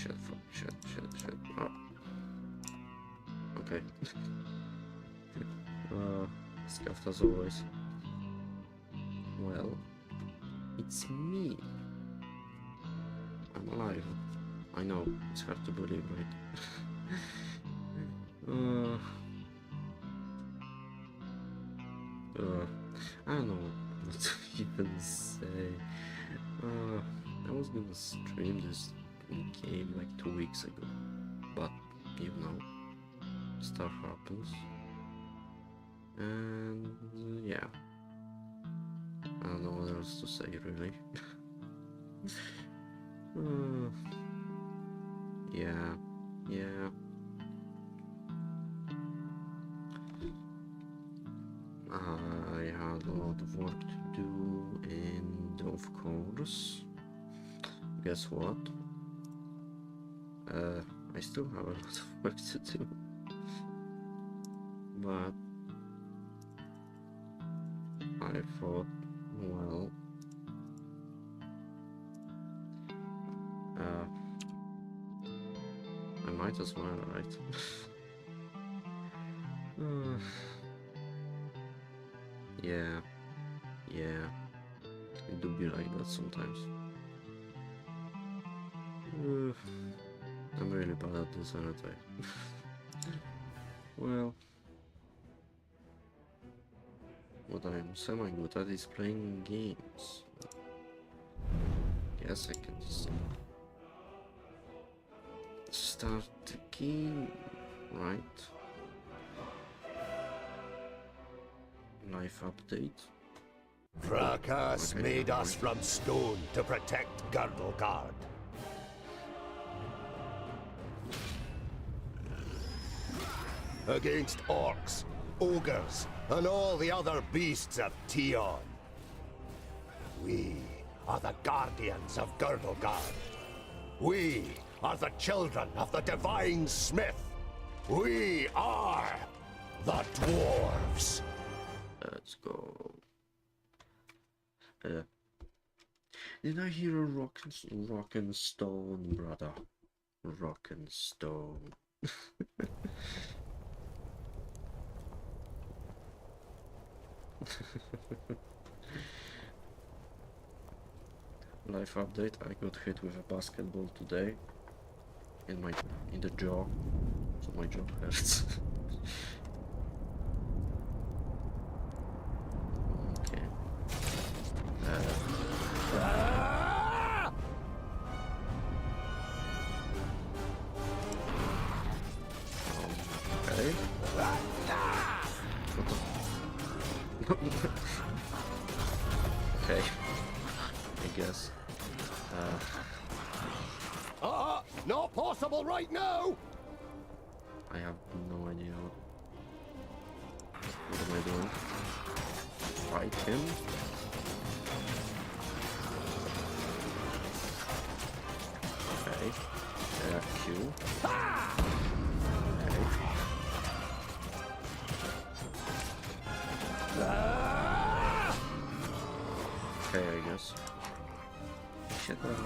shit. Oh. Okay. Scuffed as always. Well, it's me. I'm alive. I know, it's hard to believe, right? I don't know what to even say. I was gonna stream this game like 2 weeks ago, but you know, stuff happens, and yeah, I don't know what else to say really. Yeah. I had a lot of work to do, and of course, guess what? I still have a lot of work to do, but I thought, well, I might as well, right? Yeah, it do be like that sometimes. I'm really bad at this, aren't I? Well, what I'm semi-good at is playing games. Guess I can just start the game, right? Life update. Fracas made us from stone to protect Girdlegard. Against orcs, ogres, and all the other beasts of Tion. We are the guardians of Girdlegard. We are the children of the divine smith. We are the Dwarves. Let's go. Did I hear a rock and stone, brother? Rock and stone. Life update. I got hit with a basketball today in the jaw, so my jaw hurts. Okay. Okay. Okay. I guess. Not possible right now! I have no idea what am I doing? Fight him? Okay. Q. Okay, I guess. Shit, come on.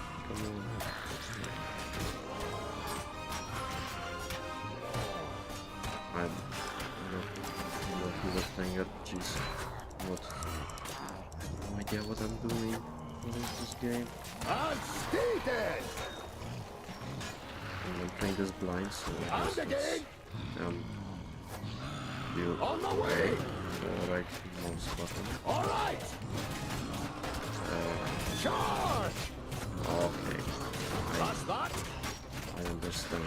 I'm not playing it. Jeez. What? No idea what I'm doing. What is this game? Unstated! I'm playing this blind, so I guess it's, you on the way! Right mouse button. Alright! Charge! Okay. That's that! I understand.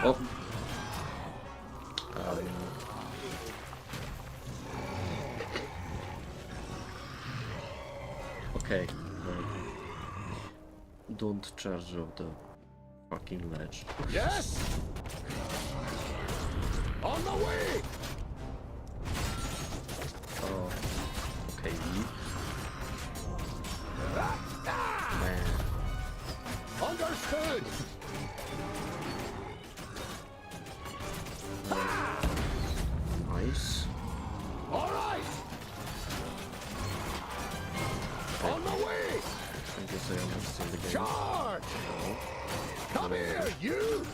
Oh. Okay. Don't charge off the fucking ledge. Yes! On the way! Oh. Okay. Man. Understood! Nice. Alright! On the way! because I almost seen the game. Charge! No. Come here, you!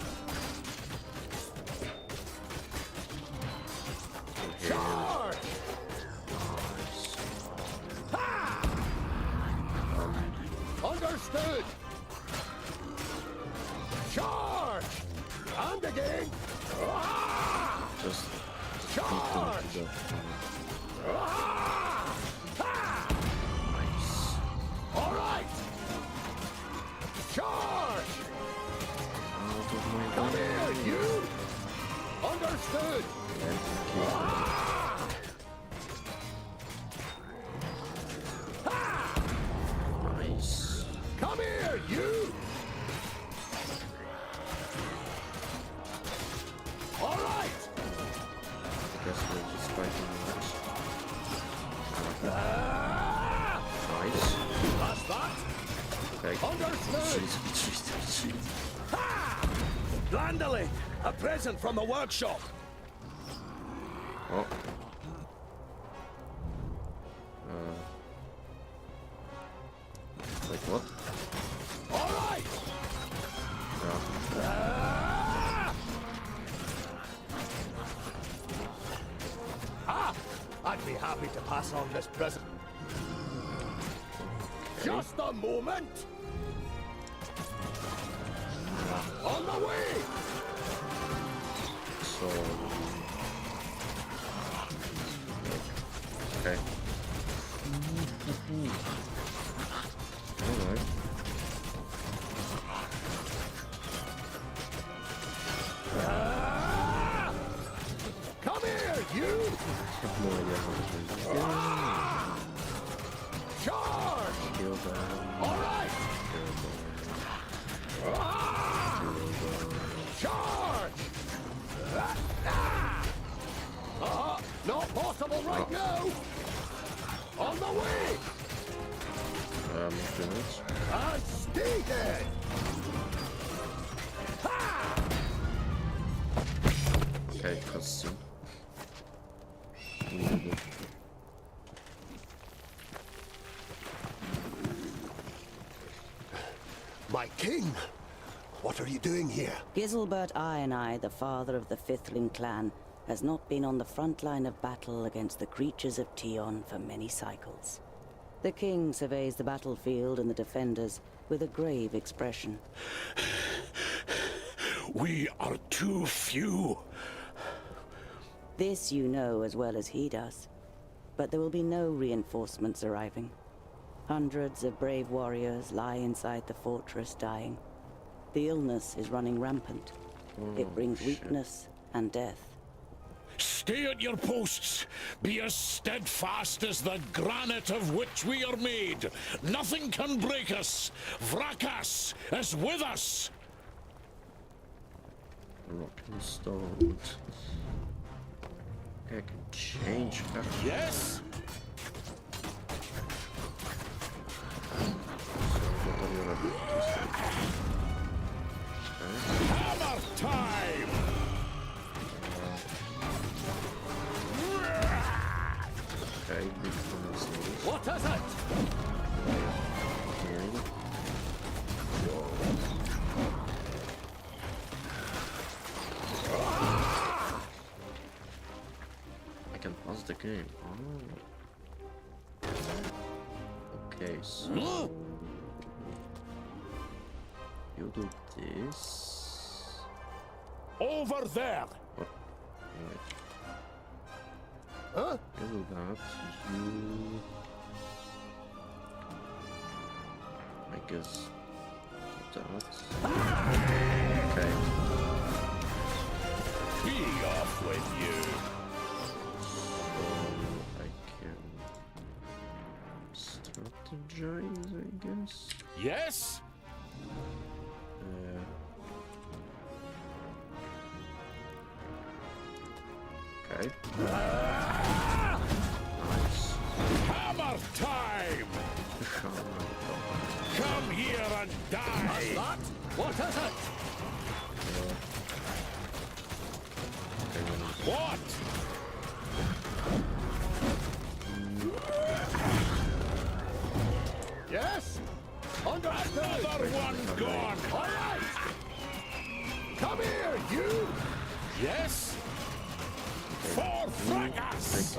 Charge! Nice. Ha! Understood! Charge! And again! Ah! Just Charge! beat them to death. Ah! Ha! Nice. All right! Charge! Out of my Come way. here, you! Understood! Ah! Ha! Nice. Come here, you! All right! I guess we're just fighting much. Ah! Nice. That's that! Okay. Understood! Retreat. Ha! Glandolin! A present from the workshop! Oh. Wait, what? All right! Yeah. I'd be happy to pass on this present. Just a moment! On the way! So. Okay. Alright. Come here, you! I have no idea how to do this. Charge! Kill them. All right! Kill them. Charge! Not possible right now! On the way! Finish. And stay dead! Ha! Okay, cutscene. My king! What are you doing here? Giselbert I, the father of the Fifthling clan, has not been on the front line of battle against the creatures of Tion for many cycles. The king surveys the battlefield and the defenders with a grave expression. We are too few. This you know as well as he does. But there will be no reinforcements arriving. Hundreds of brave warriors lie inside the fortress dying. The illness is running rampant. It brings weakness and death. Stay at your posts. Be as steadfast as the granite of which we are made. Nothing can break us. Vrakas is with us. Rock and stone. I can change that. Yes? What are your abilities? Okay. Hammer time! Okay, big promises. What is it? Healing. I can pause the game. Oh. Okay, so you do this. Over there! What? Wait. Huh? You do that. You. I guess that. Okay. Be off with you! So I can strategize, I guess. Yes? Okay. Nice. Hammer time! Come here and die! That? What is it? What? Yes? Another one gone! All right! Come here, you! Yes? For fracas!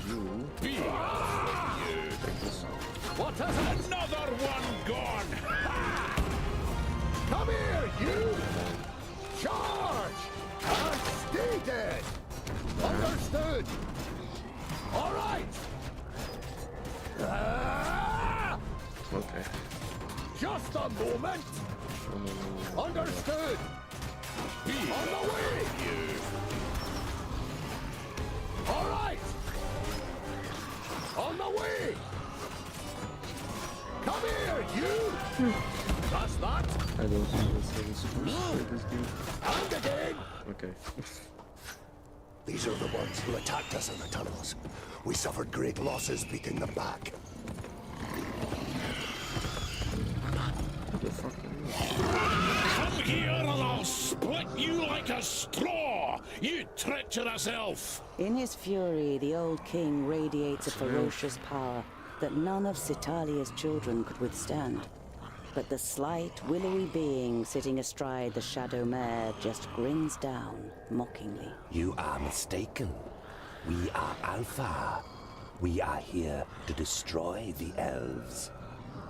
You. Be What is it? another one gone! Come here, you! Charge! And stay dead! Understood! All right! Okay. Just a moment! Understood! Be On the way! All right! On the way! Come here, you! That's that! I don't think this this game. And again! Okay. These are the ones who attacked us in the tunnels. We suffered great losses beating them back. What the fucking Come here and I'll split you like a straw, you treacherous elf! In his fury, the old king radiates a ferocious power that none of Citalia's children could withstand. But the slight, willowy being sitting astride the shadow mare just grins down, mockingly. You are mistaken. We are Alpha. We are here to destroy the elves.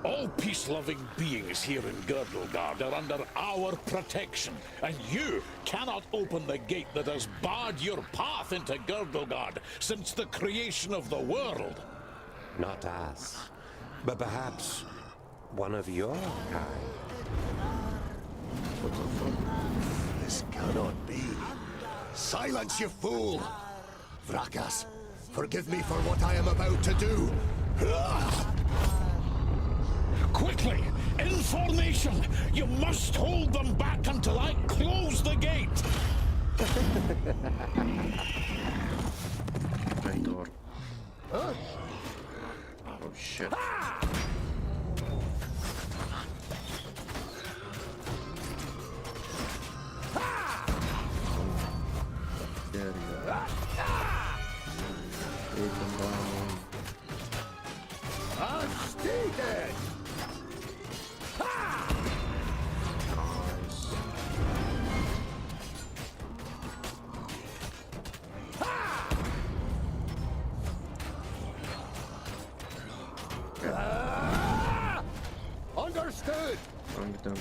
All peace-loving beings here in Girdlegard are under our protection, and you cannot open the gate that has barred your path into Girdlegard since the creation of the world. Not us, but perhaps one of your kind. This cannot be. Silence, you fool! Vrakas, forgive me for what I am about to do. Quickly! In formation! You must hold them back until I close the gate! my door? Oh shit. There you go. Take them down. And stay dead! Nice. Understood! I'm done.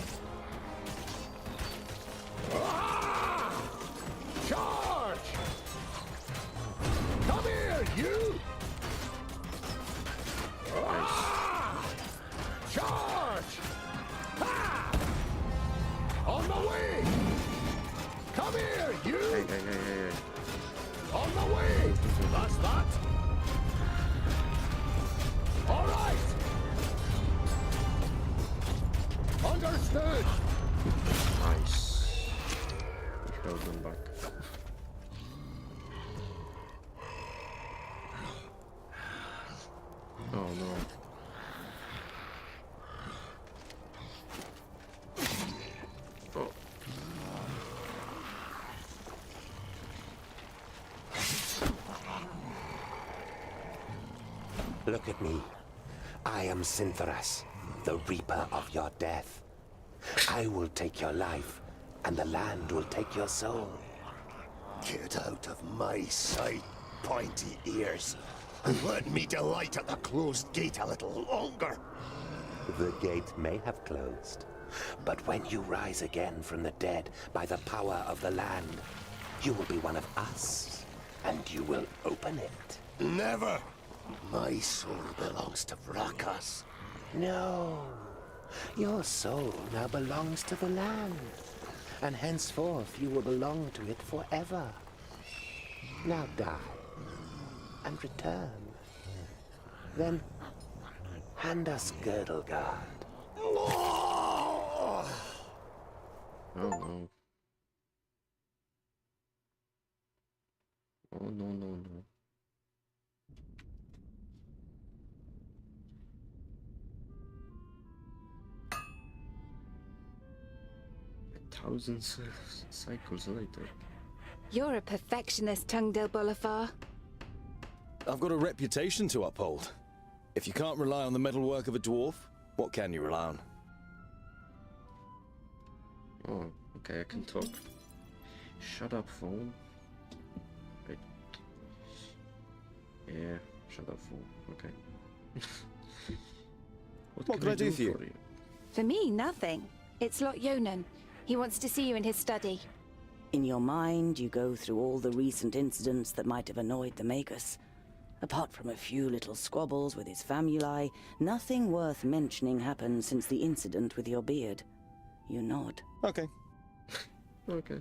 Charge! Come here, you! Charge! On the way! Come here, you! Hey. On the way! That's that! All right! Understood! Nice. We held them back. Oh no. Oh. Look at me. I am Synthoras, the Reaper of your death. I will take your life, and the land will take your soul. Get out of my sight, pointy ears, and let me delight at the closed gate a little longer. The gate may have closed, but when you rise again from the dead by the power of the land, you will be one of us, and you will open it. Never! My soul belongs to Vrakas. No, your soul now belongs to the land, and henceforth you will belong to it forever. Now die, and return. Then hand us Girdlegard. Oh! Oh no. Oh no. Thousands of cycles later. You're a perfectionist, Tungdil Bolafar. I've got a reputation to uphold. If you can't rely on the metalwork of a dwarf, What can you rely on? Oh, okay, I can talk. Shut up, phone. Wait. Yeah, shut up, phone. Okay. What can I do for you? For me, nothing. It's Lot Yonan. He wants to see you in his study. In your mind, you go through all the recent incidents that might have annoyed the Magus. Apart from a few little squabbles with his famuli, nothing worth mentioning happened since the incident with your beard. You nod. Okay. Okay.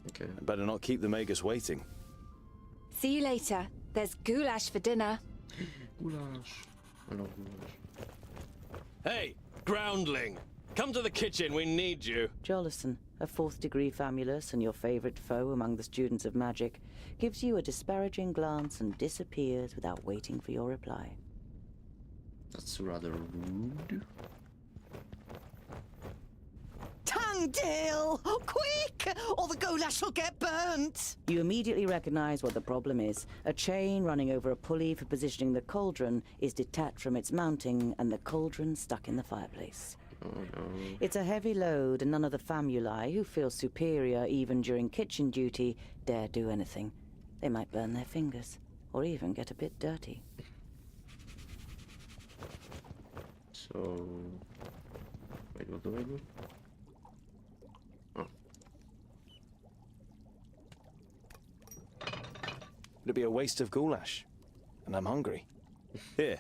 Okay. Better not keep the Magus waiting. See you later. There's goulash for dinner. Goulash. I love goulash. Hey, groundling! Come to the kitchen, we need you. Jolison, a fourth-degree famulus and your favorite foe among the students of magic, gives you a disparaging glance and disappears without waiting for your reply. That's rather rude. Tongue-tail! Quick! Or the goulash will get burnt! You immediately recognize what the problem is. A chain running over a pulley for positioning the cauldron is detached from its mounting and the cauldron stuck in the fireplace. Oh no. It's a heavy load and none of the famuli, who feel superior even during kitchen duty, dare do anything. They might burn their fingers, or even get a bit dirty. So... Wait, what do I do? Oh. It'd be a waste of goulash. And I'm hungry. Here,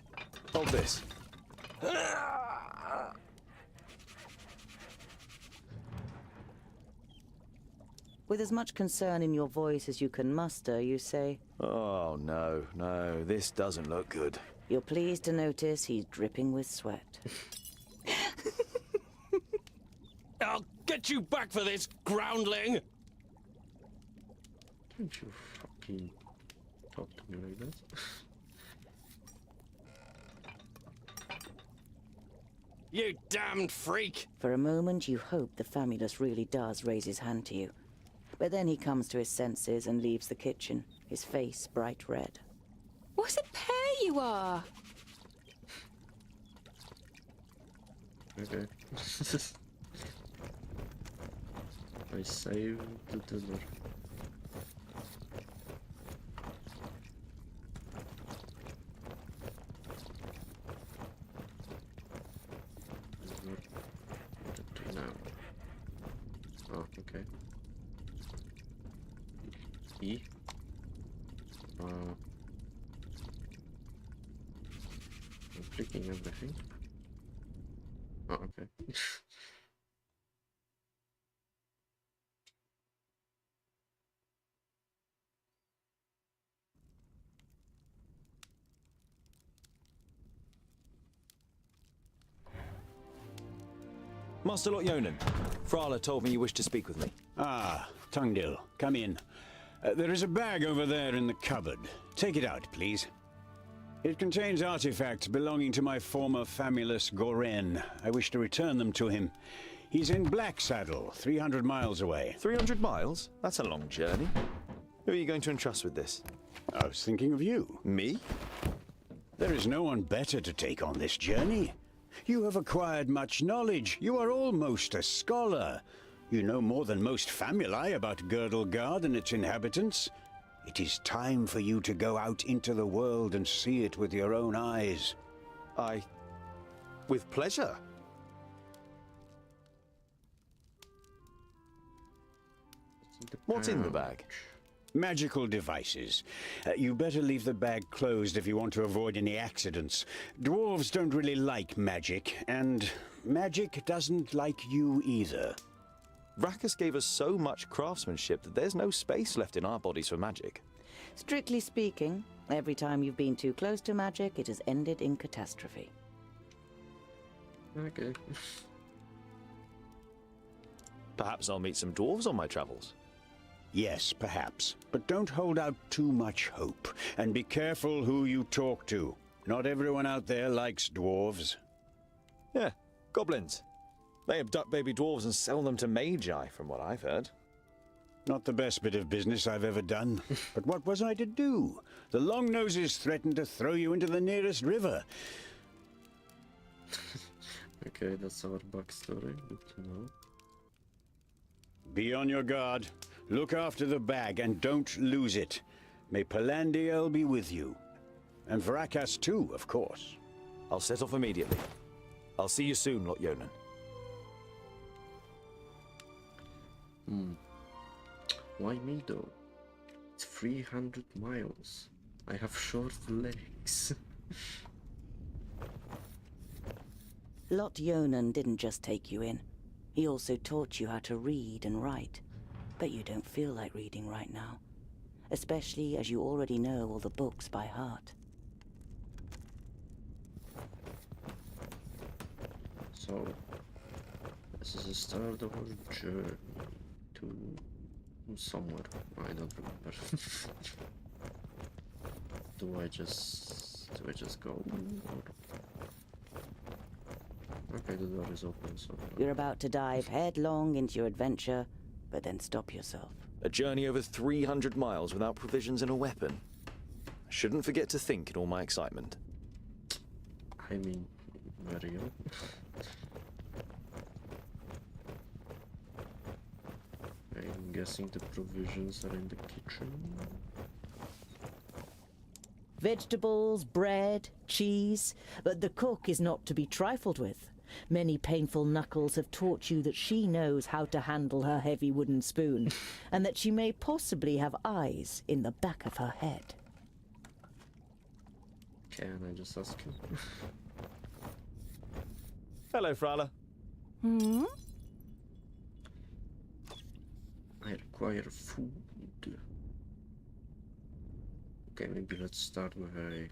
hold this. With as much concern in your voice as you can muster, you say, Oh, no, this doesn't look good. you're pleased to notice he's dripping with sweat. I'll get you back for this, groundling! Don't you fucking talk to me like that? You damned freak! For a moment, you hope the famulus really does raise his hand to you. But then he comes to his senses and leaves the kitchen, his face bright red. What a pair you are! Okay. I saved the dinner. What to do now? Oh, okay. E. I'm clicking everything. Oh, okay. Master Lot Yonan, Frala told me you wished to speak with me. Ah, Tungdil, come in. There is a bag over there in the cupboard. Take it out, please. It contains artifacts belonging to my former famulus Goren. I wish to return them to him. He's in Blacksaddle, 300 miles away. 300 miles? That's a long journey. Who are you going to entrust with this? I was thinking of you. Me? There is no one better to take on this journey. You have acquired much knowledge. You are almost a scholar. You know more than most famuli about Girdlegard and its inhabitants. It is time for you to go out into the world and see it with your own eyes. With pleasure. What's in the bag? Magical devices. You better leave the bag closed if you want to avoid any accidents. Dwarves don't really like magic, and magic doesn't like you either. Rakus gave us so much craftsmanship that there's no space left in our bodies for magic. Strictly speaking, every time you've been too close to magic, it has ended in catastrophe. Okay. Perhaps I'll meet some dwarves on my travels. Yes, perhaps. But don't hold out too much hope. And be careful who you talk to. Not everyone out there likes dwarves. Yeah, goblins. They abduct baby dwarves and sell them to magi, from what I've heard. Not the best bit of business I've ever done. But what was I to do? The Longnoses threatened to throw you into the nearest river. Okay, that's our backstory. Good to know. Be on your guard. Look after the bag and don't lose it. May Palandiel be with you. And Vrakas too, of course. I'll set off immediately. I'll see you soon, Lot Yonan. Why me though? It's 300 miles. I have short legs. Lot Yonan didn't just take you in. He also taught you how to read and write. But you don't feel like reading right now. Especially as you already know all the books by heart. So, this is the start of our journey to somewhere. I don't remember. Do I just go? Or... Okay, the door is open, so... You're about to dive headlong into your adventure, but then stop yourself. A journey over 300 miles without provisions and a weapon. I shouldn't forget to think in all my excitement. I mean, very ill. I'm guessing the provisions are in the kitchen. Vegetables, bread, cheese, but the cook is not to be trifled with. Many painful knuckles have taught you that she knows how to handle her heavy wooden spoon, and that she may possibly have eyes in the back of her head. Can I just ask him? Hello, Frala. Hmm? I require food. Okay, maybe let's start with a...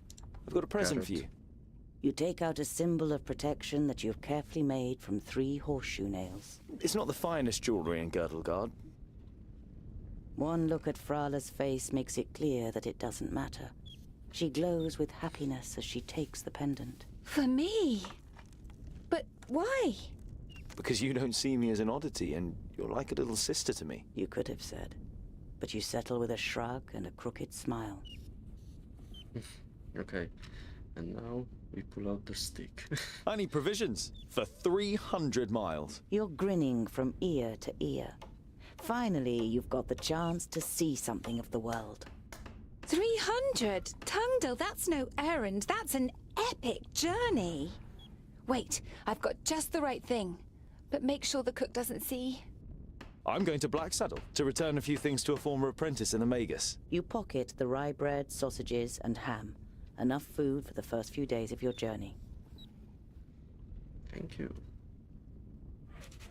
I've got a present for you. You take out a symbol of protection that you've carefully made from 3 horseshoe nails. It's not the finest jewelry in Girdlegard. One look at Frala's face makes it clear that it doesn't matter. She glows with happiness as she takes the pendant. For me? But why? Because you don't see me as an oddity, and you're like a little sister to me. You could have said. But you settle with a shrug and a crooked smile. Okay, and now we pull out the stick. I need provisions for 300 miles. You're grinning from ear to ear. Finally, you've got the chance to see something of the world. 300? Tungdil, that's no errand. That's an epic journey. Wait, I've got just the right thing. But make sure the cook doesn't see. I'm going to Blacksaddle to return a few things to a former apprentice in the Magus. You pocket the rye bread, sausages, and ham. Enough food for the first few days of your journey. Thank you.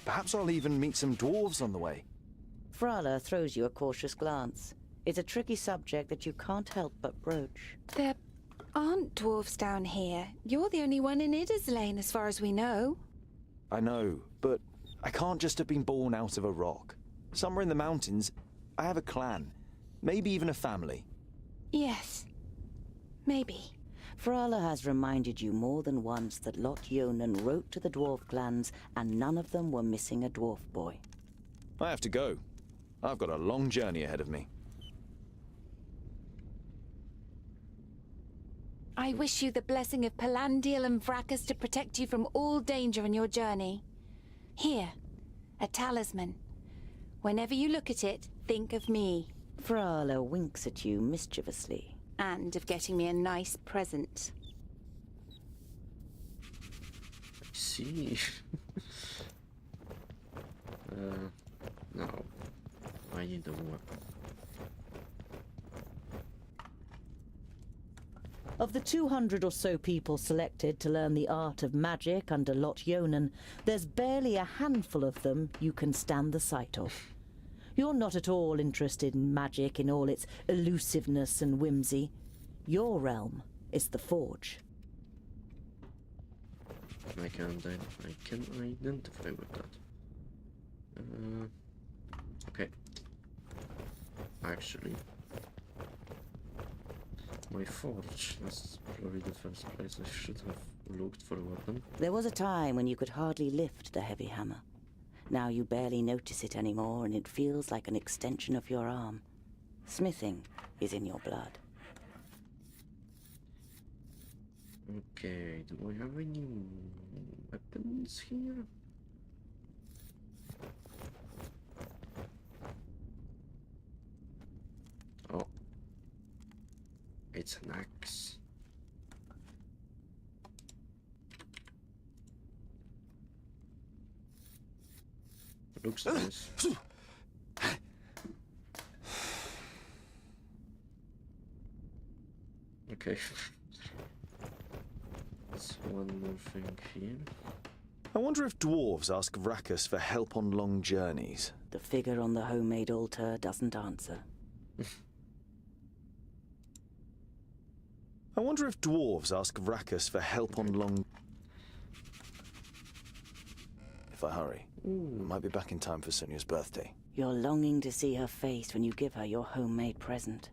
Perhaps I'll even meet some dwarves on the way. Frala throws you a cautious glance. It's a tricky subject that you can't help but broach. There aren't dwarves down here. You're the only one in Idderslane, as far as we know. I know, but I can't just have been born out of a rock. Somewhere in the mountains, I have a clan. Maybe even a family. Yes. Maybe. Frala has reminded you more than once that Lot Yonan wrote to the dwarf clans, and none of them were missing a dwarf boy. I have to go. I've got a long journey ahead of me. I wish you the blessing of Palandiel and Vrakas to protect you from all danger in your journey. Here, a talisman. Whenever you look at it, think of me. Frala winks at you mischievously. And of getting me a nice present. I see. No. I need a weapon. Of the 200 or so people selected to learn the art of magic under Lot Yonan, there's barely a handful of them you can stand the sight of. You're not at all interested in magic in all its elusiveness and whimsy. Your realm is the Forge. I can identify with that. Okay. Actually, my forge. That's probably the first place I should have looked for a weapon. There was a time when you could hardly lift the heavy hammer. Now you barely notice it anymore, and it feels like an extension of your arm. Smithing is in your blood. Okay, do I have any weapons here? Oh, it's an axe. Looks nice. Okay. There's one more thing here. I wonder if dwarves ask Vracus for help on long journeys. The figure on the homemade altar doesn't answer. I wonder if dwarves ask Vracus for help on long... If I hurry, I might be back in time for Sonia's birthday. You're longing to see her face when you give her your homemade present.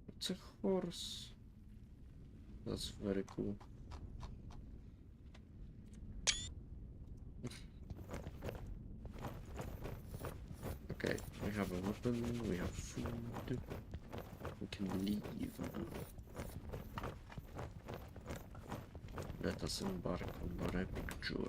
It's a horse. That's very cool. Okay, we have a weapon, we have food. We can leave now. Let us embark on our epic journey.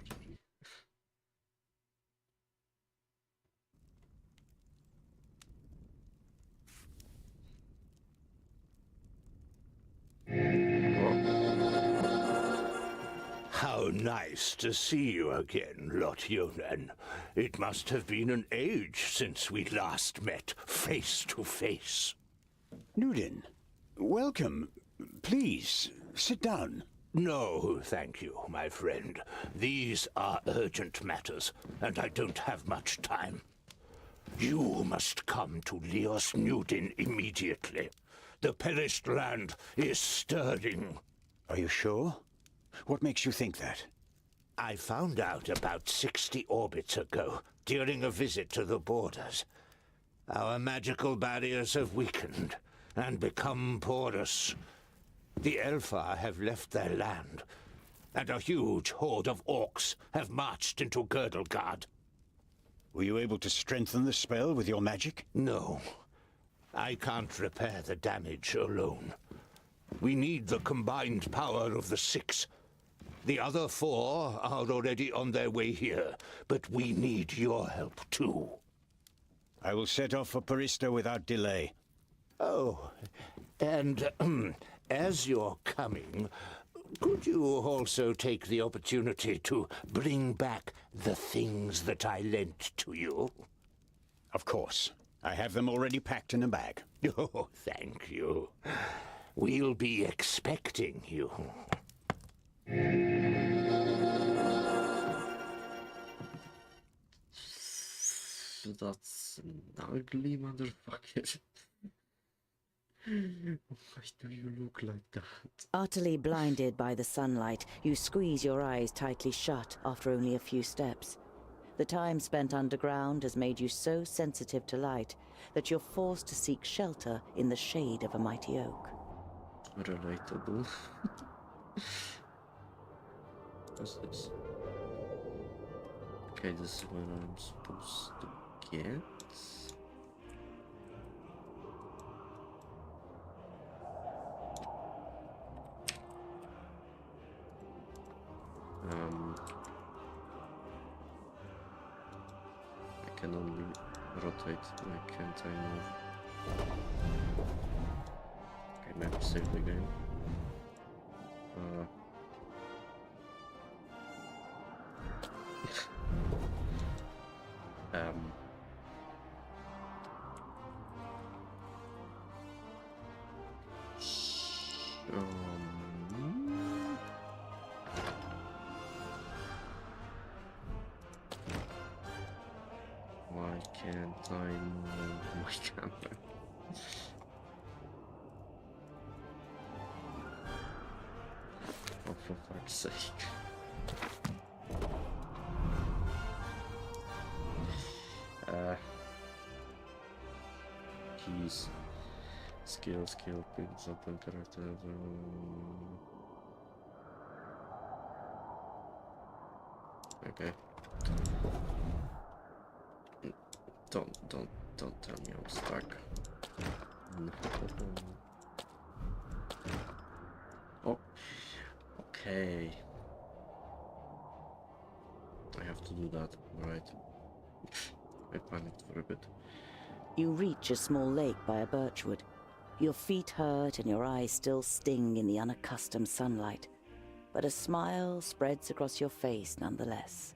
How nice to see you again, Lotyonen. It must have been an age since we last met face to face. Nudin, welcome. Please, sit down. No, thank you, my friend. These are urgent matters, and I don't have much time. You must come to Leos Nudin immediately. The perished land is stirring. Are you sure? What makes you think that? I found out about 60 orbits ago, during a visit to the borders. Our magical barriers have weakened and become porous. The Elfar have left their land, and a huge horde of orcs have marched into Girdlegard. Were you able to strengthen the spell with your magic? No. I can't repair the damage alone. We need the combined power of the 6. The other 4 are already on their way here, but we need your help too. I will set off for Parista without delay. Oh, and as you're coming, could you also take the opportunity to bring back the things that I lent to you? Of course. I have them already packed in a bag. Oh, thank you. We'll be expecting you. That's an ugly motherfucker. Why do you look like that? Utterly blinded by the sunlight, you squeeze your eyes tightly shut after only a few steps. The time spent underground has made you so sensitive to light that you're forced to seek shelter in the shade of a mighty oak. Relatable. What's this? Okay, this is where I'm supposed to get. I can only rotate, why can't I move? Okay, maybe save the game. Why can't I move my camera? Oh, for fuck's sake. Keys. Skill, pins, open character. Okay. Don't tell me I'm stuck. No. Oh, okay. I have to do that, right? I panicked for a bit. You reach a small lake by a birchwood. Your feet hurt and your eyes still sting in the unaccustomed sunlight, but a smile spreads across your face nonetheless.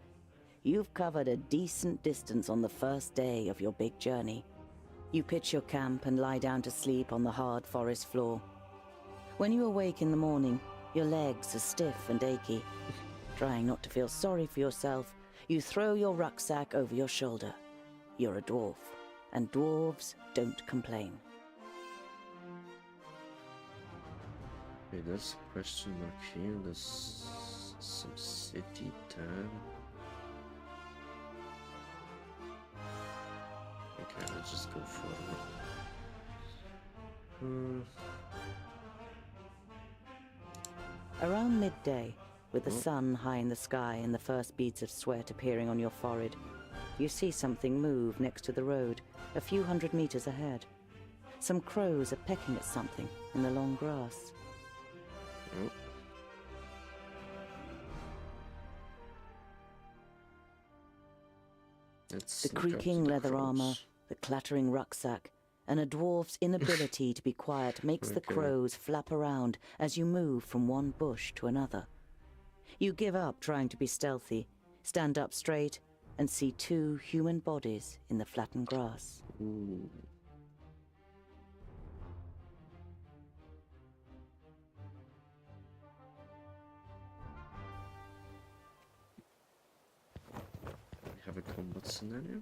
You've covered a decent distance on the first day of your big journey. You pitch your camp and lie down to sleep on the hard forest floor. When you awake in the morning, your legs are stiff and achy. Trying not to feel sorry for yourself, you throw your rucksack over your shoulder. You're a dwarf, and dwarves don't complain. Okay, there's a question mark here. There's some city tab. Okay, let's just go forward. Around midday, with the sun high in the sky and the first beads of sweat appearing on your forehead, you see something move next to the road, a few hundred meters ahead. Some crows are pecking at something in the long grass. Oh. The creaking leather armor, the clattering rucksack, and a dwarf's inability to be quiet makes the crows flap around as you move from one bush to another. You give up trying to be stealthy, stand up straight, and see two human bodies in the flattened grass. Ooh. We have a combat scenario.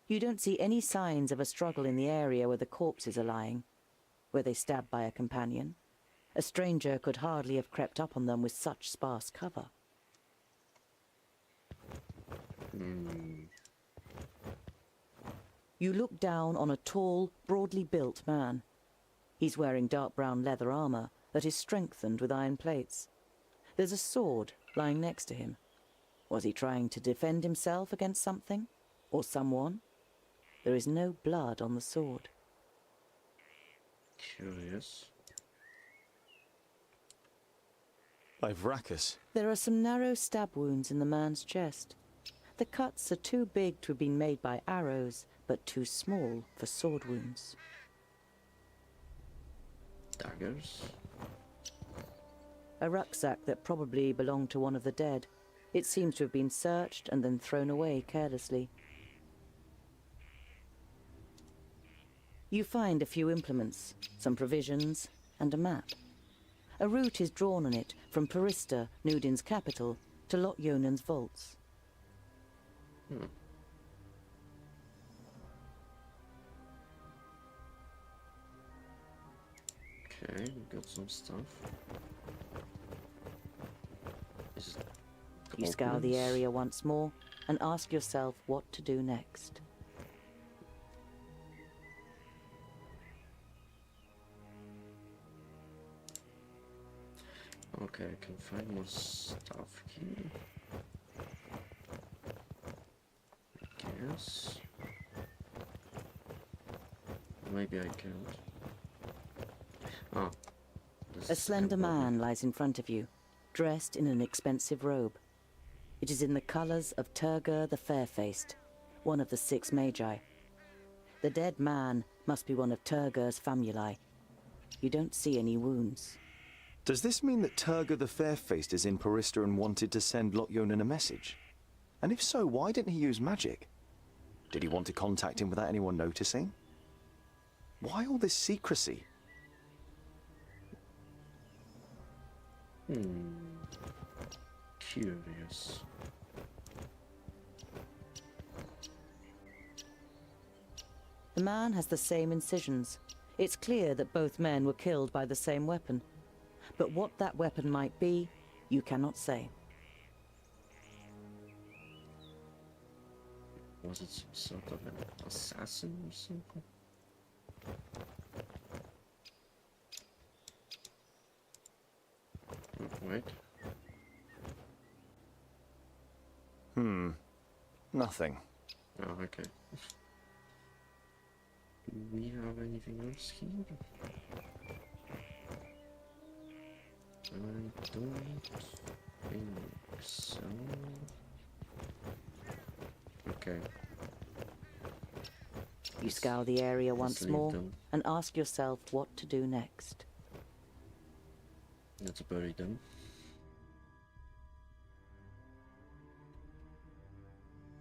You don't see any signs of a struggle in the area where the corpses are lying. Were they stabbed by a companion? A stranger could hardly have crept up on them with such sparse cover. You look down on a tall, broadly built man. He's wearing dark brown leather armor that is strengthened with iron plates. There's a sword lying next to him. Was he trying to defend himself against something? Or someone? There is no blood on the sword. Curious. I've Vracus. There are some narrow stab wounds in the man's chest. The cuts are too big to have been made by arrows, but too small for sword wounds. Daggers. A rucksack that probably belonged to one of the dead. It seems to have been searched and then thrown away carelessly. You find a few implements, some provisions, and a map. A route is drawn on it from Parista, Nudin's capital, to Lot Yonan's vaults. Okay, we got some stuff. You scour the area once more and ask yourself what to do next. Okay, I can find more stuff here. I guess. Maybe I can't. Ah. A slender man lies in front of you, dressed in an expensive robe. It is in the colors of Turgur the Fair-Faced, one of the 6 magi. The dead man must be one of Turgur's famuli. You don't see any wounds. Does this mean that Turgur the Fair-Faced is in Parista and wanted to send Lot Yonan a message? And if so, why didn't he use magic? Did he want to contact him without anyone noticing? Why all this secrecy? Curious. The man has the same incisions. It's clear that both men were killed by the same weapon. But what that weapon might be, you cannot say. Was it some sort of an assassin or something? Oh, wait. Nothing. Oh, okay. Do we have anything else here? I don't think so. Okay. You scour the area once leave more them. and ask yourself what to do next. Let's bury them.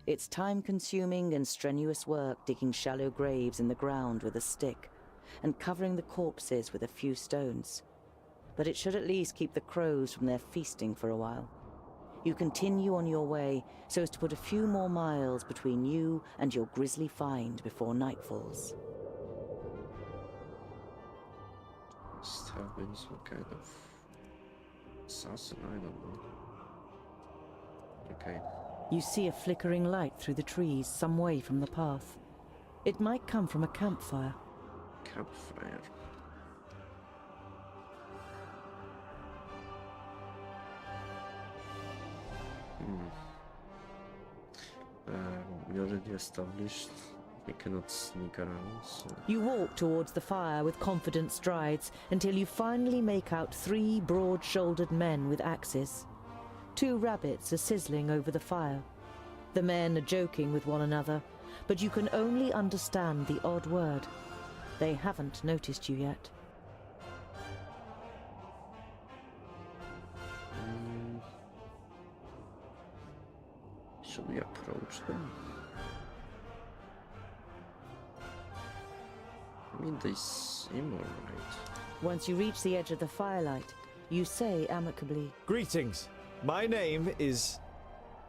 It's time-consuming and strenuous work digging shallow graves in the ground with a stick and covering the corpses with a few stones. But it should at least keep the crows from their feasting for a while. You continue on your way so as to put a few more miles between you and your grisly find before night falls. Must have been some kind of assassin, I don't know. Okay. You see a flickering light through the trees some way from the path. It might come from a campfire. Campfire. We already established we cannot sneak around, so... You walk towards the fire with confident strides until you finally make out 3 broad-shouldered men with axes. 2 rabbits are sizzling over the fire. The men are joking with one another, but you can only understand the odd word. They haven't noticed you yet. Should we approach them? I mean, they seem alright. Once you reach the edge of the firelight, you say amicably, Greetings. My name is...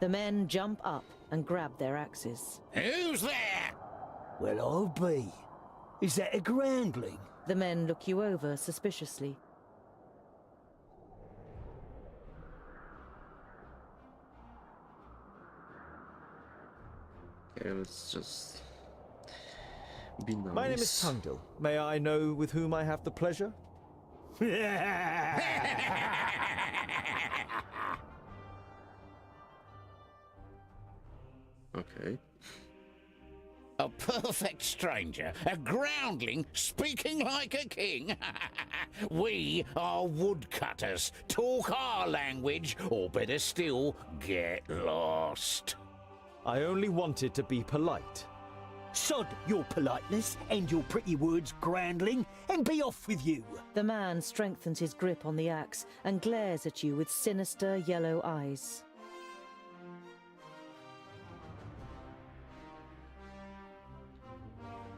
The men jump up and grab their axes. Who's there? Well, I'll be. Is that a groundling? The men look you over suspiciously. Okay, let's just be nice. My name is Tungdil. May I know with whom I have the pleasure? Okay. A perfect stranger, a groundling speaking like a king. We are woodcutters. Talk our language, or better still, get lost. I only wanted to be polite. Sod your politeness and your pretty words, groundling, and be off with you. The man strengthens his grip on the axe and glares at you with sinister yellow eyes.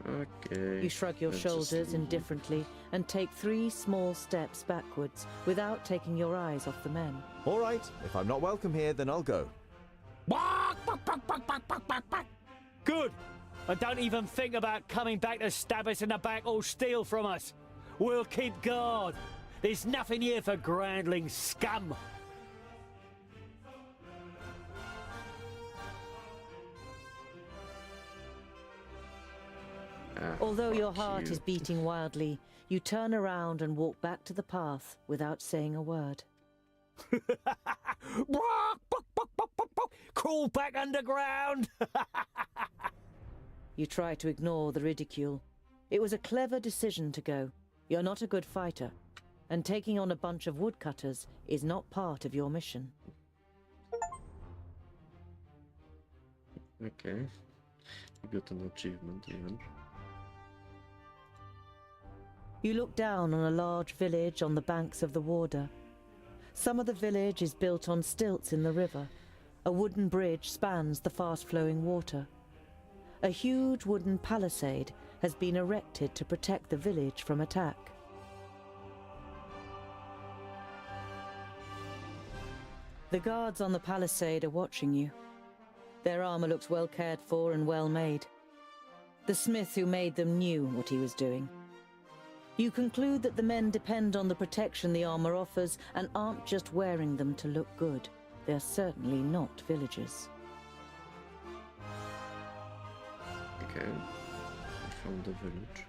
Okay. You shrug your let's just shoulders leave. indifferently and take 3 small steps backwards without taking your eyes off the men. All right, if I'm not welcome here, then I'll go. Good! And don't even think about coming back to stab us in the back or steal from us. We'll keep guard. There's nothing here for groundling scum. Although your fuck heart you. is beating wildly, you turn around and walk back to the path without saying a word. Crawl back underground! You try to ignore the ridicule. It was a clever decision to go. You're not a good fighter, and taking on a bunch of woodcutters is not part of your mission. Okay. You got an achievement even. You look down on a large village on the banks of the Warder. Some of the village is built on stilts in the river. A wooden bridge spans the fast-flowing water. A huge wooden palisade has been erected to protect the village from attack. The guards on the palisade are watching you. Their armor looks well cared for and well made. The smith who made them knew what he was doing. You conclude that the men depend on the protection the armor offers and aren't just wearing them to look good. They're certainly not villagers. Okay. I found the village.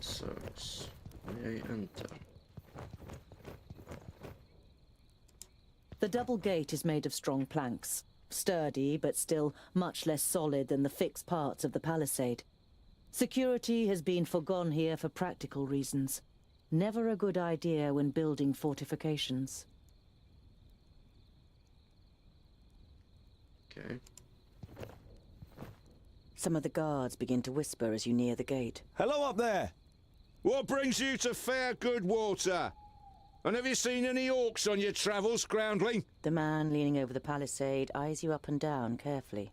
Sirs, may I enter? The double gate is made of strong planks, sturdy but still much less solid than the fixed parts of the palisade. Security has been forgone here for practical reasons. Never a good idea when building fortifications. Okay. Some of the guards begin to whisper as you near the gate. Hello up there! What brings you to fair Goodwater? And have you seen any orcs on your travels, groundling? The man leaning over the palisade eyes you up and down carefully.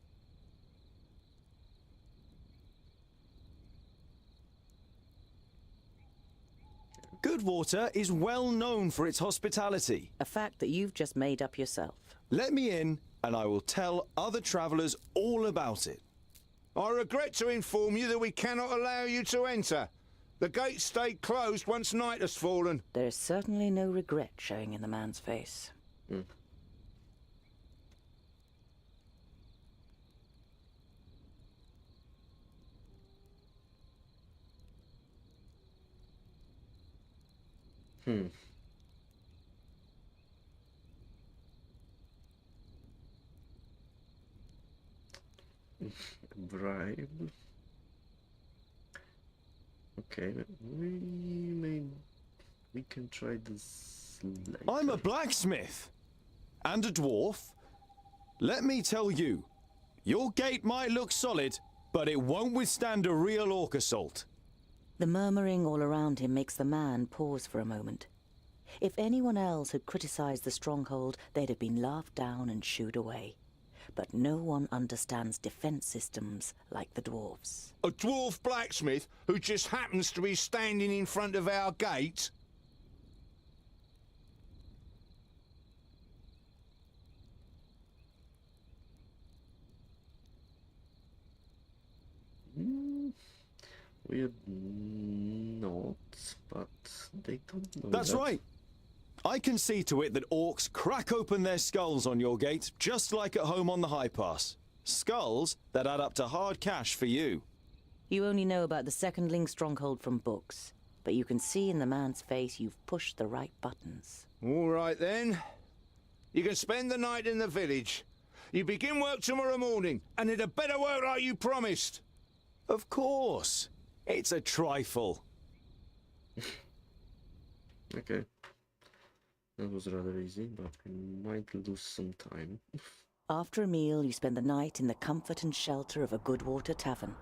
Goodwater is well known for its hospitality. A fact that you've just made up yourself. Let me in, and I will tell other travelers all about it. I regret to inform you that we cannot allow you to enter. The gates stayed closed once night has fallen. There is certainly no regret showing in the man's face. Bribe. Okay, we can try this later. I'm a blacksmith and a dwarf. Let me tell you, your gate might look solid, but it won't withstand a real orc assault. The murmuring all around him makes the man pause for a moment. If anyone else had criticized the stronghold, they'd have been laughed down and shooed away. But no one understands defense systems like the dwarves. A dwarf blacksmith who just happens to be standing in front of our gate? We're not, but they don't know. That's right. I can see to it that orcs crack open their skulls on your gate, just like at home on the High Pass. Skulls that add up to hard cash for you. You only know about the secondling stronghold from books, but you can see in the man's face you've pushed the right buttons. All right then. You can spend the night in the village. You begin work tomorrow morning, and it had better work like you promised. Of course. It's a trifle. Okay. That was rather easy, but we might lose some time. After a meal, you spend the night in the comfort and shelter of a Goodwater tavern.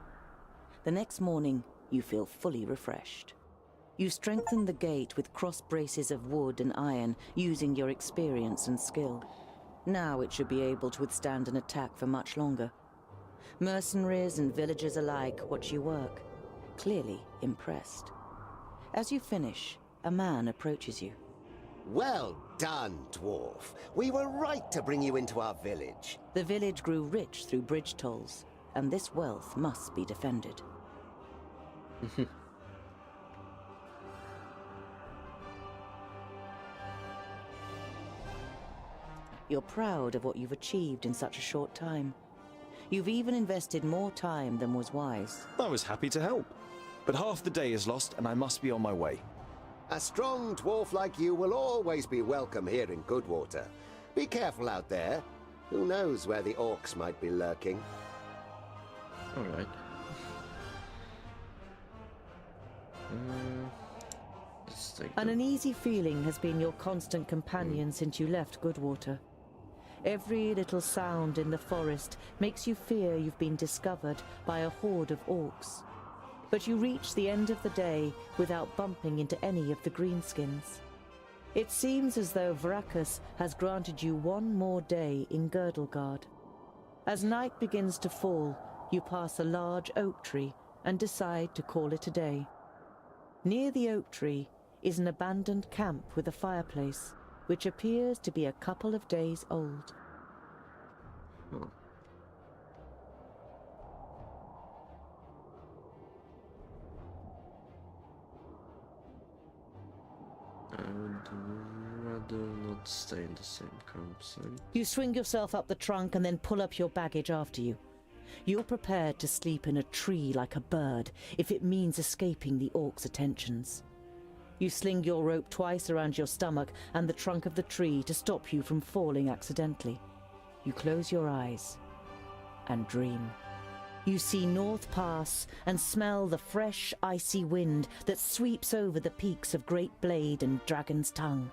The next morning, you feel fully refreshed. You strengthen the gate with cross braces of wood and iron, using your experience and skill. Now it should be able to withstand an attack for much longer. Mercenaries and villagers alike watch you work, clearly impressed. As you finish, a man approaches you. Well done, dwarf. We were right to bring you into our village. The village grew rich through bridge tolls, and this wealth must be defended. You're proud of what you've achieved in such a short time. You've even invested more time than was wise. I was happy to help, but half the day is lost and I must be on my way. A strong dwarf like you will always be welcome here in Goodwater. Be careful out there. Who knows where the orcs might be lurking? Alright. An uneasy feeling has been your constant companion since you left Goodwater. Every little sound in the forest makes you fear you've been discovered by a horde of orcs. But you reach the end of the day without bumping into any of the greenskins. It seems as though Vracus has granted you one more day in Girdlegard. As night begins to fall, you pass a large oak tree and decide to call it a day. Near the oak tree is an abandoned camp with a fireplace, which appears to be a couple of days old. I would rather not stay in the same campsite. You swing yourself up the trunk and then pull up your baggage after you. You're prepared to sleep in a tree like a bird if it means escaping the orcs' attentions. You sling your rope twice around your stomach and the trunk of the tree to stop you from falling accidentally. You close your eyes and dream. You see North Pass and smell the fresh, icy wind that sweeps over the peaks of Great Blade and Dragon's Tongue.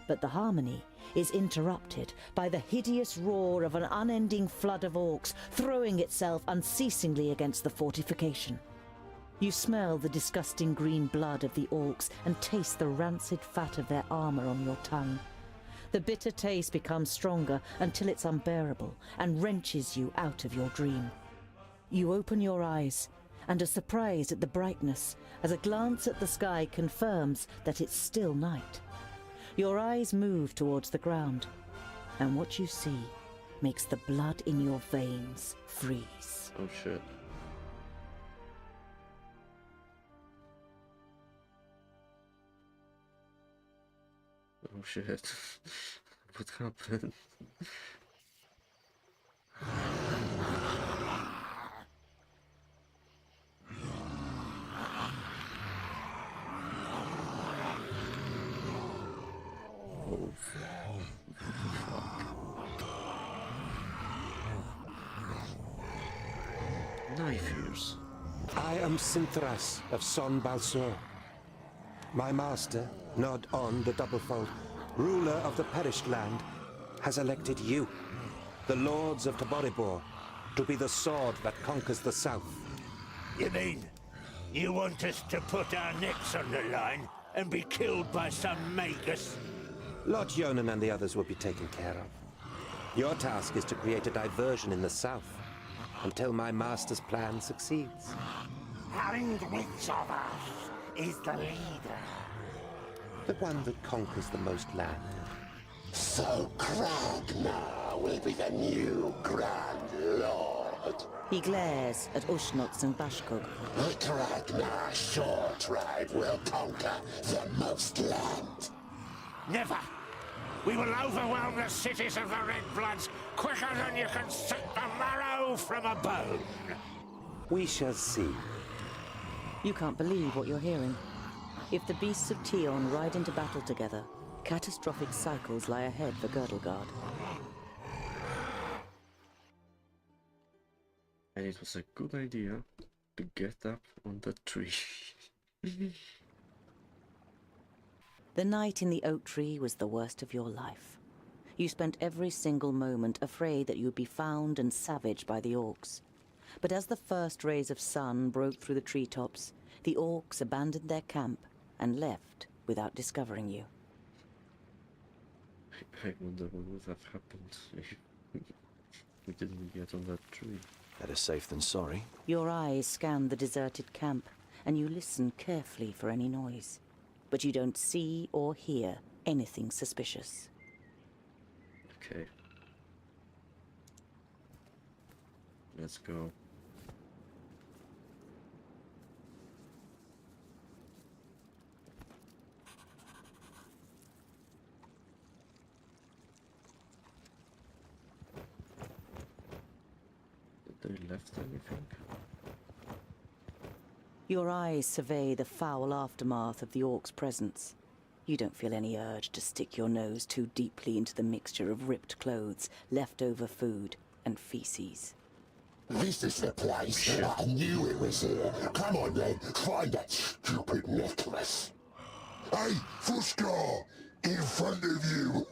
But the harmony is interrupted by the hideous roar of an unending flood of orcs throwing itself unceasingly against the fortification. You smell the disgusting green blood of the orcs and taste the rancid fat of their armor on your tongue. The bitter taste becomes stronger until it's unbearable and wrenches you out of your dream. You open your eyes and are surprised at the brightness as a glance at the sky confirms that it's still night. Your eyes move towards the ground, and what you see makes the blood in your veins freeze. Oh shit. Oh shit. What happened? Oh, fuck. Knife ears. I am Sinthras of Son Balsur. My master, Nod On the Doublefold, ruler of the perished land, has elected you, the lords of Taboribor, to be the sword that conquers the south. You mean you want us to put our necks on the line and be killed by some magus? Lord Yonan and the others will be taken care of. Your task is to create a diversion in the south until my master's plan succeeds. And which of us is the leader? The one that conquers the most land. So Kragnar will be the new Grand Lord. He glares at Ushnots and Bashkog. The Kragnar Shore tribe will conquer the most land. Never! We will overwhelm the cities of the Red Bloods quicker than you can suck the marrow from a bone. We shall see. You can't believe what you're hearing. If the beasts of Tion ride into battle together, catastrophic cycles lie ahead for Girdlegard. And it was a good idea to get up on the tree. The night in the oak tree was the worst of your life. You spent every single moment afraid that you'd be found and savaged by the orcs. But as the first rays of sun broke through the treetops, the orcs abandoned their camp and left without discovering you. I wonder what would have happened if we didn't get on that tree. Better safe than sorry. Your eyes scan the deserted camp, and you listen carefully for any noise. But you don't see or hear anything suspicious. Okay. Let's go. Did they left anything? Your eyes survey the foul aftermath of the orc's presence. You don't feel any urge to stick your nose too deeply into the mixture of ripped clothes, leftover food, and feces. This is the place. I knew it was here. Come on then, find that stupid necklace. Hey, Fuskar! In front of you!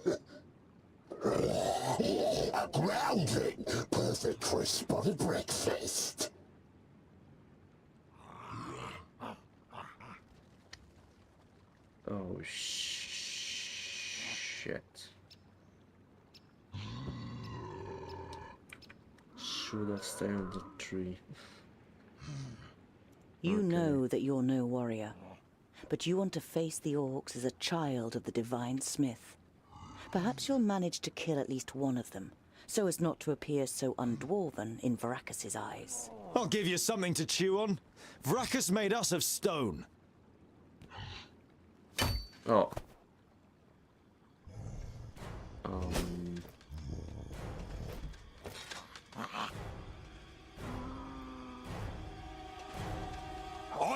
A groundling! Perfect for a spotted breakfast. Oh shit. Should I stay on the tree? You know that you're no warrior, but you want to face the orcs as a child of the Divine Smith. Perhaps you'll manage to kill at least one of them, so as not to appear so undwarven in Varacus's eyes. I'll give you something to chew on. Varacus made us of stone. Oh.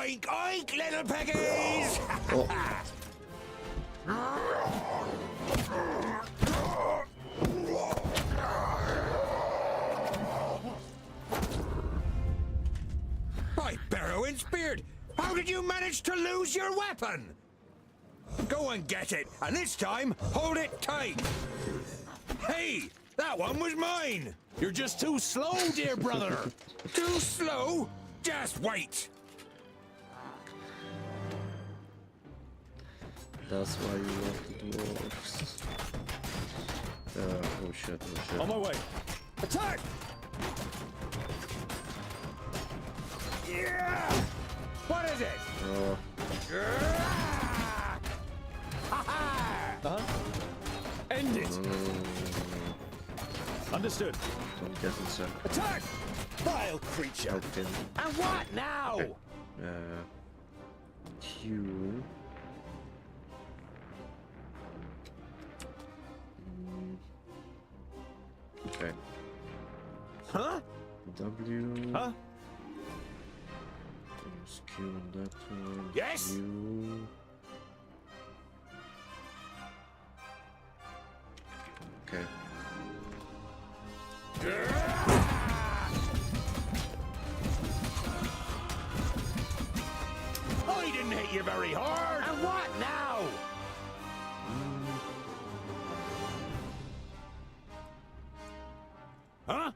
Oink, oink, little piggies! By Barrowin's beard! How did you manage to lose your weapon? Go and get it, and this time, hold it tight! Hey! That one was mine! You're just too slow, dear brother. Too slow? Just wait! That's why you love the dwarves. Oh shit, oh shit. On my way! Attack! Yeah! What is it? End it! Understood. Don't get inside. Attack! Vile creature! Help him. And what now? Okay. Q. Okay. Huh? W. Huh? Use Q on that one. Yes? Q. Okay. I didn't hit you very hard! And what now? Huh?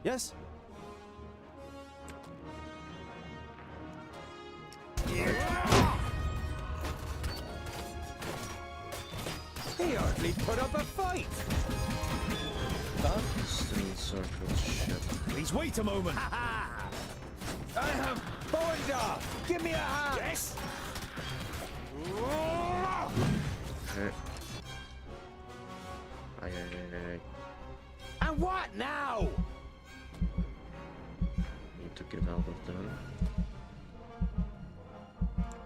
Yes? He hardly put up a fight! Still in circle. Shit. Please wait a moment! I have Bowenjar! Give me a hand! Yes? Okay. Aye. And what now? Need to get out of there.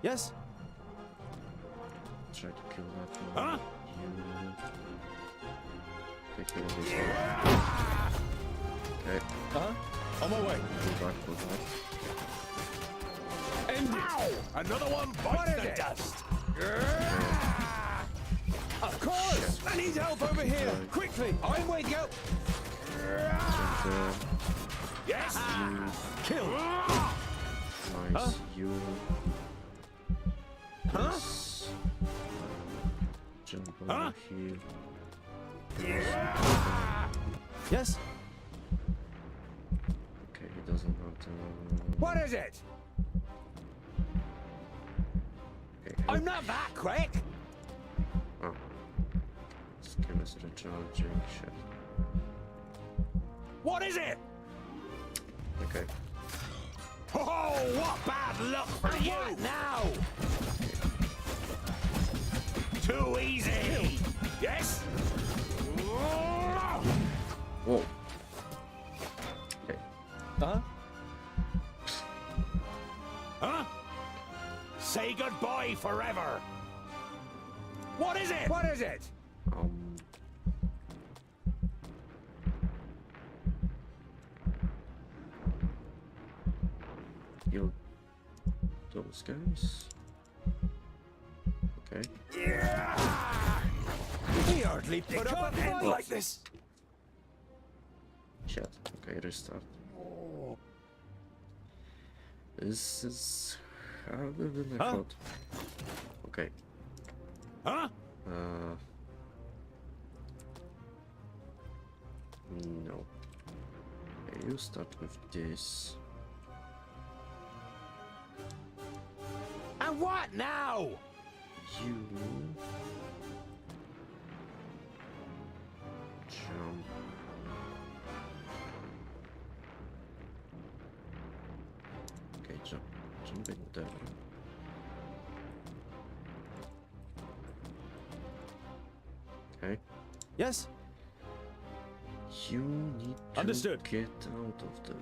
Yes? Try to kill that one. Huh? You. Take care of this one. Okay. On my way. Go back. End it! Another one bites the dust! Of course! I need help over here! Quickly! I'm with you! Yes! Kill! Nice. You. Huh? Yes. Jump over here. Yes? Okay, he doesn't have to. What is it? Okay, I'm not that quick! Oh. Skill is recharging. Shit. What is it? Okay. Oh, what bad luck for you! What now? Too easy! Yes? Whoa. Okay. Huh? Say goodbye forever! What is it? What is it? Yo. Those guys. Okay. He hardly put up a fight like this! Shit. Okay, restart. This is harder than I thought. Okay. Huh? No. Okay, you start with this. And what now? You jump. Okay, jump in there. Okay. Yes? You need to Understood. get out of there.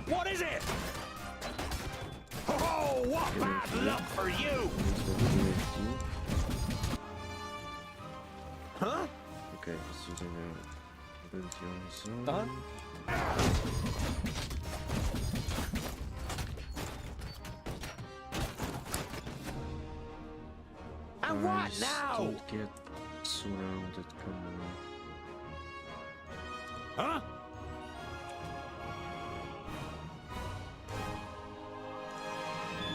What is it? Oh, what bad luck for you! Huh? using a ability on his own. And what now? Don't get surrounded, come on. Huh?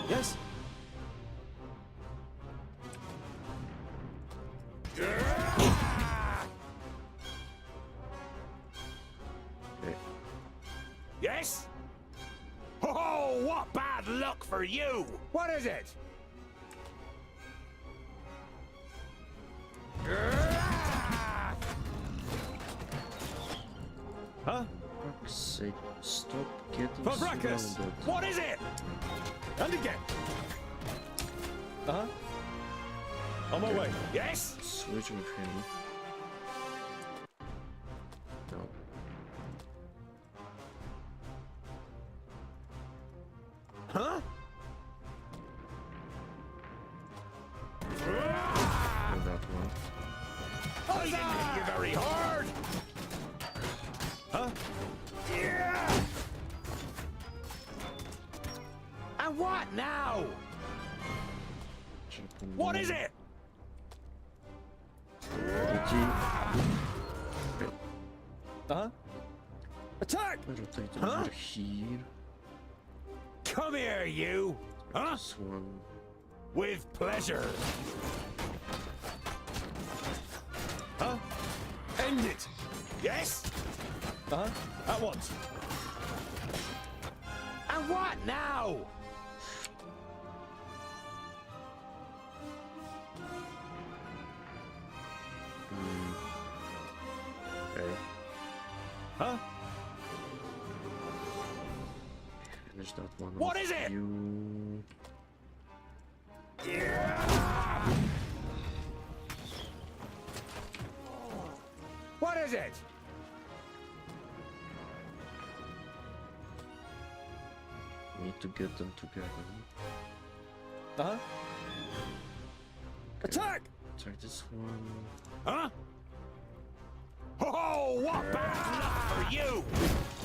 Yes? Yes? Oh, what bad luck for you! What is it? Huh? For fuck's sake, stop getting Fabricus! surrounded. What is it? And again. On my way. Yes? Switch with him. No. Huh? And that one. I didn't hit you very hard! Huh? Yeah! And what now? What is it? Attack! Huh? Here. Come here, you! Huh? This one. With pleasure. Huh? End it! Yes? At once. And what now? Okay. Huh? Finish that one. What off is it? You. Yeah! What is it? Need to get them together. Attack! Attack this one. Huh? Oh, what bad luck for you!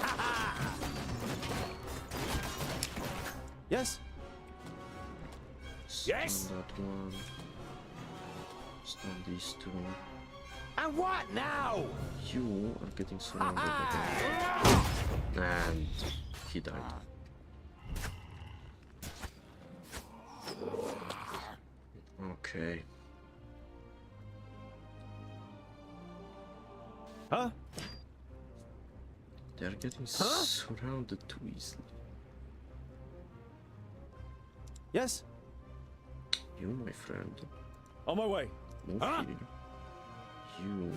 Ha ha! Yes? Yes? Stun that one. Stun these two. And what now? You are getting surrounded again. And he died. Okay. Huh? They're getting surrounded too easily. Yes? You, my friend. On my way. Move Huh? here. You.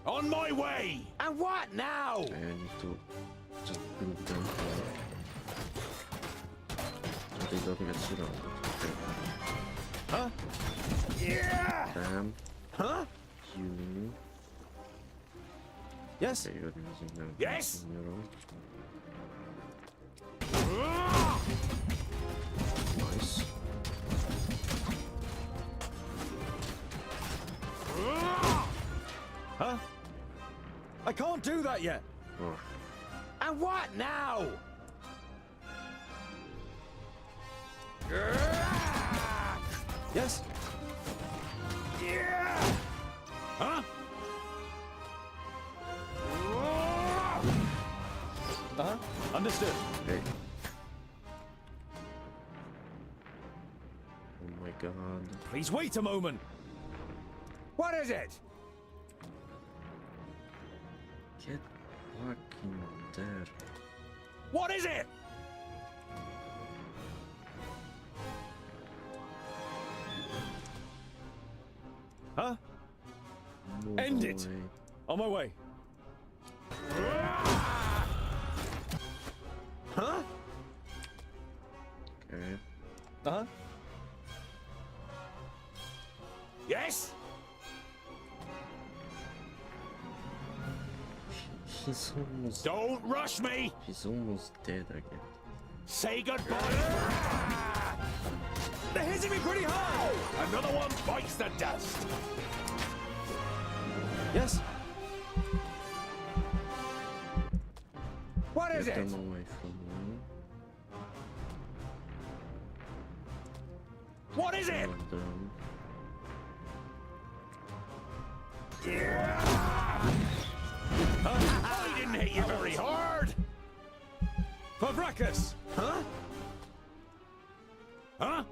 On my way! And what now? I need to just move them here. So they don't get surrounded. Okay. Huh? Yeah! Damn. Huh? You. Yes? Okay, you're using them. Yes? On your own. Ah! Nice. Huh? I can't do that yet. Oh. And what now? Yes? Yeah! Huh? Understood. Okay. Oh my god. Please wait a moment. What is it? Get fucking there. What is it? Huh? Move End it. away. On my way. Huh? Okay. Yes? He's almost. Don't rush me! He's almost dead again. Say goodbye! They're hitting me pretty hard! Another one bites the dust! Yes? What is Get it? them away from me. What is it? Kill them. I didn't hit you very hard. For Vracus! Huh? Huh?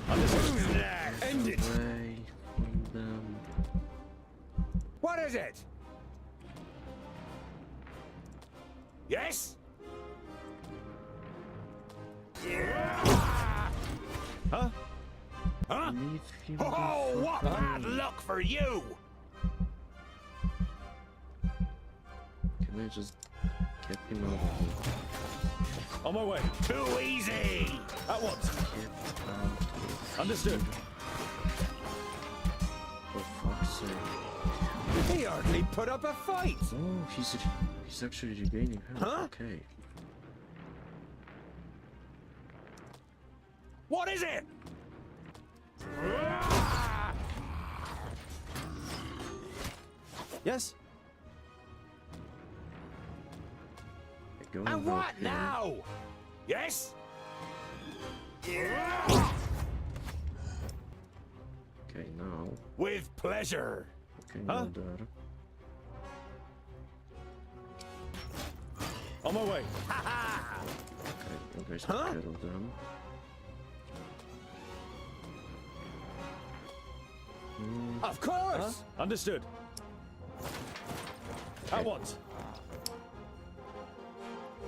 Who's next? End it! Away from them. What is it? Yes? Huh? Huh? Leave him Oh, the what fuck bad alone. luck for you! Can I just get him out of here? On my way. Too easy! At once. Get out. Understood. For fuck's sake. He hardly put up a fight! Oh, he's actually regaining health. Huh? Okay. What is it? Yes? Go And back what here. now? Yes? Okay, now. With pleasure. Okay, Huh? now there. On my way. Okay, you guys Huh? take care of them. Of course! Understood. At once.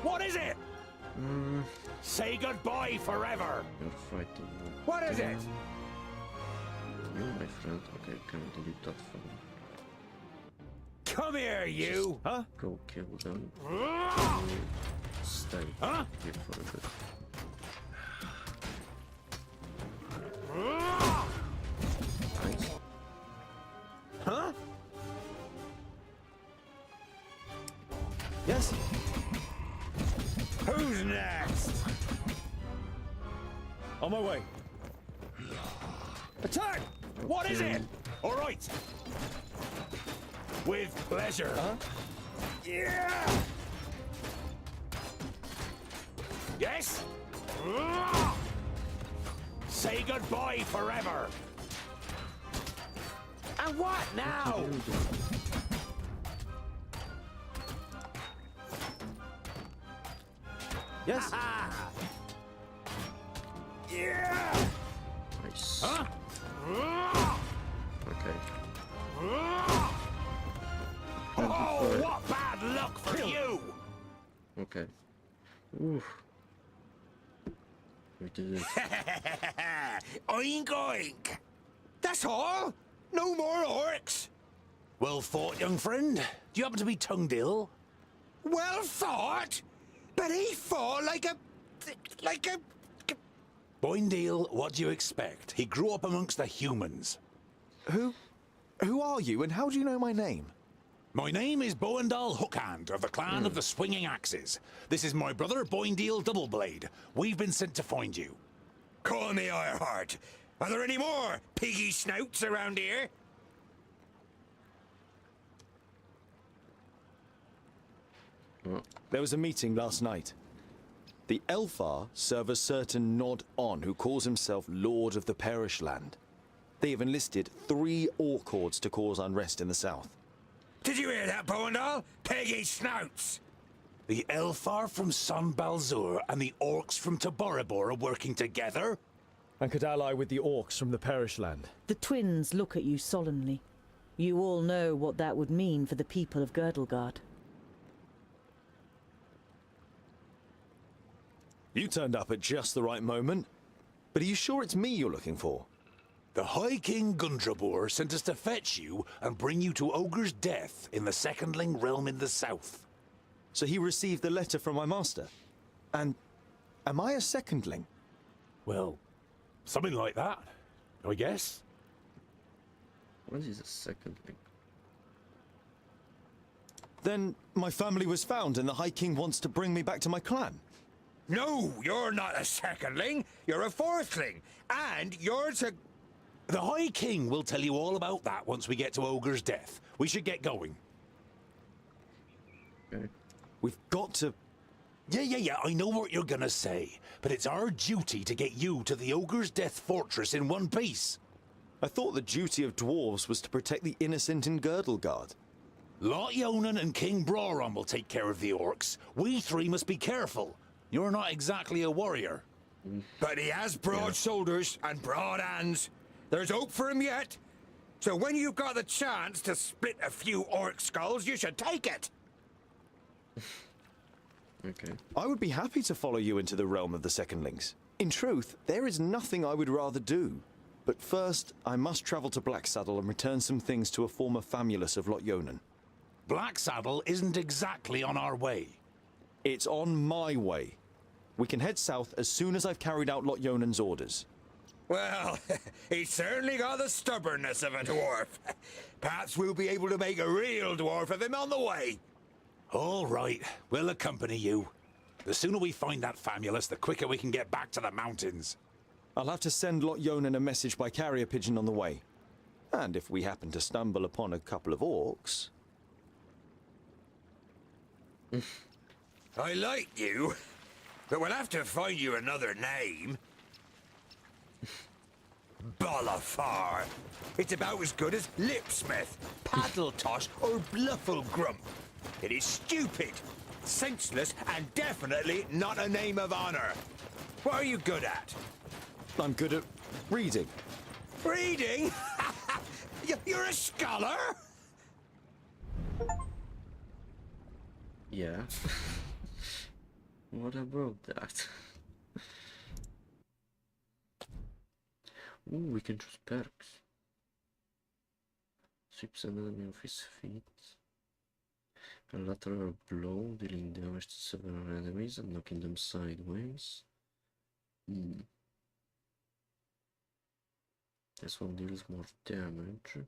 What is it? Say goodbye forever. You're fighting with What is it? them. You, my friend. Okay, can I delete that phone? Come here, you! Huh? Go kill them. Stay Huh? here for a bit. Nice. Huh? Yes? Who's next? On my way. Attack! What is it? All right. With pleasure. Yeah! Yes? Say goodbye forever. And what now? Yes? Yeah! Nice. Huh? Okay. Oh, what bad luck for you! Okay. Oof. We did it. Oink oink! That's all? No more orcs? Well thought, young friend. Do you happen to be tongued ill? Well thought? But he fought like a... Boindale, what do you expect? He grew up amongst the humans. Who are you and how do you know my name? My name is Boindal Hookhand of the clan of the Swinging Axes. This is my brother, Boindale Doubleblade. We've been sent to find you. Call me Ironheart. Are there any more piggy snouts around here? There was a meeting last night. The Elfar serve a certain Nod On who calls himself Lord of the Perish Land. They have enlisted 3 orc hordes to cause unrest in the south. Did you hear that, Boindal? Piggy snouts! The Elfar from San Balzur and the orcs from Taboribor are working together? And could ally with the orcs from the Perish Land. The twins look at you solemnly. You all know what that would mean for the people of Girdlegard. You turned up at just the right moment. But are you sure it's me you're looking for? The High King Gundrabor sent us to fetch you and bring you to Ogre's death in the Secondling realm in the south. So he received the letter from my master. And am I a secondling? Well, something like that, I guess. What is a second link? Then my family was found and the High King wants to bring me back to my clan. No, you're not a secondling. You're a fourthling. And you're to... The High King will tell you all about that once we get to Ogre's death. We should get going. Okay. We've got to... Yeah, I know what you're gonna say, but it's our duty to get you to the Ogre's Death Fortress in one piece. I thought the duty of dwarves was to protect the innocent in Girdlegard. Lot Yonan and King Broron will take care of the orcs. We three must be careful. You're not exactly a warrior. But he has broad shoulders and broad hands. There's hope for him yet. So when you've got the chance to split a few orc skulls, you should take it. Okay. I would be happy to follow you into the realm of the Secondlings. In truth, there is nothing I would rather do. But first, I must travel to Blacksaddle and return some things to a former famulus of Lot Yonan. Blacksaddle isn't exactly on our way. It's on my way. We can head south as soon as I've carried out Lot Yonan's orders. Well, he's certainly got the stubbornness of a dwarf. Perhaps we'll be able to make a real dwarf of him on the way. All right, we'll accompany you. The sooner we find that famulus, the quicker we can get back to the mountains. I'll have to send Lot Yonan a message by carrier pigeon on the way. And if we happen to stumble upon a couple of orcs... I like you, but we'll have to find you another name. Bolafar. It's about as good as Lipsmith, Paddletosh, or Blufflegrump. It is stupid, senseless, and definitely not a name of honor. What are you good at? I'm good at reading. Reading? You're a scholar? Yeah. What about that? Ooh, we can choose perks. Sweeps an enemy of his feet. A lateral blow, dealing damage to several enemies and knocking them sideways. This one deals more damage.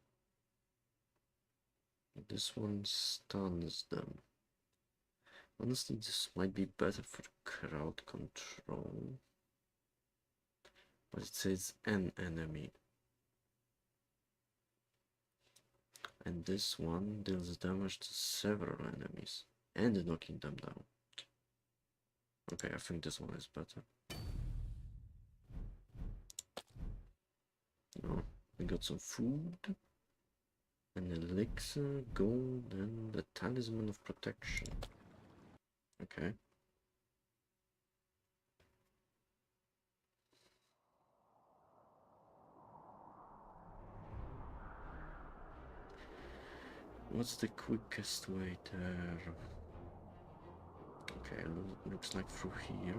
This one stuns them. Honestly, this might be better for crowd control. But it says an enemy. And this one deals damage to several enemies and knocking them down. Okay, I think this one is better. Oh, we got some food, an elixir, gold, and the talisman of protection. Okay. What's the quickest way there? Okay, looks like through here.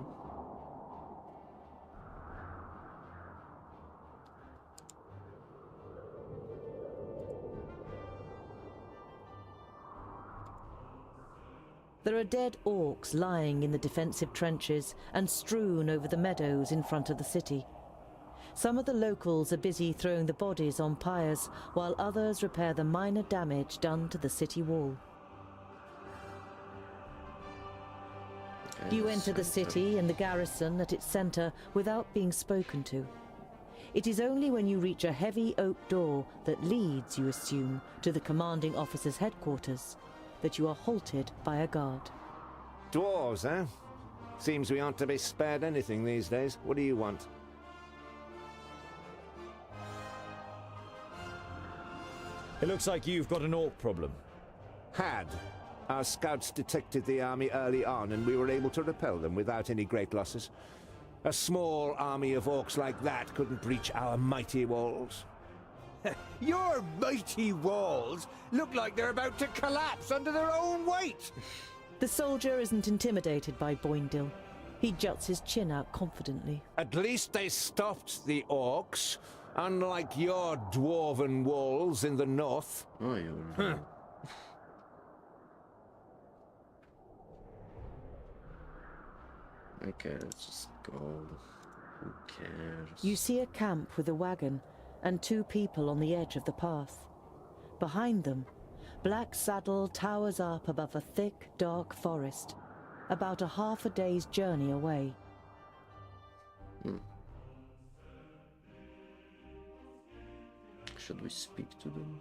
There are dead orcs lying in the defensive trenches and strewn over the meadows in front of the city. Some of the locals are busy throwing the bodies on pyres, while others repair the minor damage done to the city wall. You enter the city and the garrison at its centre without being spoken to. It is only when you reach a heavy oak door that leads, you assume, to the commanding officer's headquarters, that you are halted by a guard. Dwarves, eh? Seems we aren't to be spared anything these days. What do you want? It looks like you've got an orc problem. Had. Our scouts detected the army early on, and we were able to repel them without any great losses. A small army of orcs like that couldn't breach our mighty walls. Your mighty walls look like they're about to collapse under their own weight. The soldier isn't intimidated by Boindil. He juts his chin out confidently. At least they stopped the orcs, unlike your dwarven walls in the north. Oh, you're... Okay, let's just go. Who cares? You see a camp with a wagon and two people on the edge of the path. Behind them, Blacksaddle towers up above a thick, dark forest, about a half a day's journey away. Should we speak to them?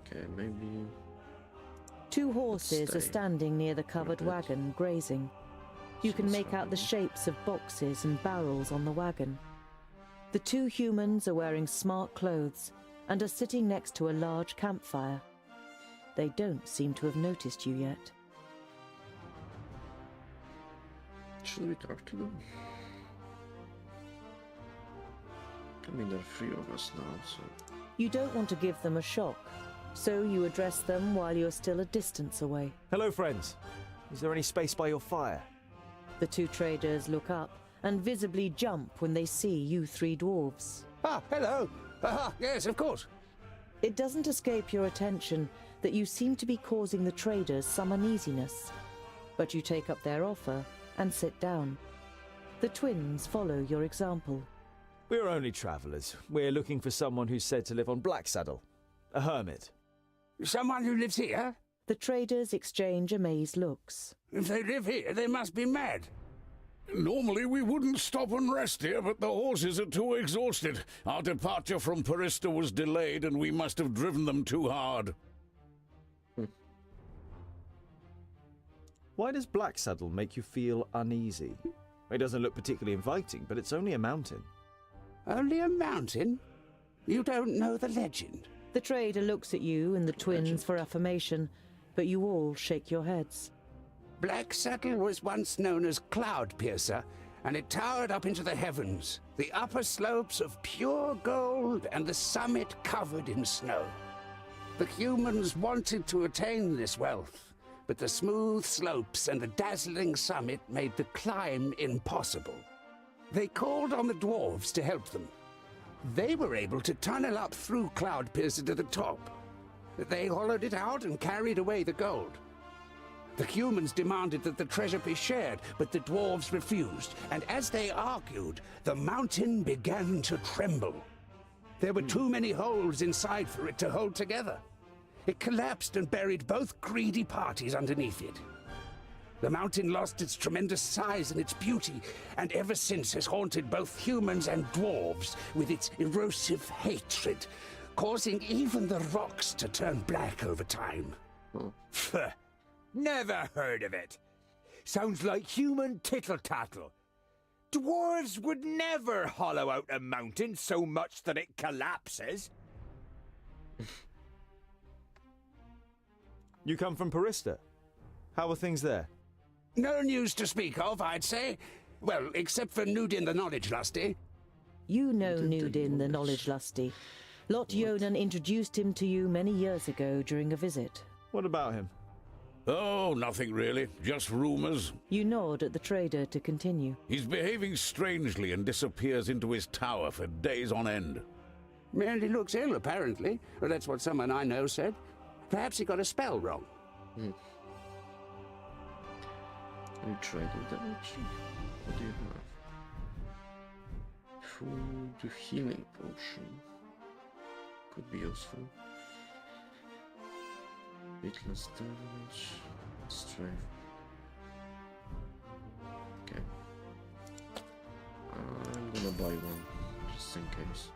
Okay, maybe... Two horses are standing near the covered wagon, grazing. You can make out the shapes of boxes and barrels on the wagon. The two humans are wearing smart clothes and are sitting next to a large campfire. They don't seem to have noticed you yet. Should we talk to them? I mean, there are 3 of us now, so... You don't want to give them a shock, so you address them while you're still a distance away. Hello, friends. Is there any space by your fire? The two traders look up and visibly jump when they see you 3 dwarves. Ah, hello. Yes, of course. It doesn't escape your attention that you seem to be causing the traders some uneasiness, but you take up their offer and sit down. The twins follow your example. We're only travellers. We're looking for someone who's said to live on Blacksaddle. A hermit. Someone who lives here? The traders exchange amazed looks. If they live here, they must be mad. Normally we wouldn't stop and rest here, but the horses are too exhausted. Our departure from Parista was delayed, and we must have driven them too hard. Why does Blacksaddle make you feel uneasy? It doesn't look particularly inviting, but it's only a mountain. Only a mountain? You don't know the legend? The trader looks at you and the twins for affirmation, but you all shake your heads. Blacksaddle was once known as Cloudpiercer, and it towered up into the heavens, the upper slopes of pure gold and the summit covered in snow. The humans wanted to attain this wealth, but the smooth slopes and the dazzling summit made the climb impossible. They called on the dwarves to help them. They were able to tunnel up through Cloudpiercer to the top. They hollowed it out and carried away the gold. The humans demanded that the treasure be shared, but the dwarves refused, and as they argued, the mountain began to tremble. There were too many holes inside for it to hold together. It collapsed and buried both greedy parties underneath it. The mountain lost its tremendous size and its beauty, and ever since has haunted both humans and dwarves with its erosive hatred, causing even the rocks to turn black over time. Pfft. Never heard of it. Sounds like human tittle-tattle. Dwarves would never hollow out a mountain so much that it collapses. You come from Parista. How are things there? No news to speak of, I'd say. Well, except for Nudin the Knowledge Lusty. You know Nudin the Knowledge Lusty. Lot Yonan introduced him to you many years ago during a visit. What about him? Oh, nothing really. Just rumors. You nod at the trader to continue. He's behaving strangely and disappears into his tower for days on end. Merely looks ill, apparently. Well, that's what someone I know said. Perhaps he got a spell wrong. Are you trading that actually? What do you have? Food to healing potion. Could be useful. Bit less damage. Strength. Okay. I'm gonna buy one, just in case.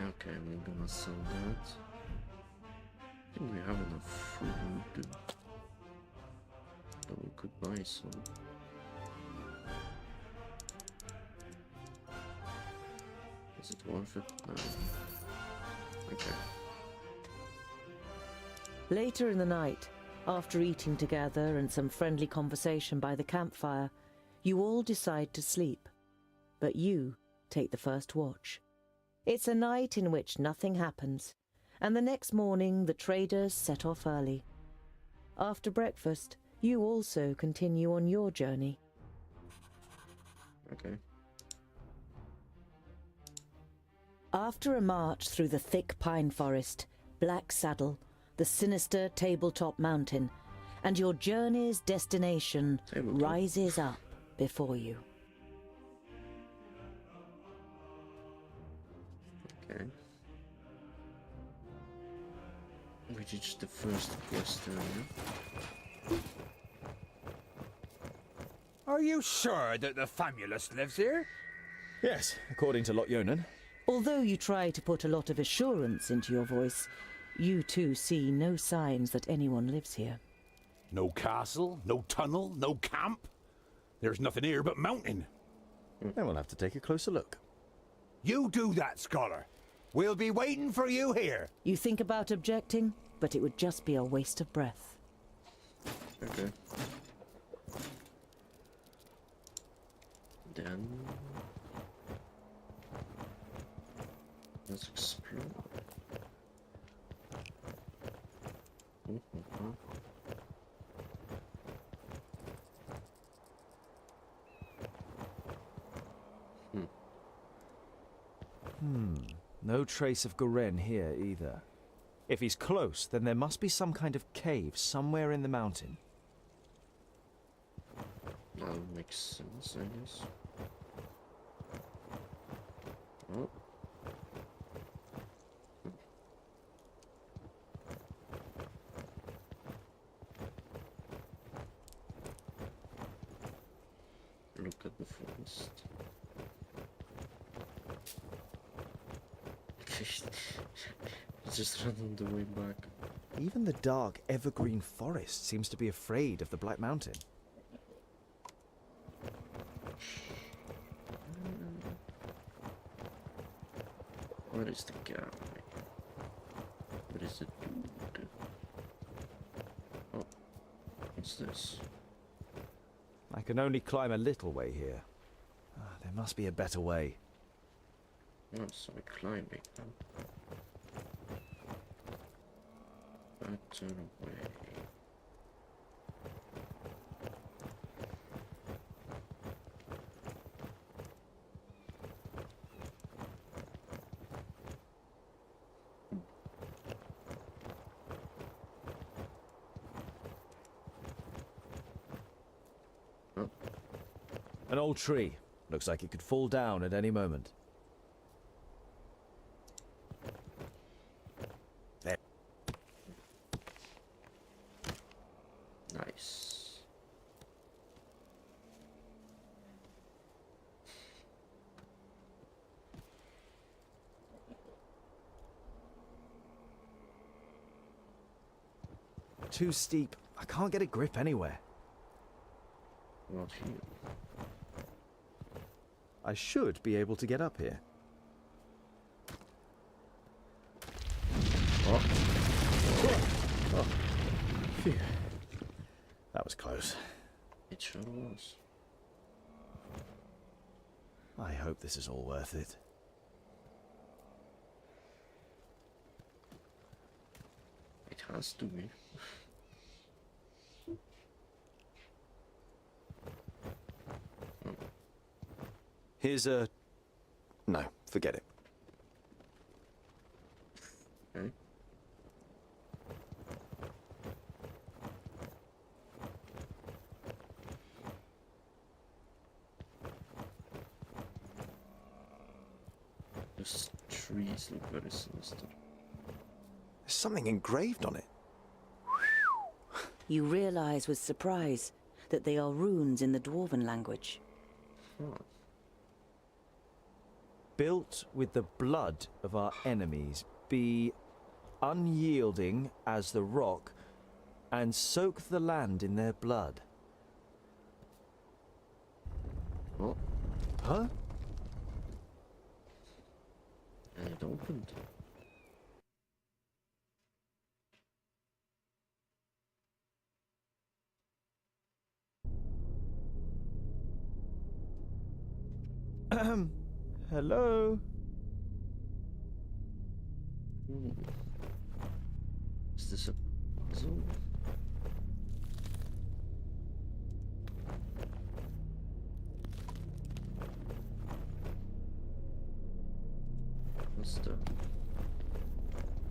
Okay, we're gonna sell that. I think we have enough food. But we could buy some. Is it worth it? No. Okay. Later in the night, after eating together and some friendly conversation by the campfire, you all decide to sleep. But you take the first watch. It's a night in which nothing happens, and the next morning the traders set off early. After breakfast, you also continue on your journey. Okay. After a march through the thick pine forest, Blacksaddle, the sinister tabletop mountain, and your journey's destination rises up before you. Okay. We reached the first quest area. Are you sure that the Famulus lives here? Yes, according to Lot Yonan. Although you try to put a lot of assurance into your voice, you too see no signs that anyone lives here. No castle, no tunnel, no camp. There's nothing here but mountain. Then we'll have to take a closer look. You do that, Scholar. We'll be waiting for you here. You think about objecting, but it would just be a waste of breath. Okay. Then let's explore. No trace of Goren here either. If he's close, then there must be some kind of cave somewhere in the mountain. That makes sense, I guess. Oh. Look at the forest. Just run on the way back. Even the dark evergreen forest seems to be afraid of the Black Mountain. Where is the guy? Where is the dude? Oh, what's this? I can only climb a little way here. There must be a better way. Oh, so we're climbing then. Better way. An old tree. Looks like it could fall down at any moment. There. Nice. Too steep. I can't get a grip anywhere. Not here. I should be able to get up here. Oh. Oh. Phew. That was close. It sure was. I hope this is all worth it. It has to be. Here's a... No, forget it. Okay. Those trees look very sinister. There's something engraved on it. You realize with surprise that they are runes in the Dwarven language. Huh. Built with the blood of our enemies, be unyielding as the rock, and soak the land in their blood. Oh. Huh? And it opened. Hello? Is this a puzzle? What's the...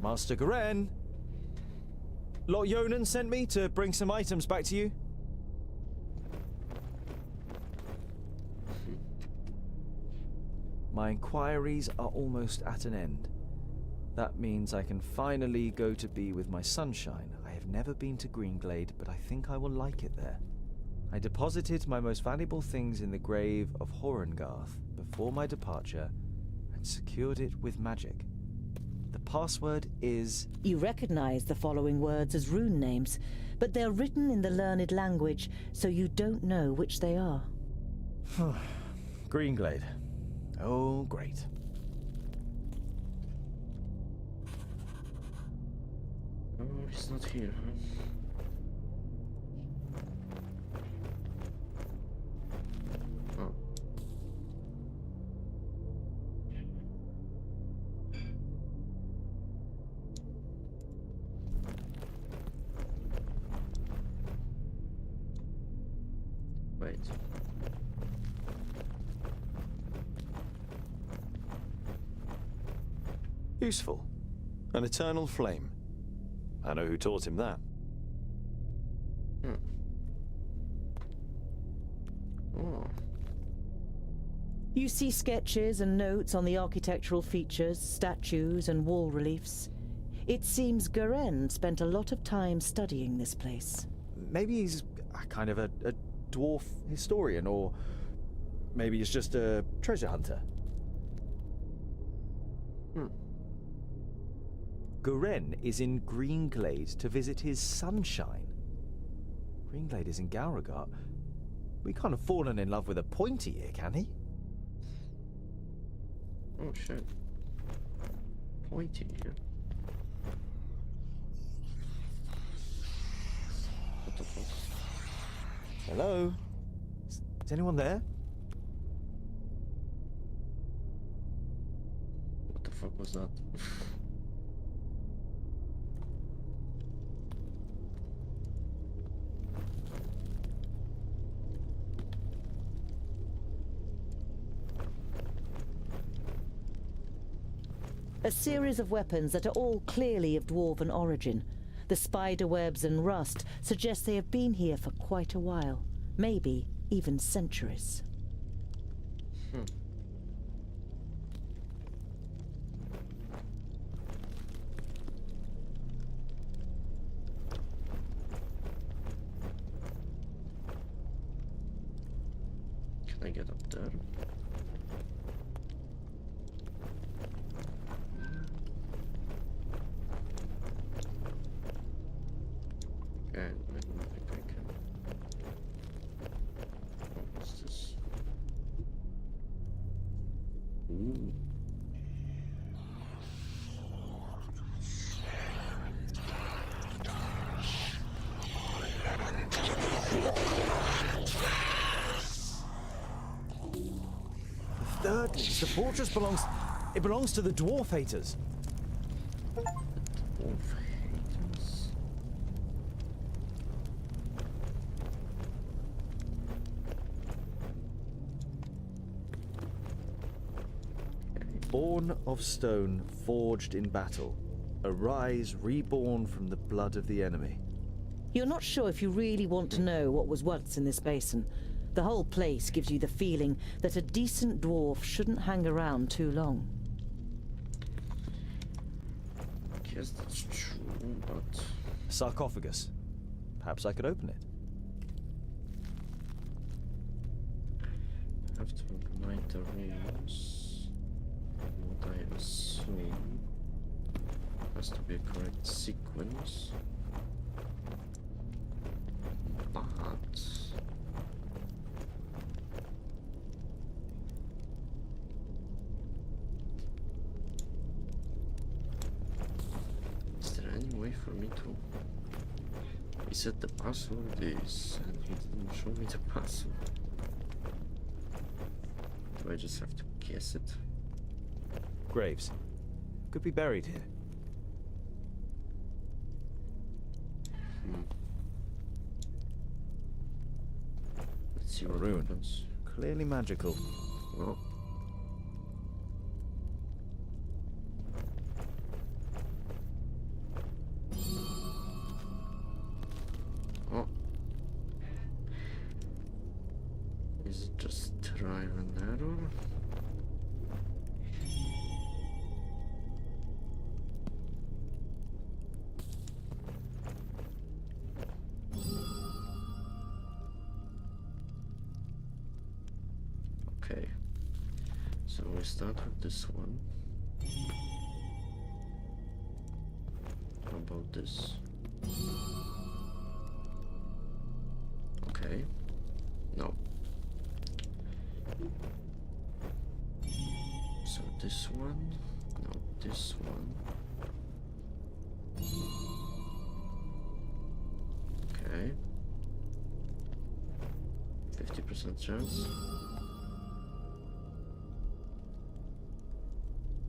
Master Garen? Lot Yonan sent me to bring some items back to you. My inquiries are almost at an end. That means I can finally go to be with my sunshine. I have never been to Greenglade, but I think I will like it there. I deposited my most valuable things in the grave of Horengarth before my departure and secured it with magic. The password is... You recognize the following words as rune names, but they're written in the learned language, so you don't know which they are. Greenglade. Oh, great. Oh, he's not here, huh? Oh. Wait. Useful. An eternal flame. I know who taught him that. Oh. You see sketches and notes on the architectural features, statues and wall reliefs. It seems Garen spent a lot of time studying this place. Maybe he's kind of a dwarf historian, or maybe he's just a treasure hunter. Garen is in Greenglade to visit his sunshine. Greenglade is in Gauragat. We can't have fallen in love with a pointy here, can he? Oh shit. Pointy here. What the fuck? Hello? Is anyone there? What the fuck was that? A series of weapons that are all clearly of dwarven origin. The spider webs and rust suggest they have been here for quite a while. Maybe even centuries. Can I get up there? Okay, I don't think I can. What's this? Ooh. Thirdly, the fortress belongs to the dwarf haters. Dwarf haters. Born of stone, forged in battle. Arise, reborn from the blood of the enemy. You're not sure if you really want to know what was once in this basin. The whole place gives you the feeling that a decent dwarf shouldn't hang around too long. Guess that's true, but... Sarcophagus. Perhaps I could open it. I have to ignite the runes. What I assume has to be a correct sequence. But... is there any way for me to... He said the password is... and he didn't show me the password. Do I just have to guess it? Graves. Could be buried here. Let's see A what rune. happens. Clearly magical. Oh. Oh. Is it just trial and error? So we start with this one. How about this? Okay. No. So this one. No, this one. Okay. 50% chance.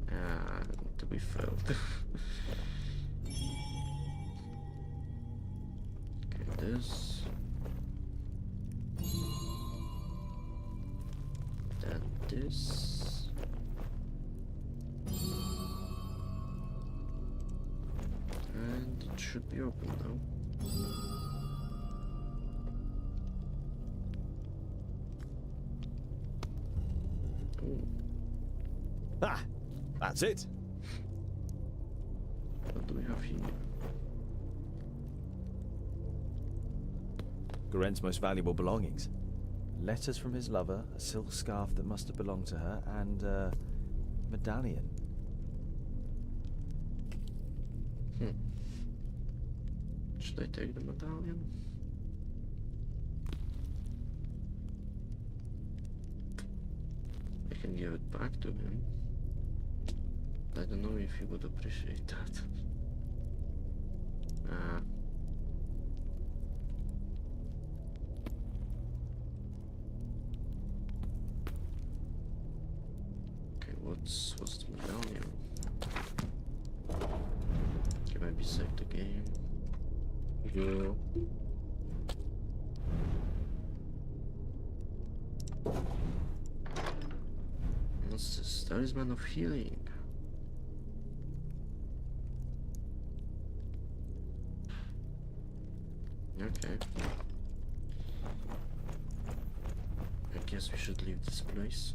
And we failed. Okay, this. Then this. And it should be open now. Ooh. Ah, that's it. What do we have here? Goren's most valuable belongings. Letters from his lover, a silk scarf that must have belonged to her, and a medallion. Should I take the medallion? I can give it back to him. I don't know if he would appreciate that. Okay, what's the medallion? Can maybe save the game? Yeah. What's this? Talisman of Healing. Okay. I guess we should leave this place.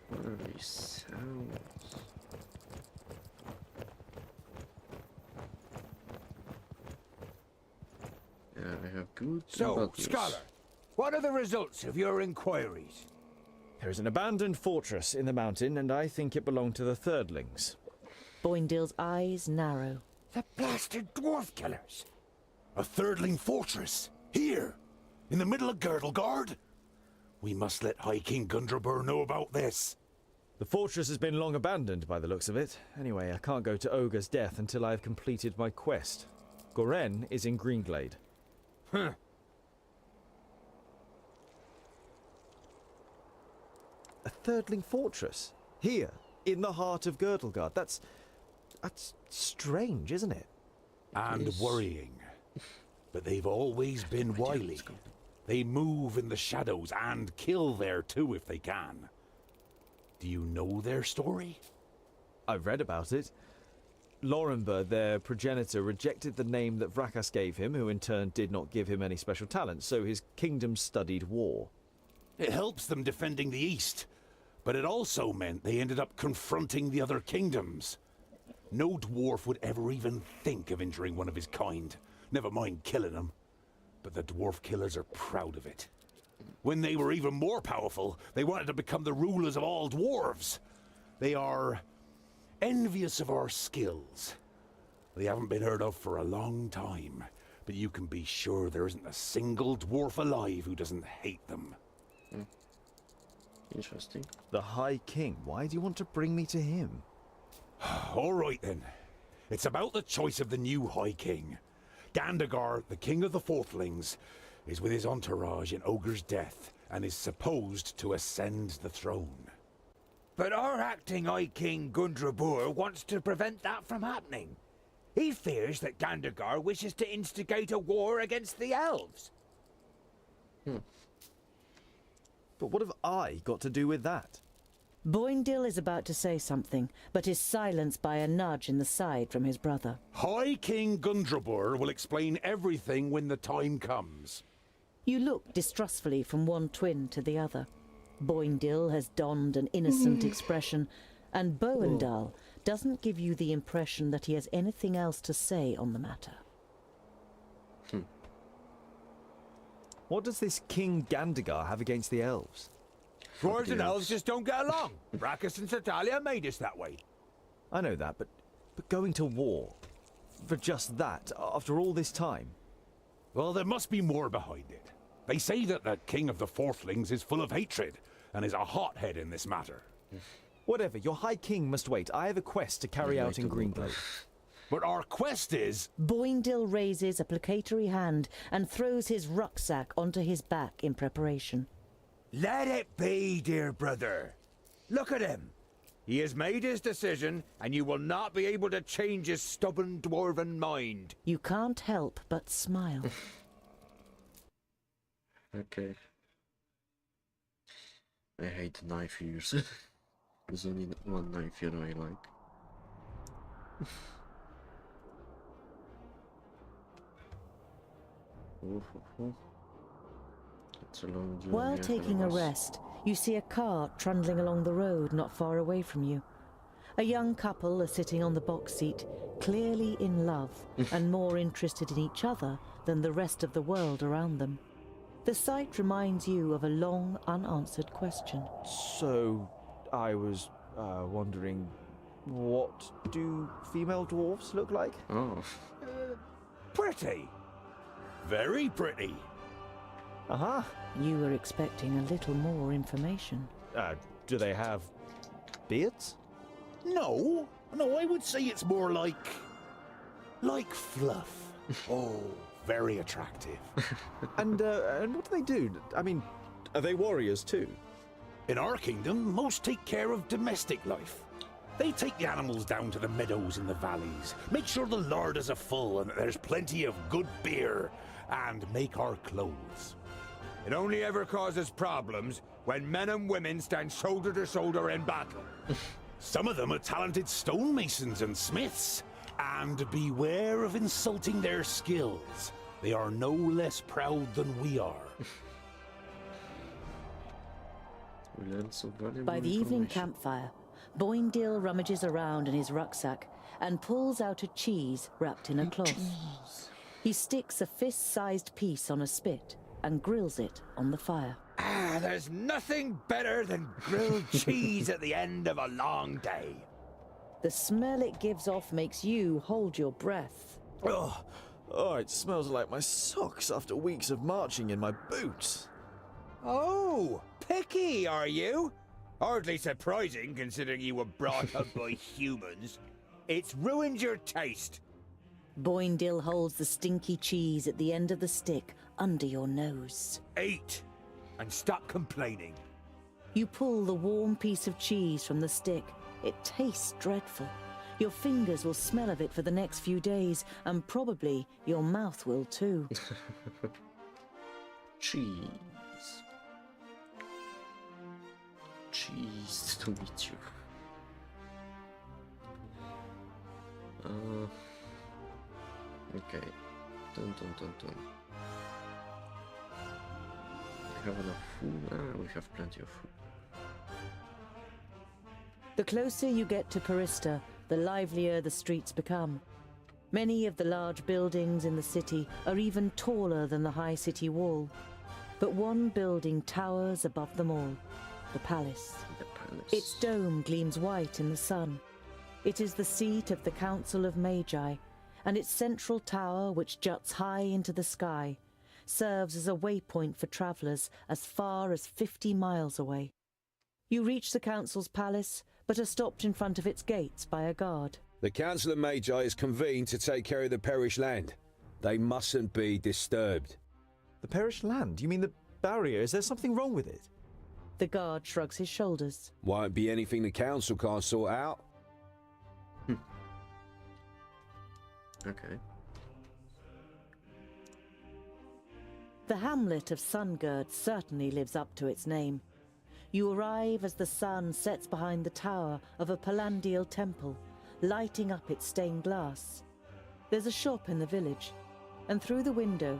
What are these sounds? Yeah, I have good. So, Scholar, what are the results of your inquiries? There is an abandoned fortress in the mountain, and I think it belonged to the Thirdlings. Boindale's eyes narrow. The blasted dwarf killers! A Thirdling fortress? Here? In the middle of Girdlegard? We must let High King Gundrabur know about this. The fortress has been long abandoned by the looks of it. Anyway, I can't go to Ogre's death until I have completed my quest. Goren is in Greenglade. Huh. A Thirdling fortress? Here, in the heart of Girdlegard. That's strange, isn't it? And worrying. But they've always been wily. They move in the shadows and kill there too if they can. Do you know their story? I've read about it. Lorenberg, their progenitor, rejected the name that Vrakas gave him, who in turn did not give him any special talents, so his kingdom studied war. It helps them defending the East, but it also meant they ended up confronting the other kingdoms. No dwarf would ever even think of injuring one of his kind, never mind killing them. But the dwarf killers are proud of it. When they were even more powerful, they wanted to become the rulers of all dwarves. They are envious of our skills. They haven't been heard of for a long time, but you can be sure there isn't a single dwarf alive who doesn't hate them. Interesting. The High King. Why do you want to bring me to him? All right then. It's about the choice of the new High King. Gandagar, the king of the Fourthlings, is with his entourage in Ogre's death and is supposed to ascend the throne. But our acting High King Gundrabur wants to prevent that from happening. He fears that Gandagar wishes to instigate a war against the elves. But what have I got to do with that? Boindale is about to say something, but is silenced by a nudge in the side from his brother. High King Gundrabur will explain everything when the time comes. You look distrustfully from one twin to the other. Boindil has donned an innocent expression, and Boendal doesn't give you the impression that he has anything else to say on the matter. What does this King Gandagar have against the elves? Dwarves and elves just don't get along. Brachus and Satalia made us that way. I know that, but going to war for just that after all this time? Well, there must be more behind it. They say that the King of the Fourthlings is full of hatred and is a hothead in this matter. Whatever, your High King must wait. I have a quest to carry out in Greenglade. But our quest is... Boindil raises a placatory hand and throws his rucksack onto his back in preparation. Let it be, dear brother. Look at him. He has made his decision, and you will not be able to change his stubborn dwarven mind. You can't help but smile. Okay. I hate knife use. There's only one knife here I like. It's a long journey. While taking a rest, you see a cart trundling along the road not far away from you. A young couple are sitting on the box seat, clearly in love and more interested in each other than the rest of the world around them. The sight reminds you of a long unanswered question. So, I was wondering, what do female dwarves look like? Oh. Pretty. Very pretty. Uh-huh. You were expecting a little more information. Do they have beards? No, I would say it's more like fluff. Oh, very attractive. And what do they do? I mean, are they warriors too? In our kingdom, most take care of domestic life. They take the animals down to the meadows and the valleys, make sure the larders are full and that there's plenty of good beer, and make our clothes. It only ever causes problems when men and women stand shoulder to shoulder in battle. Some of them are talented stonemasons and smiths, and beware of insulting their skills. They are no less proud than we are. By the evening campfire, Boindil rummages around in his rucksack and pulls out a cheese wrapped in a cloth. He sticks a fist-sized piece on a spit and grills it on the fire. There's nothing better than grilled cheese at the end of a long day. The smell it gives off makes you hold your breath. Oh, it smells like my socks after weeks of marching in my boots. Oh, picky, are you? Hardly surprising, considering you were brought up by humans. It's ruined your taste. Boindil holds the stinky cheese at the end of the stick under your nose. Eat, and stop complaining. You pull the warm piece of cheese from the stick. It tastes dreadful. Your fingers will smell of it for the next few days, and probably your mouth will too. Cheese. Cheese to meet you. Okay. Dun. We have enough food. We have plenty of food. The closer you get to Parista, the livelier the streets become. Many of the large buildings in the city are even taller than the high city wall. But one building towers above them all, the palace. Its dome gleams white in the sun. It is the seat of the Council of Magi, and its central tower, which juts high into the sky, serves as a waypoint for travelers as far as 50 miles away. You reach the Council's palace, but are stopped in front of its gates by a guard. The Council of Magi is convened to take care of the parish land. They mustn't be disturbed. The parish land? You mean the barrier? Is there something wrong with it? The guard shrugs his shoulders. Won't be anything the council can't sort out. Okay. The hamlet of Sungird certainly lives up to its name. You arrive as the sun sets behind the tower of a Palandial temple, lighting up its stained glass. There's a shop in the village, and through the window,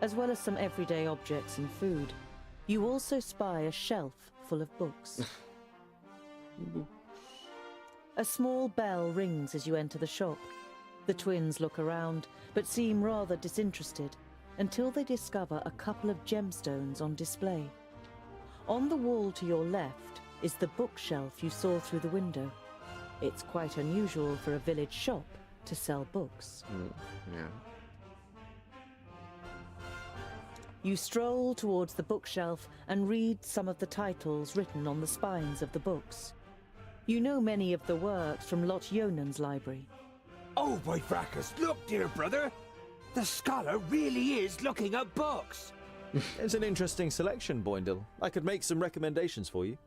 as well as some everyday objects and food. You also spy a shelf full of books. A small bell rings as you enter the shop. The twins look around, but seem rather disinterested, until they discover a couple of gemstones on display. On the wall to your left is the bookshelf you saw through the window. It's quite unusual for a village shop to sell books. Yeah. You stroll towards the bookshelf and read some of the titles written on the spines of the books. You know many of the works from Lot Yonan's library. Oh, by Fracas, look, dear brother! The scholar really is looking at books! It's an interesting selection, Boindle. I could make some recommendations for you.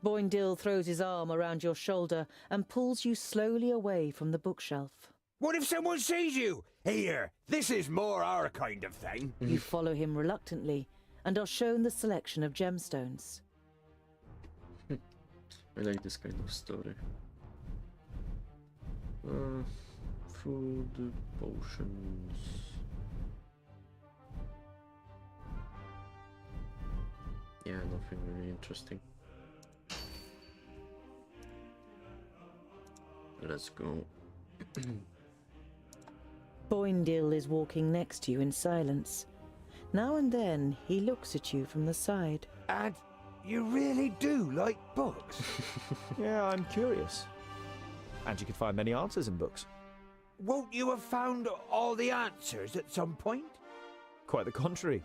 Boindle throws his arm around your shoulder and pulls you slowly away from the bookshelf. What if someone sees you? Here, this is more our kind of thing. You follow him reluctantly and are shown the selection of gemstones. I like this kind of story. Food, potions. Yeah, nothing really interesting. Let's go. Boindle is walking next to you in silence. Now and then he looks at you from the side. And you really do like books? Yeah, I'm curious. And you can find many answers in books. Won't you have found all the answers at some point? Quite the contrary.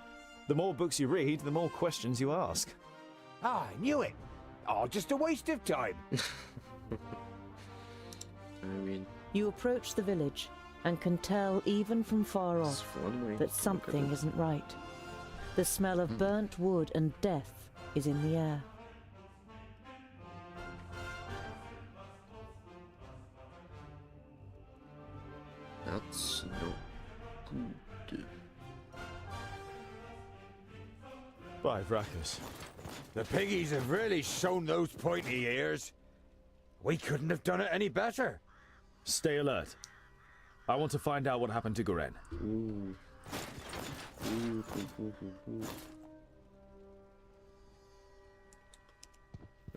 The more books you read, the more questions you ask. Ah, I knew it. Oh, just a waste of time. I mean... You approach the village and can tell even from far off that something isn't right. The smell of burnt wood and death is in the air. That's no good. By Vracus. The piggies have really shown those pointy ears. We couldn't have done it any better. Stay alert. I want to find out what happened to Garen.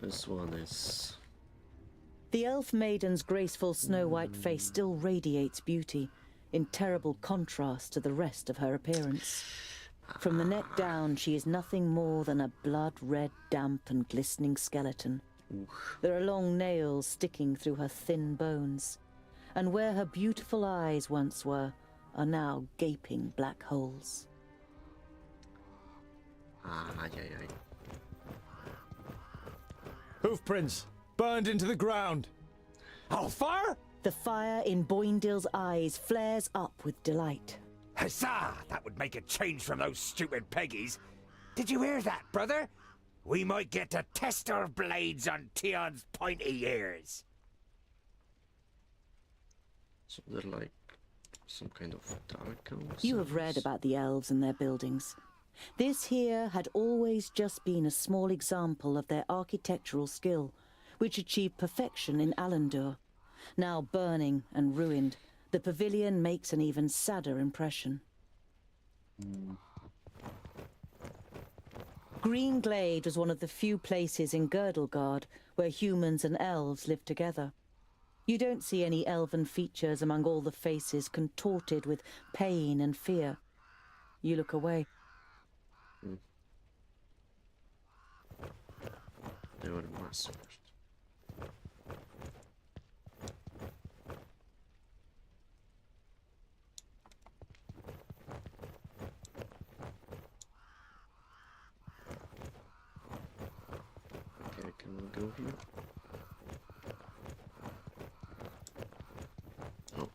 This one is... The elf maiden's graceful snow-white face still radiates beauty, in terrible contrast to the rest of her appearance. From the neck down, she is nothing more than a blood-red, damp and glistening skeleton. There are long nails sticking through her thin bones, and where her beautiful eyes once were, are now gaping black holes. Hoofprints! Burned into the ground! Hellfire? The fire in Boindle's eyes flares up with delight. Huzzah! That would make a change from those stupid peggies. Did you hear that, brother? We might get to test our blades on Tion's pointy ears. So they're like some kind of dark elves? You have read about the elves and their buildings. This here had always just been a small example of their architectural skill, which achieved perfection in Alandur. Now burning and ruined, the pavilion makes an even sadder impression. Green Glade was one of the few places in Girdlegard where humans and elves lived together. You don't see any elven features among all the faces contorted with pain and fear. You look away. They were massacred. Okay, can we go here? Oh.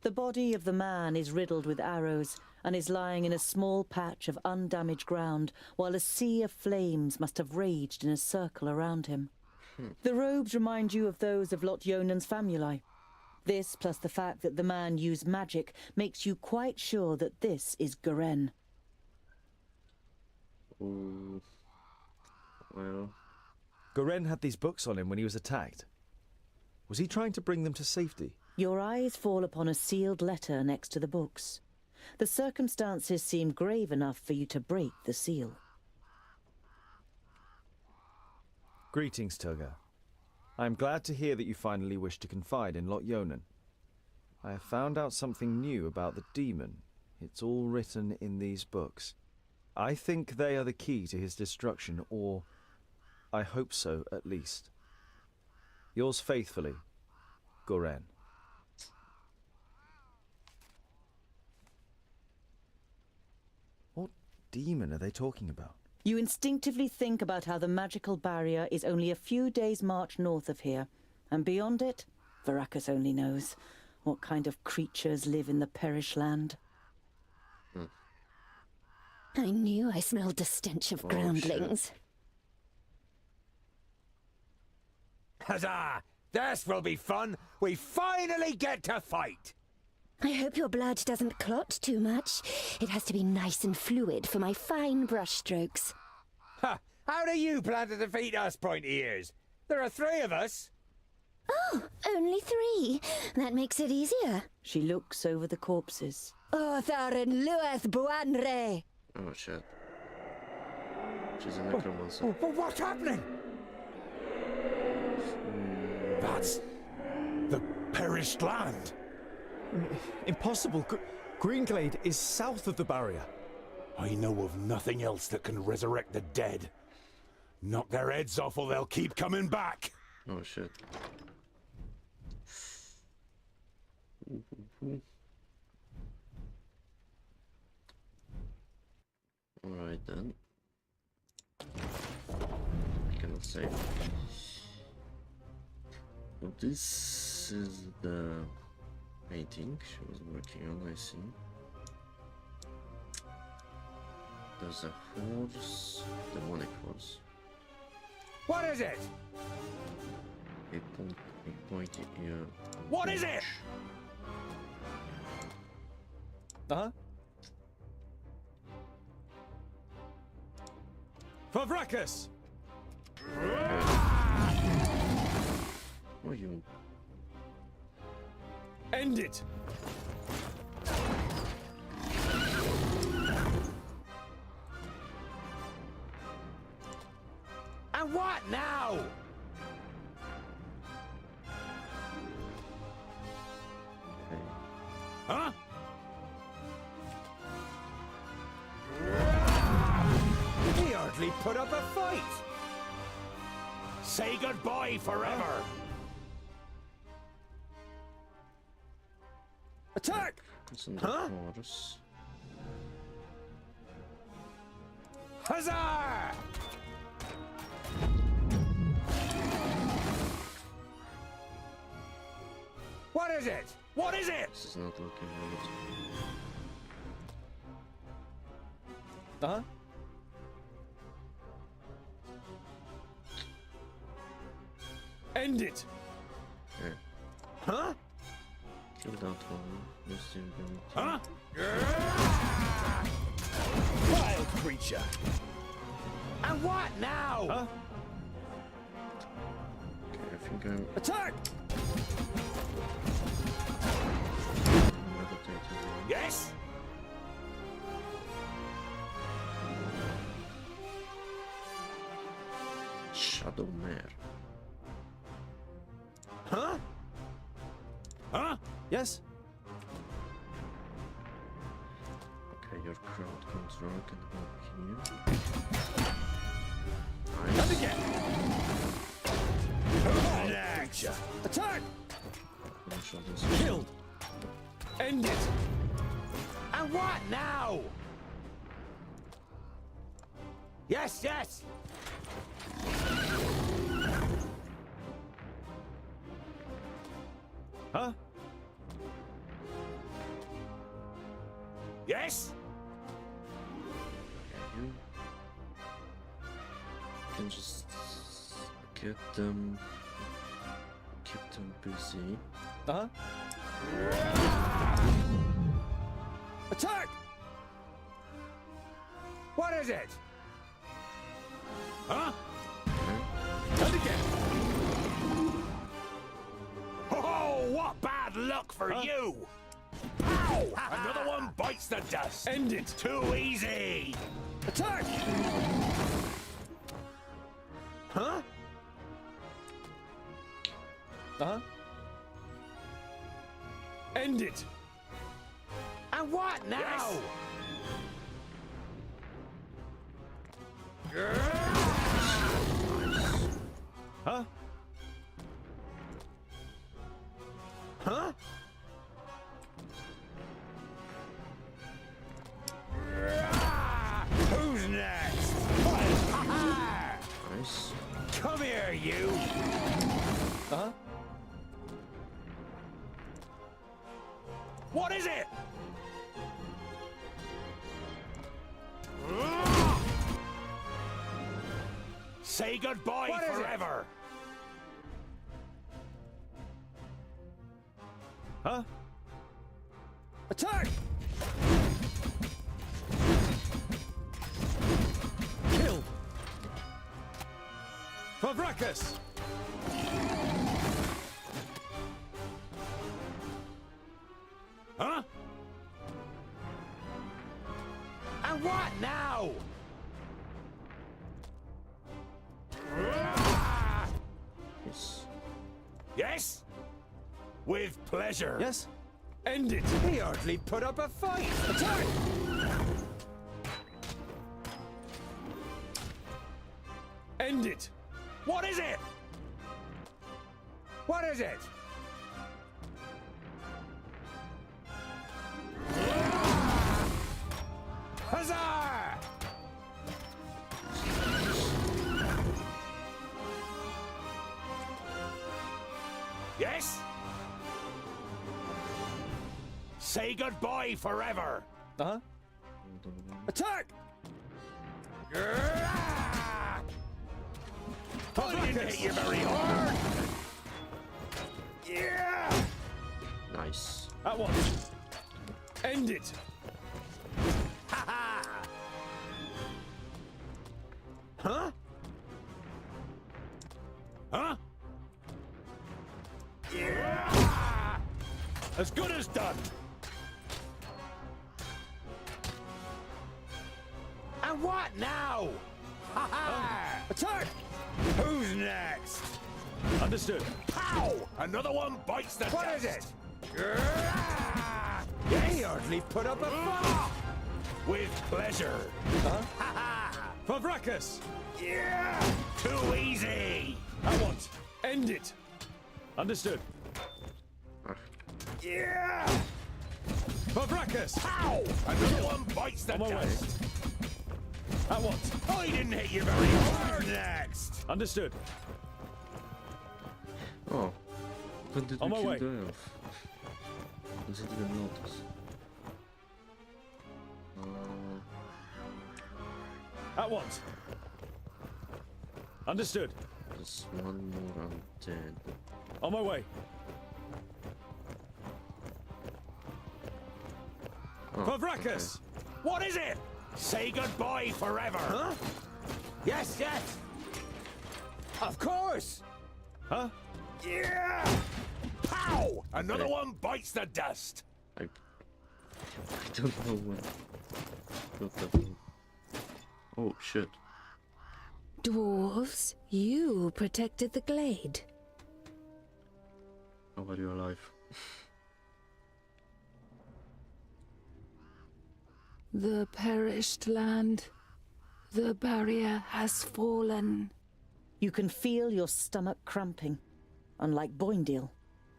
The body of the man is riddled with arrows and is lying in a small patch of undamaged ground, while a sea of flames must have raged in a circle around him. The robes remind you of those of Lot Yonan's famuli. This, plus the fact that the man used magic, makes you quite sure that this is Garen. Ooh. Well, Goren had these books on him when he was attacked. Was he trying to bring them to safety? Your eyes fall upon a sealed letter next to the books. The circumstances seem grave enough for you to break the seal. Greetings, Turga. I am glad to hear that you finally wish to confide in Lot Yonan. I have found out something new about the demon. It's all written in these books. I think they are the key to his destruction, or I hope so, at least. Yours faithfully, Goren. What demon are they talking about? You instinctively think about how the magical barrier is only a few days' march north of here, and beyond it, Varakas only knows what kind of creatures live in the Perish Land. I knew I smelled the stench of groundlings. Huzzah! This will be fun! We finally get to fight! I hope your blood doesn't clot too much. It has to be nice and fluid for my fine brushstrokes. Ha! How do you plan to defeat us, pointy ears? There are 3 of us. Oh, only 3. That makes it easier. She looks over the corpses. Otharin Lueth Buanre! oh shit. She's a necromancer. What's happening? That's the perished land. Impossible. Greenglade is south of the barrier. I know of nothing else that can resurrect the dead. Knock their heads off or they'll keep coming back. Oh shit. Alright then. I cannot save. Well, this is the painting she was working on, I see. There's a horse, demonic horse. What is it? A pointy ear. What is it? Uh-huh. For Varakas! Oh, you. End it! And what now? Huh? He hardly put up a fight. Say goodbye forever. Attack! Huh? Huzzah! What is it? What is it? This is not looking good. Uh-huh. End it! Yeah. Huh? Kill that one. Osiem ability. Huh? Wild creature! And what now? Huh? Okay, I think I'm Attack! meditating. Yes? Shadow Mare. Huh? Huh? Yes? Okay, your crowd control can help here. And again! Creature! Attack! Finish all this. Killed! End it! And what now? Yes, yes! Huh? Yes? You can just get them, keep them busy. Uh-huh. Attack! What is it? Huh? luck for you! Ow! Another one bites the dust! End it! Too easy! Attack! Huh? Uh-huh. End it! And what now? Huh? Huh? Who's next? Nice. Come here, you! Uh-huh. What is it? Say goodbye What is it? forever! Huh? Attack! Kill! For Vracus! Huh? And what now? Yes. Yes? With pleasure. Yes? End it! He hardly put up a fight! Attack! End it! What is it? What is it? Huzzah! Yes? Say goodbye forever. Uh-huh. Attack! I didn't hit you very hard. Yeah! Nice. At once. End it! Huh? Huh? Yeah! As good as done. And what now? Attack! Who's next? Understood. Pow! Another one bites the What dust. is it? He hardly put up a fight! With pleasure. For Vracus! Yeah! Too easy. At once. End it! Understood. Yeah! For Vracus! Pow! Another one bites the On my way. dust. At once. I didn't hit you very hard. Next! Understood. Oh. When did On we my kill way. the elf? Because I didn't notice. At once. Understood. There's one more undead. On my way. Oh, For Vracus! What is it? Say goodbye forever. Huh? Yes, yes! Of course! Huh? Yeah! Pow! Another one bites the dust. I don't know what that means. Oh shit. Dwarves, you protected the glade. How are you alive? The perished land. The barrier has fallen. You can feel your stomach cramping. Unlike Boindale,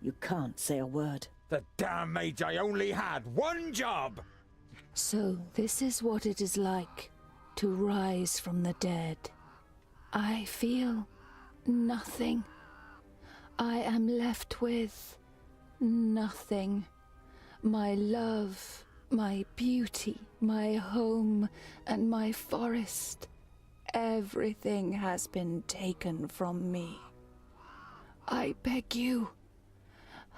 you can't say a word. The damn mage I only had one job! So this is what it is like to rise from the dead. I feel nothing. I am left with nothing. My love, my beauty, my home, and my forest. Everything has been taken from me. I beg you,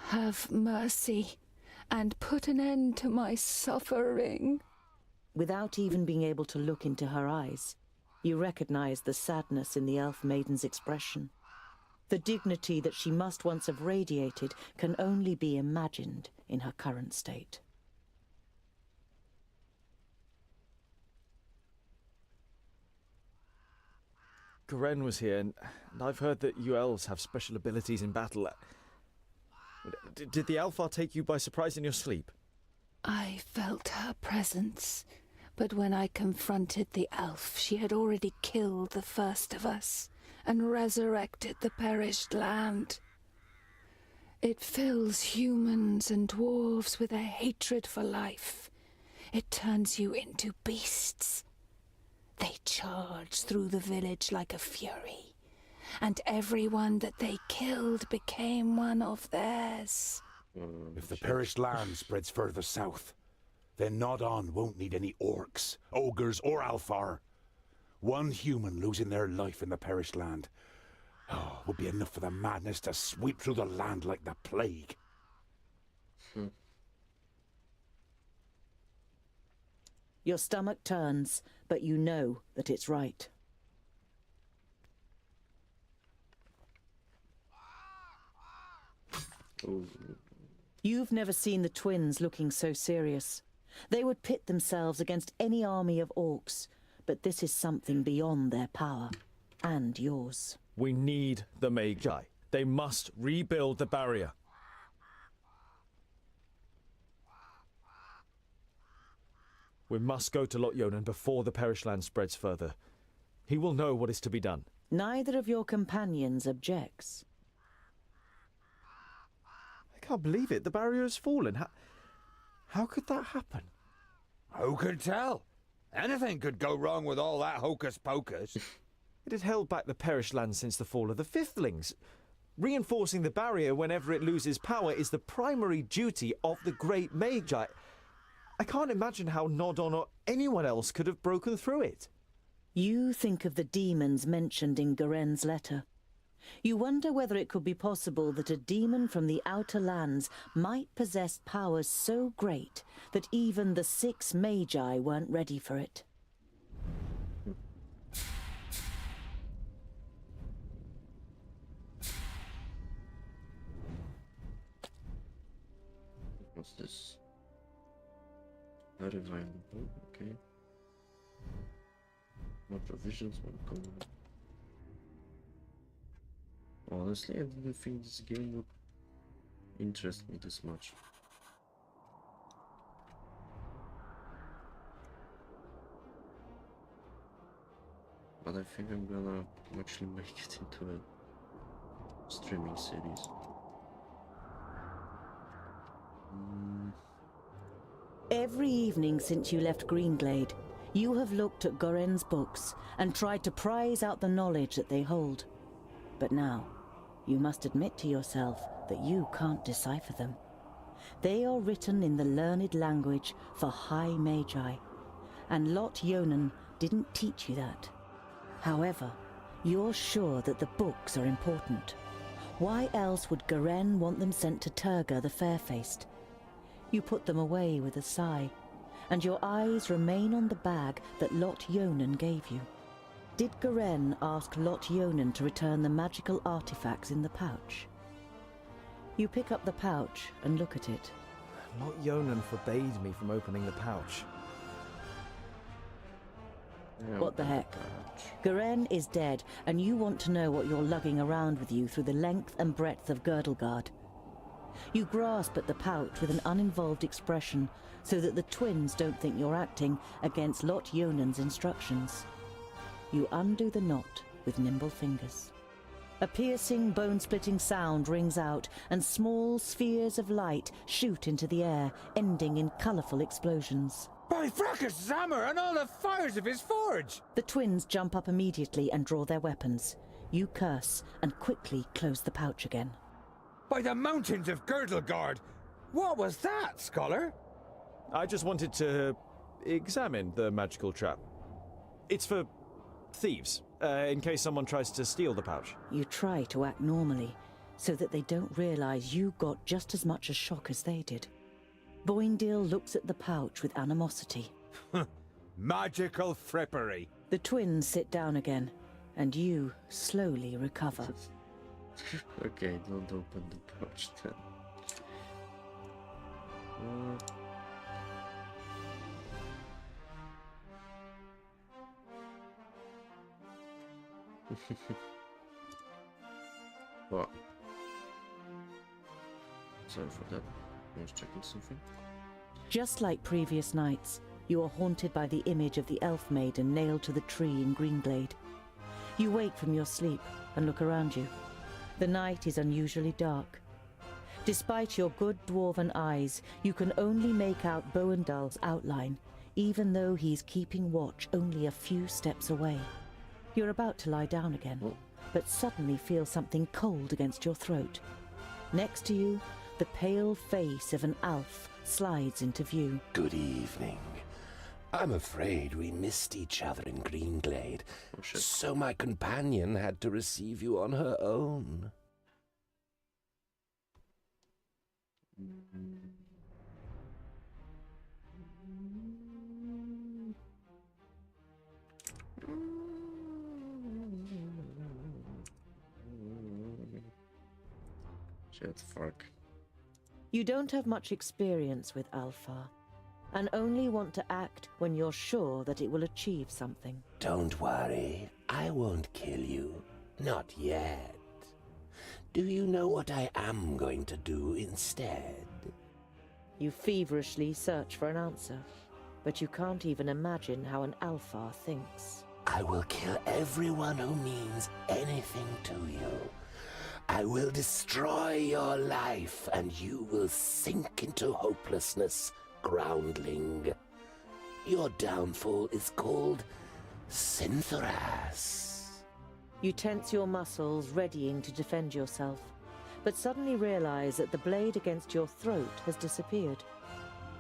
have mercy and put an end to my suffering. Without even being able to look into her eyes, you recognize the sadness in the elf maiden's expression. The dignity that she must once have radiated can only be imagined in her current state. Garen was here, and I've heard that you elves have special abilities in battle. Did the Alfar take you by surprise in your sleep? I felt her presence, but when I confronted the elf, she had already killed the first of us and resurrected the perished land. It fills humans and dwarves with a hatred for life. It turns you into beasts. They charged through the village like a fury, and everyone that they killed became one of theirs. If the perished land spreads further south, then Nodon won't need any orcs, ogres, or Alfar. One human losing their life in the perished land would be enough for the madness to sweep through the land like the plague. Your stomach turns, but you know that it's right. Ooh. You've never seen the twins looking so serious. They would pit themselves against any army of orcs, but this is something beyond their power, and yours. We need the Magi. They must rebuild the barrier. We must go to Lot Yonan before the perished land spreads further. He will know what is to be done. Neither of your companions objects. I can't believe it. The barrier has fallen. How could that happen? Who can tell? Anything could go wrong with all that hocus pocus. It had held back the perished land since the fall of the Fifthlings. Reinforcing the barrier whenever it loses power is the primary duty of the great Magi. I can't imagine how Nodon or anyone else could have broken through it. You think of the demons mentioned in Garen's letter. You wonder whether it could be possible that a demon from the outer lands might possess powers so great that even the 6 Magi weren't ready for it. What's this? Not available. Okay. More provisions won't come. Honestly, I didn't think this game would interest me this much. But I think I'm gonna actually make it into a streaming series. Every evening since you left Greenglade, you have looked at Garen's books and tried to prize out the knowledge that they hold. But now, you must admit to yourself that you can't decipher them. They are written in the learned language for High Magi, and Lot Yonan didn't teach you that. However, you're sure that the books are important. Why else would Garen want them sent to Turga the Fair-Faced? You put them away with a sigh, and your eyes remain on the bag that Lot Yonan gave you. Did Garen ask Lot Yonan to return the magical artifacts in the pouch? You pick up the pouch and look at it. Lot Yonan forbade me from opening the pouch. What the heck? Garen is dead, and you want to know what you're lugging around with you through the length and breadth of Girdlegard. You grasp at the pouch with an uninvolved expression so that the twins don't think you're acting against Lot Yonan's instructions. You undo the knot with nimble fingers. A piercing, bone-splitting sound rings out, and small spheres of light shoot into the air, ending in colourful explosions. By Fracas' hammer and all the fires of his forge! The twins jump up immediately and draw their weapons. You curse and quickly close the pouch again. By the mountains of Girdlegard! What was that, Scholar? I just wanted to examine the magical trap. It's for thieves, in case someone tries to steal the pouch. You try to act normally, so that they don't realize you got just as much a shock as they did. Boindale looks at the pouch with animosity. Magical frippery. The twins sit down again, and you slowly recover. Okay, don't open the pouch then. What? Sorry for that. I was checking something. Just like previous nights, you are haunted by the image of the elf maiden nailed to the tree in Greenglade. You wake from your sleep and look around you. The night is unusually dark. Despite your good dwarven eyes, you can only make out Boendal's outline, even though he's keeping watch only a few steps away. You're about to lie down again, but suddenly feel something cold against your throat. Next to you, the pale face of an elf slides into view. Good evening. I'm afraid we missed each other in Greenglade, so my companion had to receive you on her own. Shit, fuck. You don't have much experience with Alpha, and only want to act when you're sure that it will achieve something. Don't worry, I won't kill you. Not yet. Do you know what I am going to do instead? You feverishly search for an answer, but you can't even imagine how an Alpha thinks. I will kill everyone who means anything to you. I will destroy your life, and you will sink into hopelessness, groundling. Your downfall is called Syntheras. You tense your muscles, readying to defend yourself, but suddenly realize that the blade against your throat has disappeared.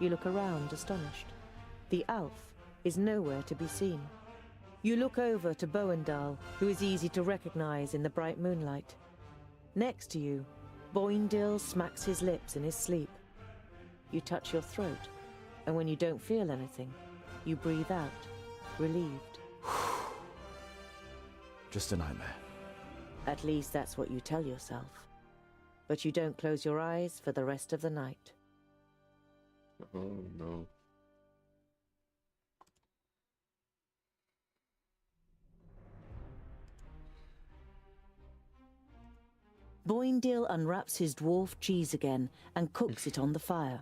You look around, astonished. The elf is nowhere to be seen. You look over to Boendal, who is easy to recognize in the bright moonlight. Next to you, Boindil smacks his lips in his sleep. You touch your throat, and when you don't feel anything, you breathe out, relieved. Just a nightmare. At least that's what you tell yourself. But you don't close your eyes for the rest of the night. Oh no. Boindil unwraps his dwarf cheese again and cooks it on the fire.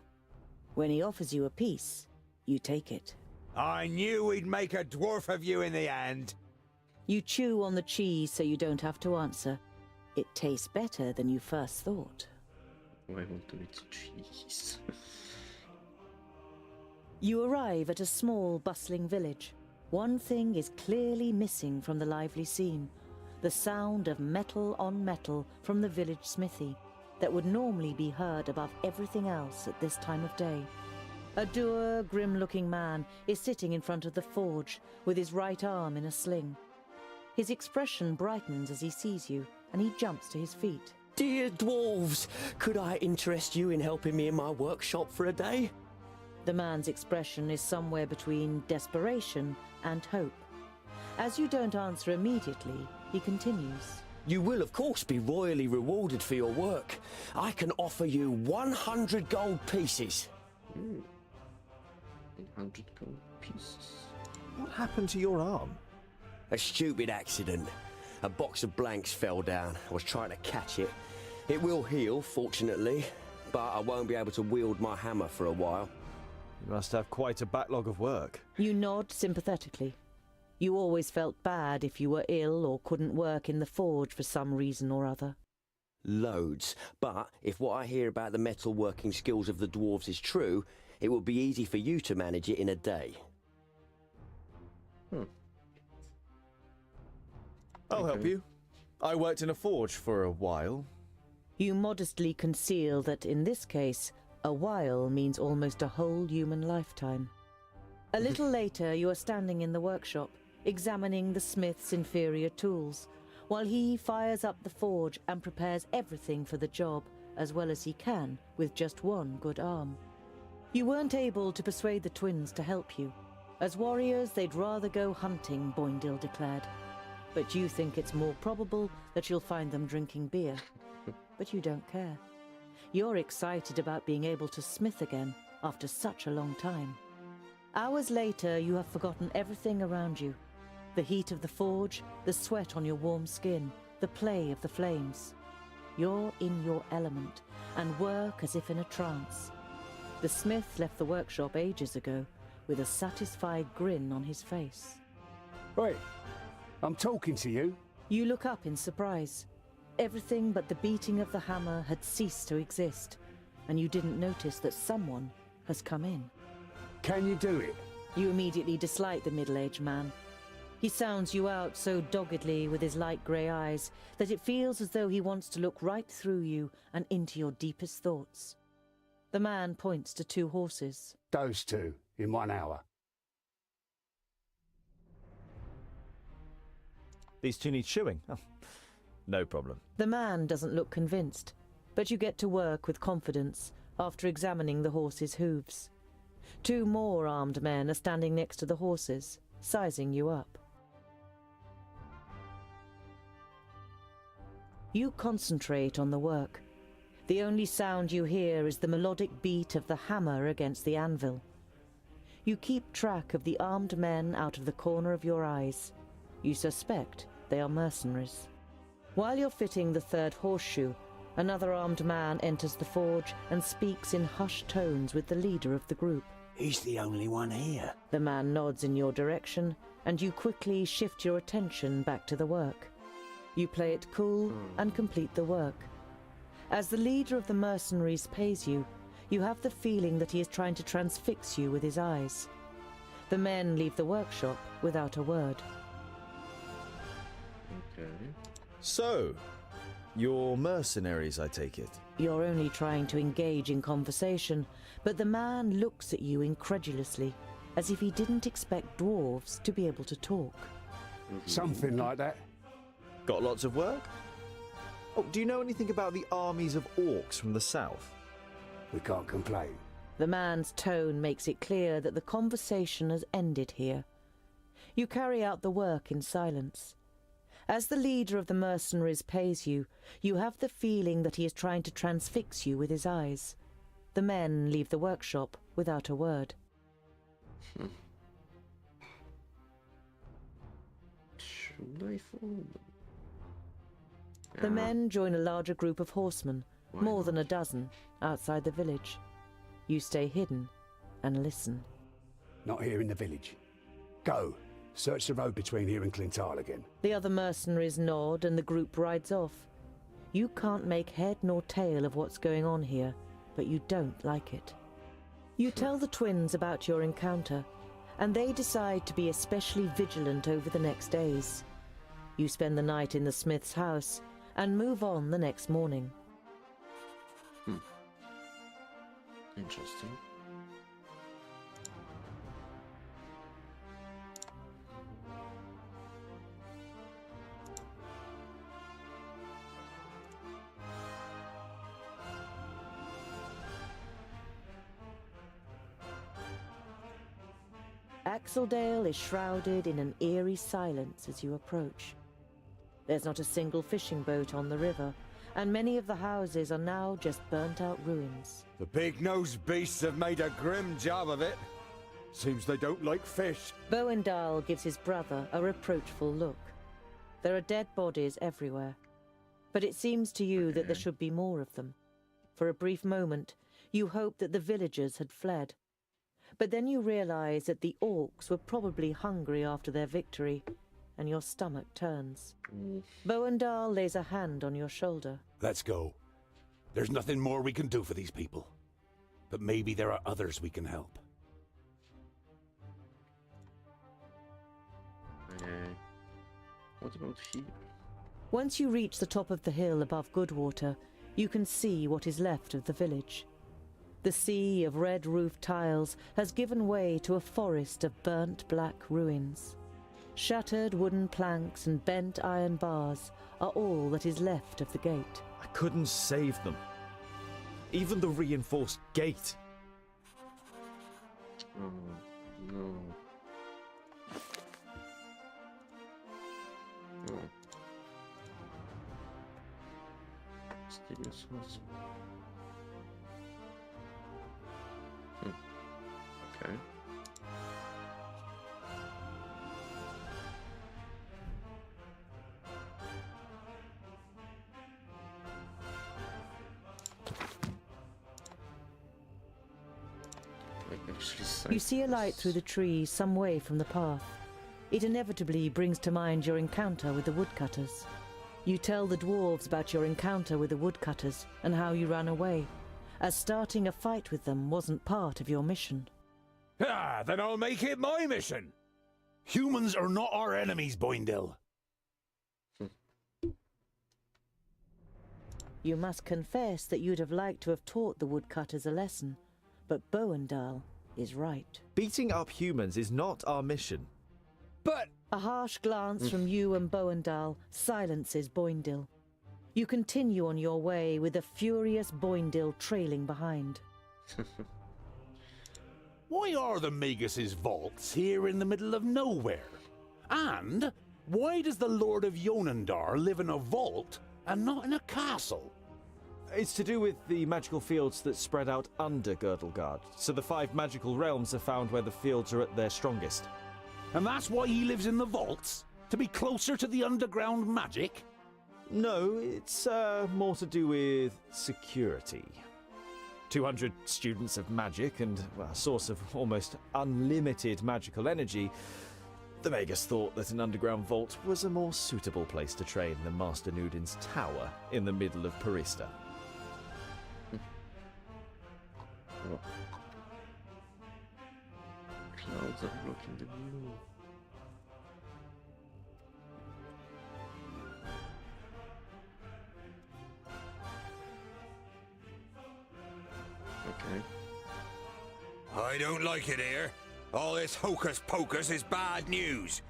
When he offers you a piece, you take it. I knew we'd make a dwarf of you in the end. You chew on the cheese so you don't have to answer. It tastes better than you first thought. I want to eat cheese. You arrive at a small, bustling village. One thing is clearly missing from the lively scene. The sound of metal on metal from the village smithy that would normally be heard above everything else at this time of day. A dour, grim-looking man is sitting in front of the forge with his right arm in a sling. His expression brightens as he sees you, and he jumps to his feet. Dear dwarves, could I interest you in helping me in my workshop for a day? The man's expression is somewhere between desperation and hope. As you don't answer immediately, he continues. You will, of course, be royally rewarded for your work. I can offer you 100 gold pieces. 100 gold pieces. What happened to your arm? A stupid accident. A box of blanks fell down. I was trying to catch it. It will heal, fortunately, but I won't be able to wield my hammer for a while. You must have quite a backlog of work. You nod sympathetically. You always felt bad if you were ill or couldn't work in the forge for some reason or other. Loads. But if what I hear about the metalworking skills of the dwarves is true, it will be easy for you to manage it in a day. I'll help you. I worked in a forge for a while. You modestly conceal that in this case, a while means almost a whole human lifetime. A little later, you are standing in the workshop, examining the smith's inferior tools, while he fires up the forge and prepares everything for the job as well as he can with just one good arm. You weren't able to persuade the twins to help you. As warriors, they'd rather go hunting, Boindil declared. but you think it's more probable that you'll find them drinking beer. But you don't care. You're excited about being able to smith again after such a long time. Hours later, you have forgotten everything around you. The heat of the forge, the sweat on your warm skin, the play of the flames. You're in your element and work as if in a trance. The smith left the workshop ages ago with a satisfied grin on his face. Wait, I'm talking to you. You look up in surprise. Everything but the beating of the hammer had ceased to exist, and you didn't notice that someone has come in. Can you do it? You immediately dislike the middle-aged man. He sounds you out so doggedly with his light grey eyes that it feels as though he wants to look right through you and into your deepest thoughts. The man points to 2 horses. Those 2, in 1 hour. These 2 need shoeing. Oh, no problem. The man doesn't look convinced, but you get to work with confidence after examining the horses' hooves. 2 more armed men are standing next to the horses, sizing you up. You concentrate on the work. The only sound you hear is the melodic beat of the hammer against the anvil. You keep track of the armed men out of the corner of your eyes. You suspect they are mercenaries. While you're fitting the 3rd horseshoe, another armed man enters the forge and speaks in hushed tones with the leader of the group. He's the only one here. The man nods in your direction, and you quickly shift your attention back to the work. You play it cool and complete the work. As the leader of the mercenaries pays you, you have the feeling that he is trying to transfix you with his eyes. The men leave the workshop without a word. Okay. So, you're mercenaries, I take it? You're only trying to engage in conversation, but the man looks at you incredulously, as if he didn't expect dwarves to be able to talk. Something like that. Got lots of work? Oh, do you know anything about the armies of orcs from the south? We can't complain. The man's tone makes it clear that the conversation has ended here. You carry out the work in silence. As the leader of the mercenaries pays you, you have the feeling that he is trying to transfix you with his eyes. The men leave the workshop without a word. Should I follow them? The men join a larger group of horsemen, more than a dozen, outside the village. You stay hidden and listen. Not here in the village. Go. Search the road between here and Clintal again. The other mercenaries nod and the group rides off. You can't make head nor tail of what's going on here, but you don't like it. You tell the twins about your encounter, and they decide to be especially vigilant over the next days. You spend the night in the smith's house and move on the next morning. Interesting. Axeldale is shrouded in an eerie silence as you approach. There's not a single fishing boat on the river, and many of the houses are now just burnt-out ruins. The big-nosed beasts have made a grim job of it. Seems they don't like fish. Boendal gives his brother a reproachful look. There are dead bodies everywhere, but it seems to you that there should be more of them. For a brief moment, you hope that the villagers had fled. But then you realize that the orcs were probably hungry after their victory, and your stomach turns. Boendal lays a hand on your shoulder. Let's go. There's nothing more we can do for these people. But maybe there are others we can help. What about here? Once you reach the top of the hill above Goodwater, you can see what is left of the village. The sea of red-roofed tiles has given way to a forest of burnt black ruins. Shattered wooden planks and bent iron bars are all that is left of the gate. I couldn't save them. Even the reinforced gate. Oh, no. Mysterious was. Okay. You see a light through the trees some way from the path. It inevitably brings to mind your encounter with the woodcutters. You tell the dwarves about your encounter with the woodcutters and how you ran away, as starting a fight with them wasn't part of your mission. Ah, then I'll make it my mission. Humans are not our enemies, Boindil. You must confess that you'd have liked to have taught the woodcutters a lesson, but Boendal is right. Beating up humans is not our mission. But... A harsh glance from you and Boendal silences Boindil. You continue on your way with a furious Boindil trailing behind. Why are the Magus' vaults here in the middle of nowhere? And why does the Lord of Yonendar live in a vault and not in a castle? It's to do with the magical fields that spread out under Girdlegard, so the 5 magical realms are found where the fields are at their strongest. And that's why he lives in the vaults? To be closer to the underground magic? No, it's more to do with security. 200 students of magic and a source of almost unlimited magical energy. The Magus thought that an underground vault was a more suitable place to train than Master Nudin's tower in the middle of Parista. Clouds are blocking the view. Okay. I don't like it here. All this hocus pocus is bad news.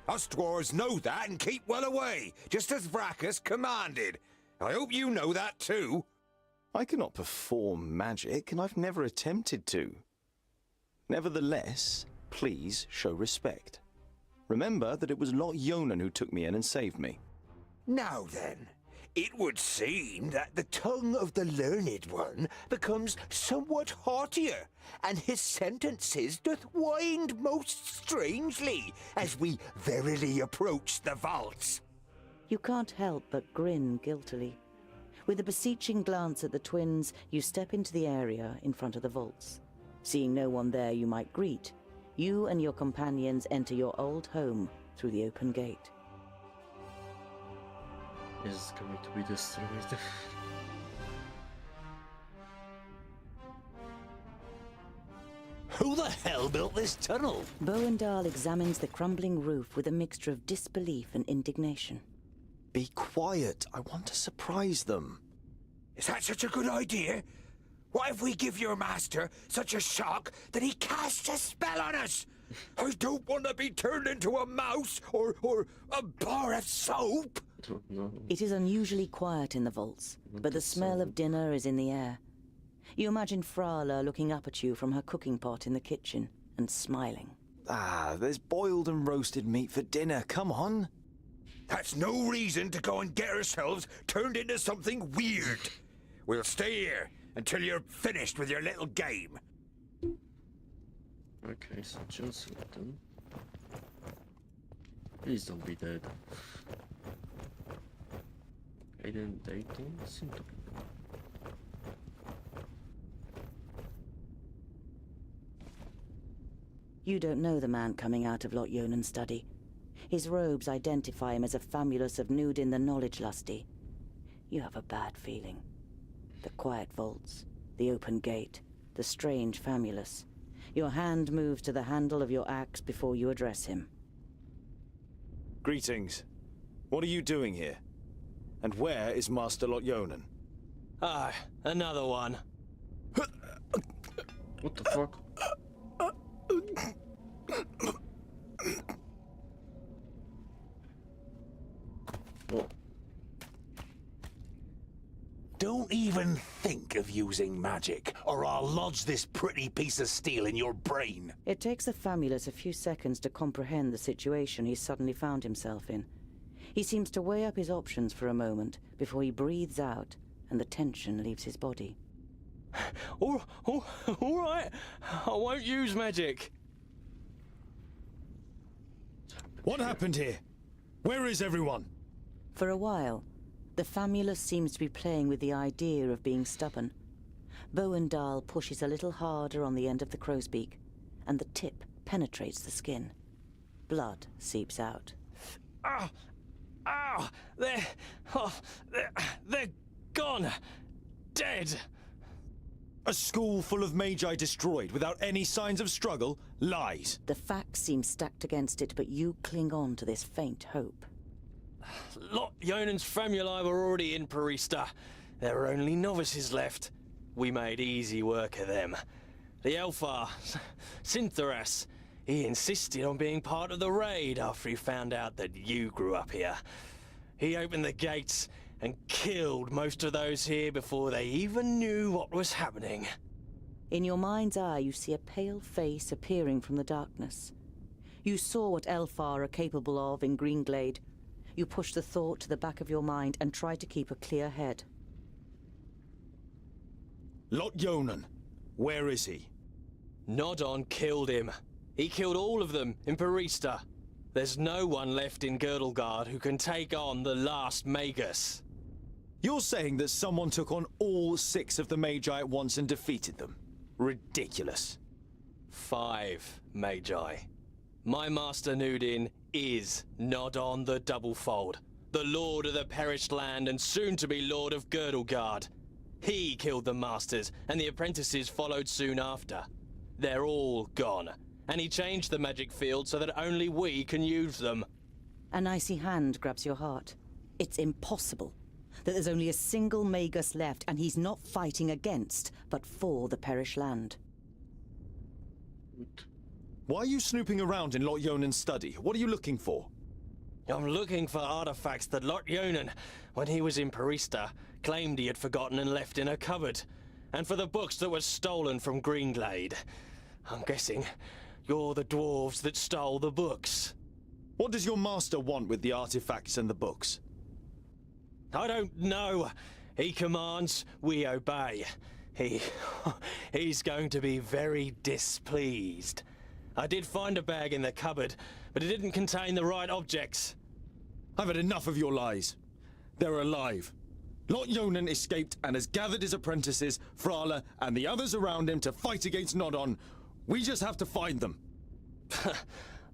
Us dwarves know that and keep well away, just as Vracus commanded. I hope you know that too. I cannot perform magic, and I've never attempted to. Nevertheless, please show respect. Remember that it was Lot Yonan who took me in and saved me. Now then, it would seem that the tongue of the learned one becomes somewhat haughtier, and his sentences doth wind most strangely as we verily approach the vaults. You can't help but grin guiltily. With a beseeching glance at the twins, you step into the area in front of the vaults. Seeing no one there you might greet, you and your companions enter your old home through the open gate. Is going to be destroyed. Who the hell built this tunnel? Boendal examines the crumbling roof with a mixture of disbelief and indignation. Be quiet. I want to surprise them. Is that such a good idea? What if we give your master such a shock that he casts a spell on us? I don't want to be turned into a mouse or a bar of soap. No. It is unusually quiet in the vaults, but the smell of dinner is in the air. You imagine Frala looking up at you from her cooking pot in the kitchen and smiling. Ah, there's boiled and roasted meat for dinner. Come on. That's no reason to go and get ourselves turned into something weird. We'll stay here until you're finished with your little game. Okay, so just let them. Please don't be dead. Okay, then they don't seem to be dead. You don't know the man coming out of Lot Yonan's study. His robes identify him as a famulus of Nudin the Knowledge Lusty. You have a bad feeling. The quiet vaults, the open gate, the strange famulus. Your hand moves to the handle of your axe before you address him. Greetings. What are you doing here? And where is Master Lot Yonan? Ah, another one. What the fuck? Oh. Don't even think of using magic, or I'll lodge this pretty piece of steel in your brain. It takes the famulus a few seconds to comprehend the situation he suddenly found himself in. He seems to weigh up his options for a moment before he breathes out and the tension leaves his body. All right. I won't use magic. What happened here? Where is everyone? For a while, the famulus seems to be playing with the idea of being stubborn. Bowendahl pushes a little harder on the end of the crow's beak, and the tip penetrates the skin. Blood seeps out. They're gone. Dead. A school full of magi destroyed without any signs of struggle? Lies. The facts seem stacked against it, but you cling on to this faint hope. Lot Yonan's famuli were already in Parista. There were only novices left. We made easy work of them. The Elfar, Syntharas, he insisted on being part of the raid after he found out that you grew up here. He opened the gates and killed most of those here before they even knew what was happening. In your mind's eye, you see a pale face appearing from the darkness. You saw what Elfar are capable of in Greenglade. You push the thought to the back of your mind and try to keep a clear head. Lot Yonan, where is he? Nodon killed him. He killed all of them in Parista. There's no one left in Girdlegard who can take on the last Magus. You're saying that someone took on all 6 of the Magi at once and defeated them? Ridiculous. 5 Magi. My master Nudin is Nodon the Doublefold, the Lord of the Perished Land and soon to be Lord of Girdlegard. He killed the masters, and the apprentices followed soon after. They're all gone, and he changed the magic field so that only we can use them. An icy hand grabs your heart. It's impossible that there's only a single Magus left, and he's not fighting against, but for the Perished Land. Why are you snooping around in Lot Yonan's study? What are you looking for? I'm looking for artifacts that Lot Yonan, when he was in Parista, claimed he had forgotten and left in a cupboard. And for the books that were stolen from Greenglade. I'm guessing you're the dwarves that stole the books. What does your master want with the artifacts and the books? I don't know. He commands, we obey. He's going to be very displeased. I did find a bag in the cupboard, but it didn't contain the right objects. I've had enough of your lies. They're alive. Lot Yonan escaped and has gathered his apprentices, Frala, and the others around him to fight against Nodon. We just have to find them.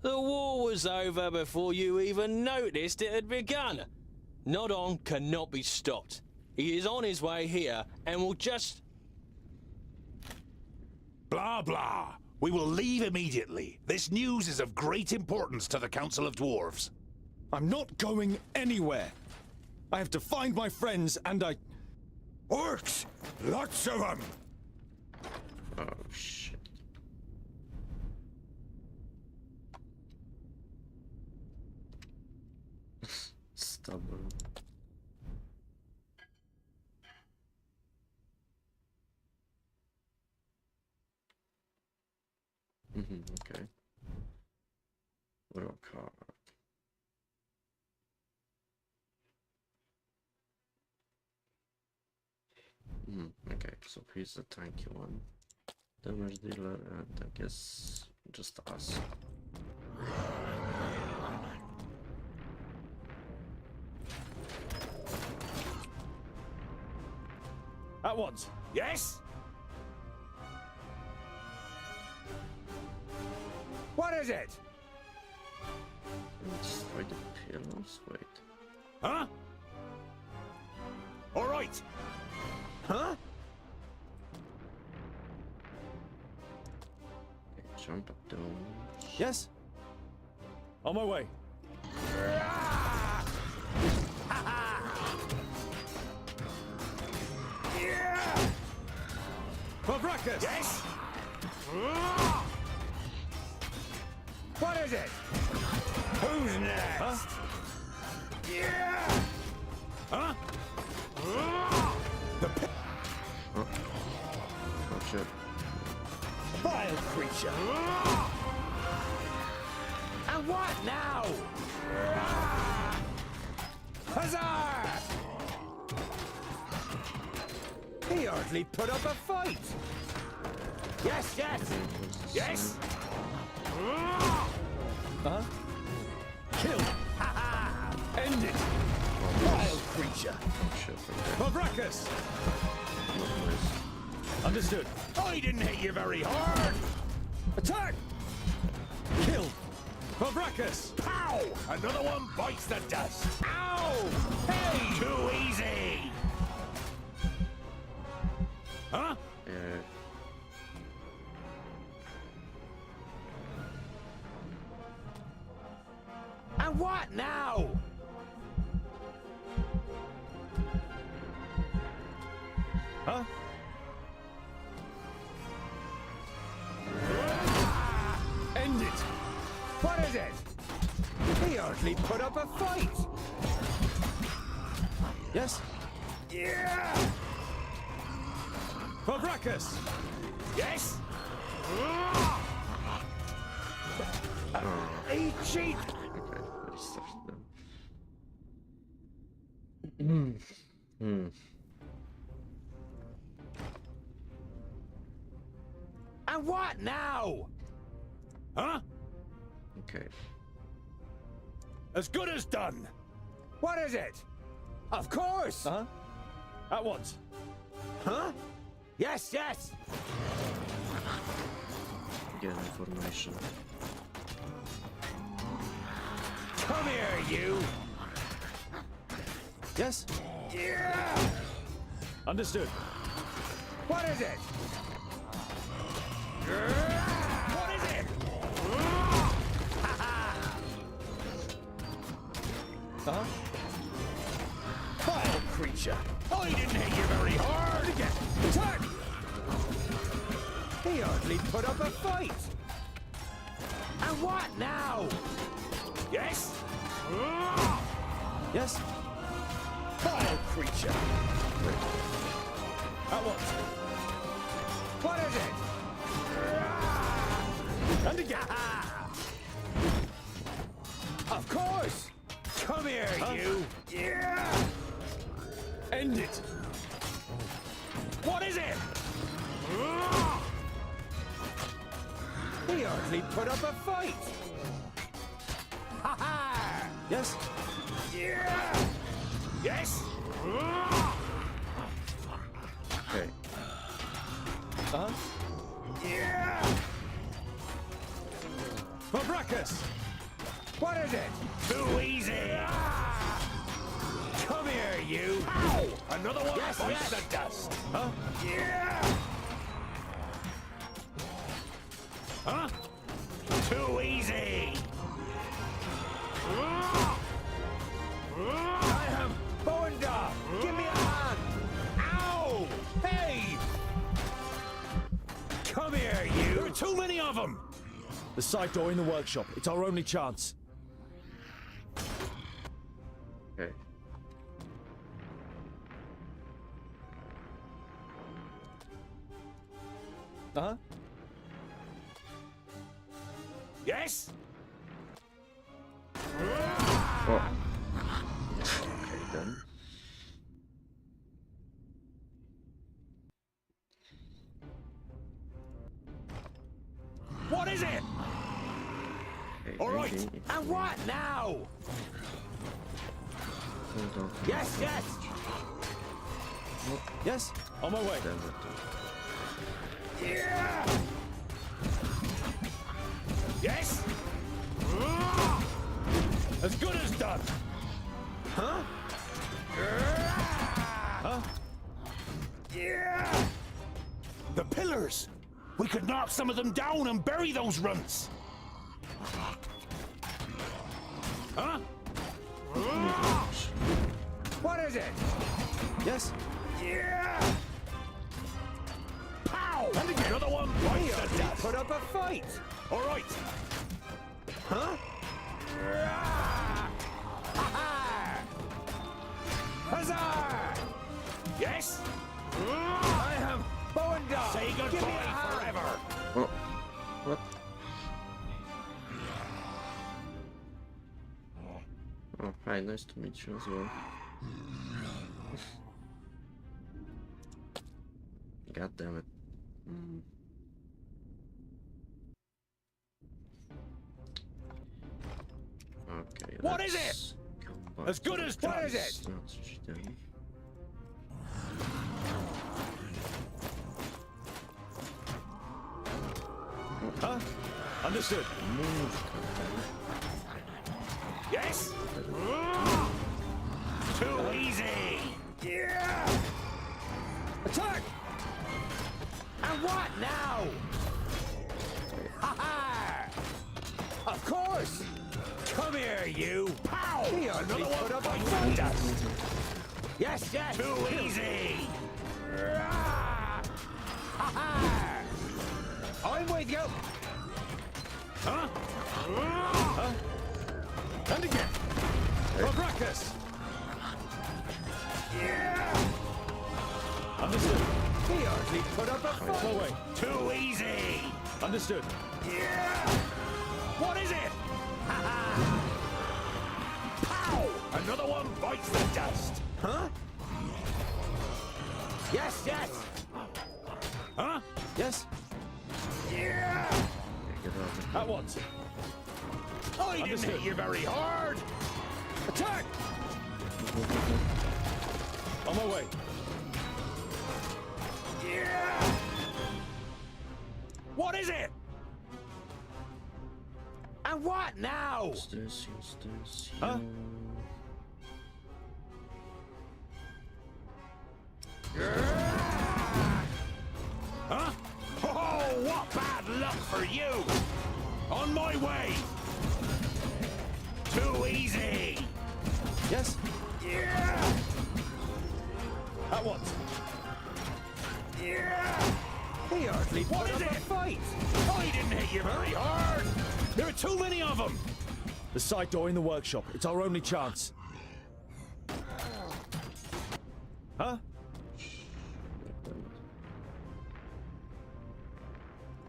The war was over before you even noticed it had begun. Nodon cannot be stopped. He is on his way here and will just... Blah, blah. We will leave immediately. This news is of great importance to the Council of Dwarves. I'm not going anywhere. I have to find my friends, and I... Orcs! Lots of them! Oh, shit. Stubborn. Okay. Rock hard. Okay, so he's the tanky one. Damage dealer, and I guess just us. At once. Yes? What is it? Destroy the pillars? Wait. Huh? All right. Huh? Okay, jump at those. Yes? On my way. Quadracus! Yes? What is it? Who's next? Huh? Yeah! Huh? The Oh shit. vile creature! And what now? Huzzah! He hardly put up a fight. Yes, yes, yes. Huh? Kill! End it! Wild creature! Mavracus! Understood. I didn't hit you very hard. Attack! Kill! Mavracus! Pow! Another one bites the dust. Ow! Hey! Too easy! Huh? And what now? Huh? End it! What is it? He hardly put up a fight. Yes? Yeah! Mavracus! Yes? He cheat! And what now? Huh? Okay. As good as done. What is it? Of course. Uh-huh. At once. Huh? Yes, yes. Get information. Come here, you. Yes? Yeah! Understood. What is it? What is it? Uh-huh. Vile creature! I didn't hit you very hard! Again! Attack! He hardly put up a fight! And what now? Yes? Yes? Vile creature! At once. What is it? And again. Of course! Come here, you! Yeah! End it! What is it? He hardly put up a fight! Ha ha! Yes? Yeah! Yes? Okay. Uh-huh. Yeah! Mavracus! What is it? Too easy! Come here, you! Ow! Another one bites the dust! Huh? Yeah! Huh? Too easy! I am Boenda! Give me a hand! Ow! Hey! Come here, you! There are too many of them! The side door in the workshop. It's our only chance. Okay. Uh-huh. Yes? Oh. Okay then. What is it? All right. And what now? Hold on. Yes, yes. Yes? On my way. Yeah. Yes. As good as done. Huh? Huh? Yeah. The pillars. We could knock some of them down and bury those runts. Huh? What is it? Yes? Yeah! Pow! And again, another one bites the dust. Put up a fight. All right. Huh? Ha-ha! Huzzah! Yes? I am Boenda. Say goodbye forever. Oh. What? Hi, nice to meet you as well. God damn it. Okay. What is it? As good as done. What is it? Huh? Understood. Yes? Too easy! Yeah! Attack! And what now? Ha ha! Of course! Come here, you! Pow! Another one put up a fight us! Yes, yes! Too easy! Ha ha! I'm with you! Huh? Huh? And again! Abracus! Yeah! Understood. He hardly put up a fight! No way. Too easy! Understood. Yeah! What is it? Ha ha! Pow! Another one bites the dust! Huh? Yes, yes! Huh? Yes? Yeah! At once. I didn't hit you very hard! Attack! On my way. Yeah! What is it? And what now? Huh? Huh? Oh, what bad luck for you! On my way! Too easy! Yes? Yeah! At once. Yeah! He hardly put up a fight! I didn't hit you very hard! There are too many of them! The side door in the workshop. It's our only chance. Huh?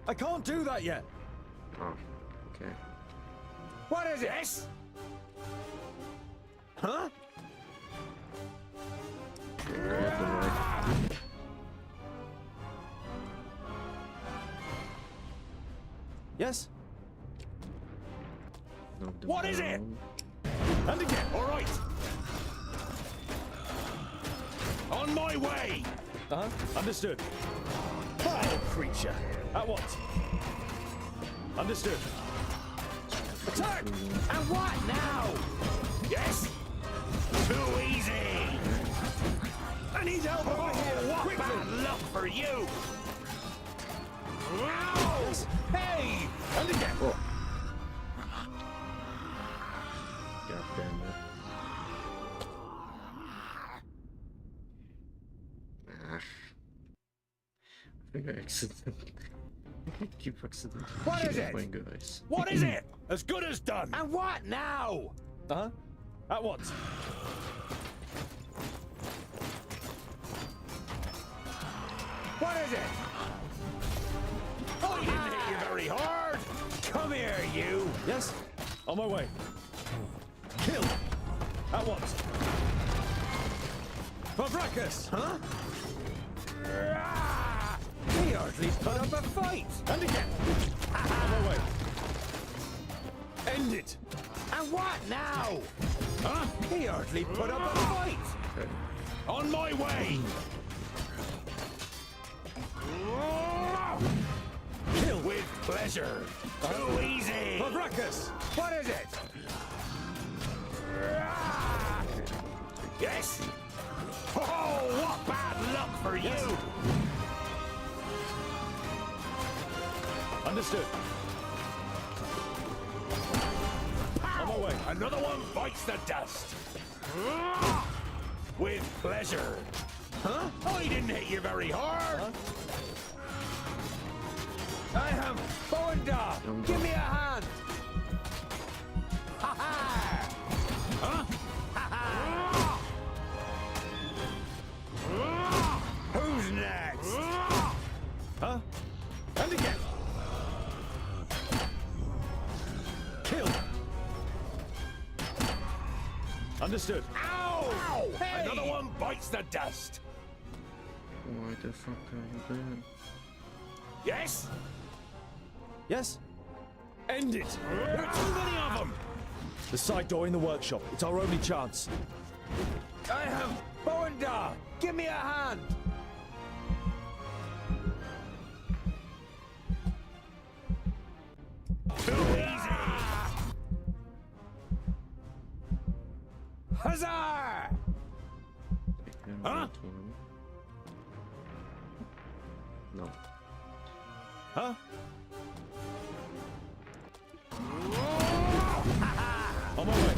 I can't do that yet. Oh, okay. What is this? Huh? Yes? What is it? And again. All right. On my way. Uh-huh. Understood. Vile creature. At once. Understood. Attack! And what now? Yes? Too easy! I need help over here! What bad luck for you! Wow! Yes. Hey! And again! Oh. God damn it. I think I accidentally... I keep accidentally What is it? my guys. What is it? As good as done! And what now? Uh-huh. At once. What is it? I didn't hit you very hard! Come here, you! Yes? On my way. Kill! At once. Fabracus! Huh? He hardly put up a fight! And again! On my way. End it! And what now? Huh? He hardly put up a fight! On my way! Kill! With pleasure! Too easy! Fabracus! What is it? Yes? Oh, what bad luck for Yes. you! Understood. Pow! On my way. Another one bites the dust. With pleasure. Huh? I didn't hit you very hard. Huh? I am Boenda. Give me a hand. Ha ha! Huh? Ha ha! Who's next? Huh? And again! Kill! Understood. Ow! Ow! Hey! Another one bites the dust. Why the fuck are you doing? Yes? Yes? End it. There are too many of them. The side door in the workshop. It's our only chance. I have bow and dart. Give me a hand. Too easy. Huzzah! Huh? No. Huh? On my way.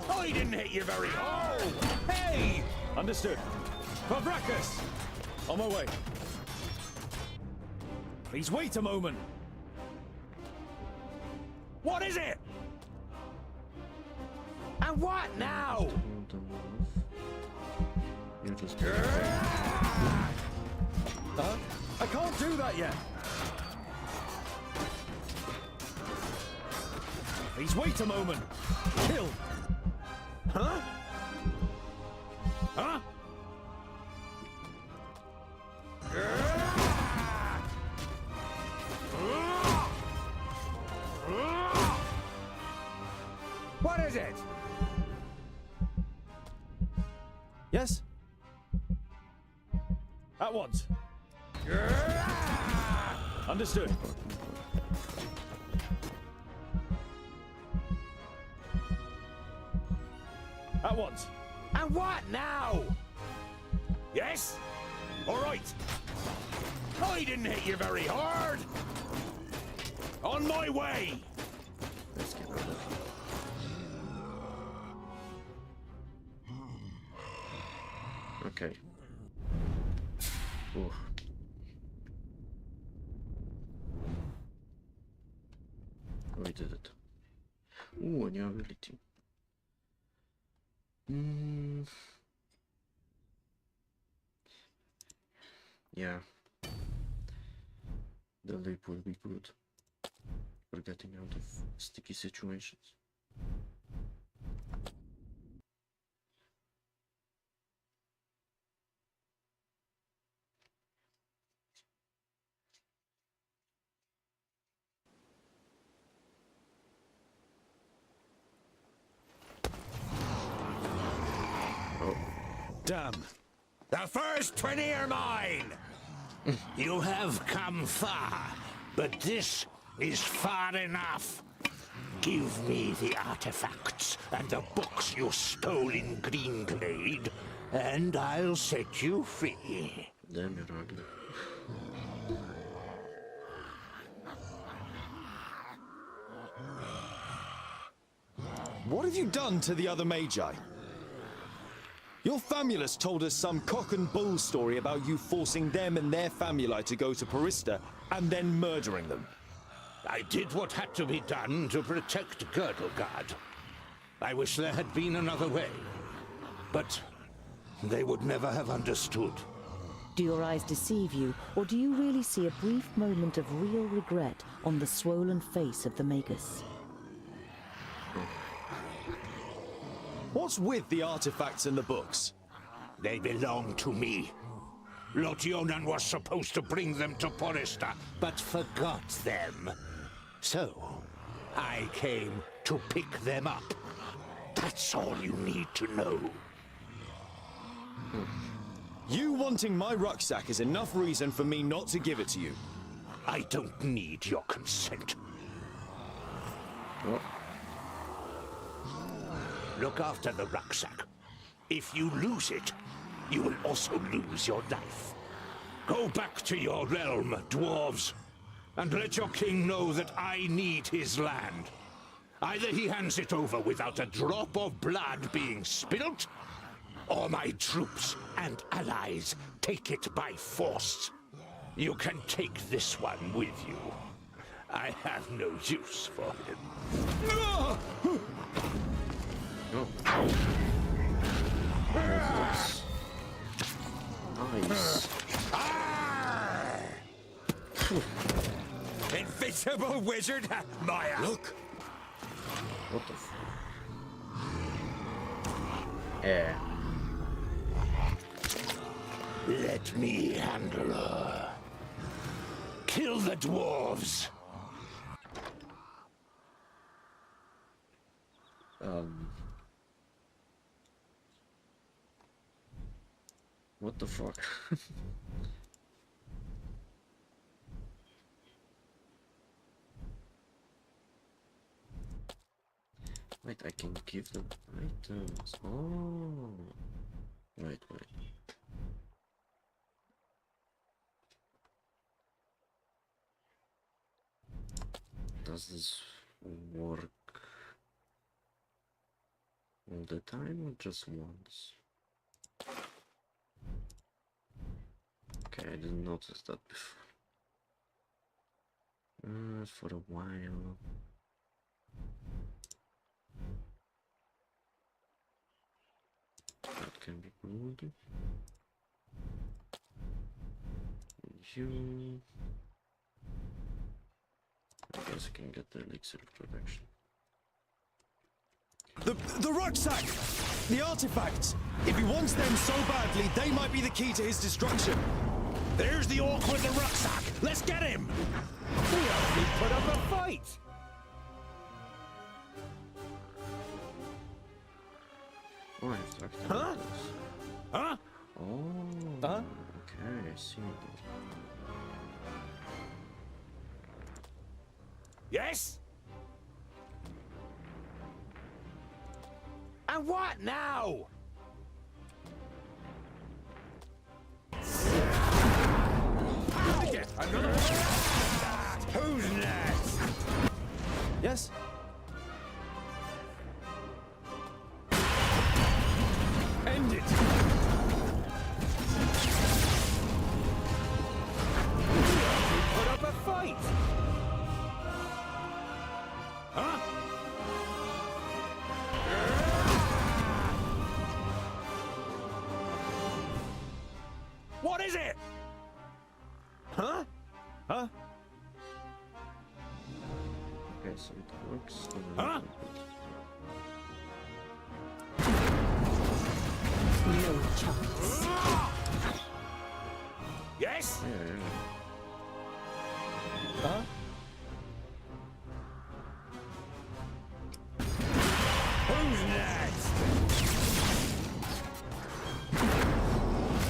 Oh, he didn't hit you very hard. Oh, hey! Understood. Fabracus! On my way. Please wait a moment. What is it? And what now? You're just. I can't do that yet. Please wait a moment. Kill. Huh? Huh? What is it? Yes? At once. Understood. At once. And what now? Yes? All right. I didn't hit you very hard. On my way. Let's get rid of it. Okay. Oof. We did it. Ooh, a new ability. Yeah. The leap will be good for getting out of sticky situations. Damn. The first 20 are mine. You have come far, but this is far enough. Give me the artifacts and the books you stole in Greenglade, and I'll set you free. Damn, you're ugly. What have you done to the other Magi? Your famulus told us some cock and bull story about you forcing them and their famuli to go to Porista and then murdering them. I did what had to be done to protect Girdlegard. I wish there had been another way, but they would never have understood. Do your eyes deceive you, or do you really see a brief moment of real regret on the swollen face of the Magus? What's with the artifacts and the books? They belong to me. Lord Yonan was supposed to bring them to Porista, but forgot them. So, I came to pick them up. That's all you need to know. You wanting my rucksack is enough reason for me not to give it to you. I don't need your consent. Oh. Look after the rucksack. If you lose it, you will also lose your life. Go back to your realm, dwarves, and let your king know that I need his land. Either he hands it over without a drop of blood being spilt, or my troops and allies take it by force. You can take this one with you. I have no use for him. Oh. Nice. Invisible wizard, Maya. Look. What the f... Yeah. Let me handle her. Kill the dwarves. What the fuck? Wait, I can give them items. Oh. Wait. Does this work all the time or just once? Okay, I didn't notice that before. For a while. That can be good. You. I guess I can get the elixir of protection. The rucksack! The artifacts! If he wants them so badly, they might be the key to his destruction. There's the orc with the rucksack. Let's get him. We only put up a fight. Oh, I have to activate Huh? this. Huh? Oh. Huh? Okay, I see. Yes? And what now? Another Who's next? Yes? End it. We put up a fight. Huh? What is it? Huh? Huh? Okay, so it works. Huh? No chance. Yes? Yeah. Huh? Who's next?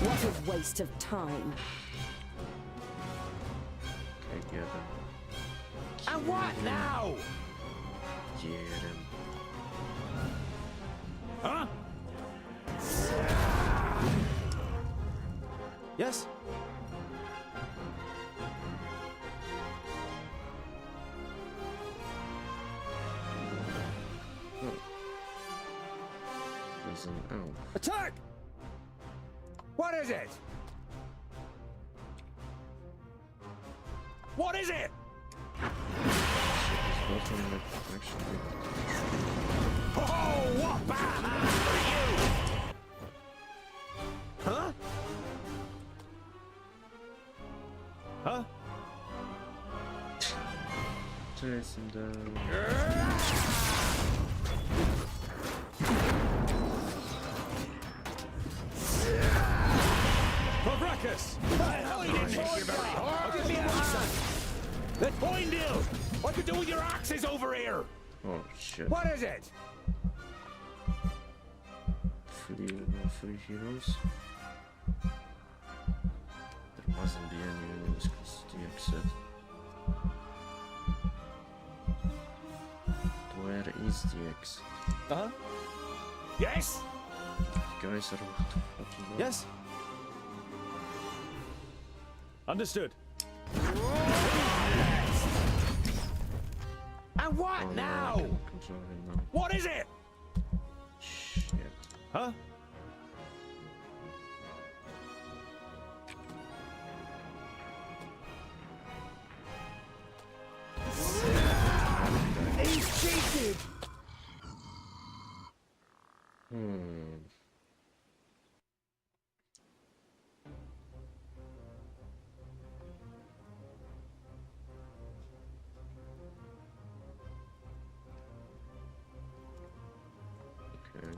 What a waste of time. Okay, get him. And what now? Get him. Huh? Yes? There's an elf. Attack! What is it? What is it? Oh, what bad for you? Huh? Huh? Chase him down. Pavrakas! Let Boindale! What you do with your axes over here? Oh shit. What is it? Free heroes. There mustn't be any enemies close to the exit. Where is the exit? Huh? Yes? You guys are what the fucking know. Yes? Understood. And what Oh, no, now? I cannot control him now. What is it? Shit. Huh? He's cheated! Okay.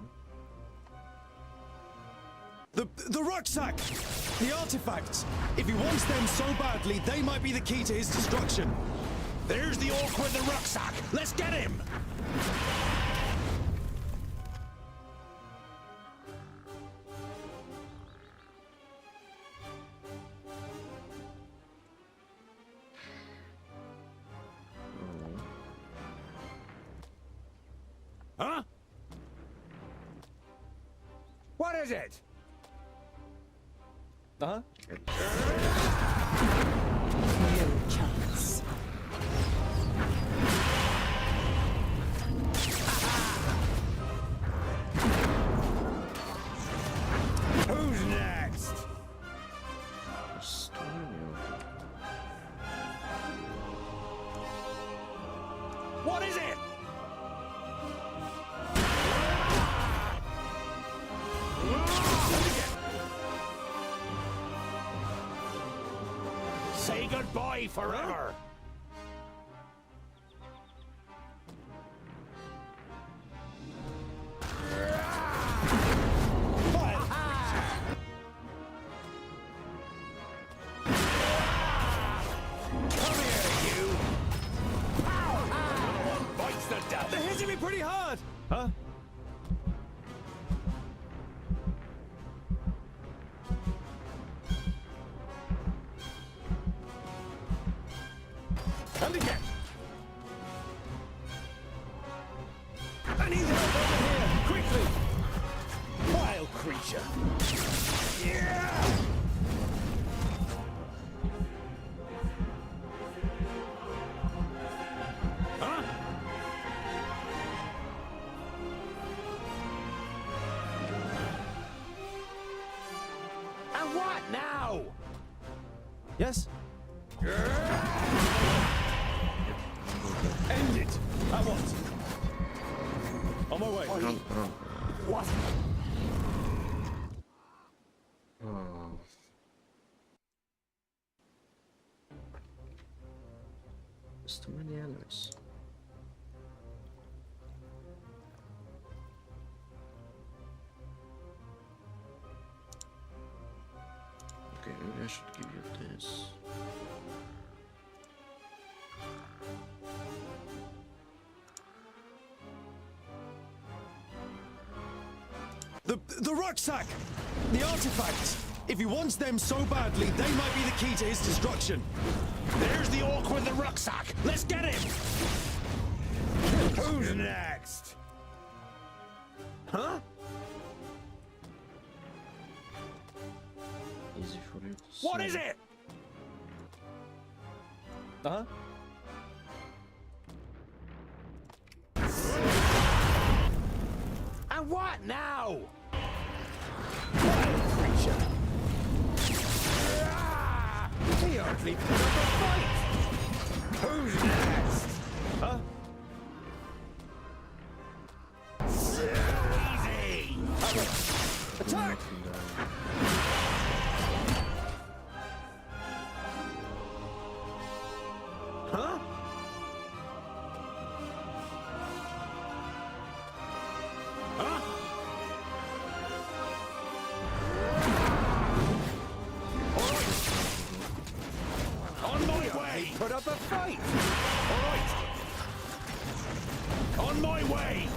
The rucksack! The artifacts! If he wants them so badly, they might be the key to his destruction. There's the orc with the rucksack. Let's get him! Huh? What is it? Uh-huh. No chance. Who's next? What is it? Say goodbye forever. They're hitting me pretty hard! Huh? And again. I need help over here! Quickly! Wild creature. Yeah! Huh? And what now? Yes? End it! At once. On my way. What? Oh. There's too many enemies. Okay, maybe I should give you this. The rucksack! The artifacts! If he wants them so badly, they might be the key to his destruction. There's the orc with the rucksack. Let's get him. Who's next? Huh? Easy for you to What say. is it? Uh-huh. And what now? Wild creature. He hardly put up a fight. Who's next? Huh? Easy. Attack! Huh? Huh? On my way. Put up a fight. All right. On my way.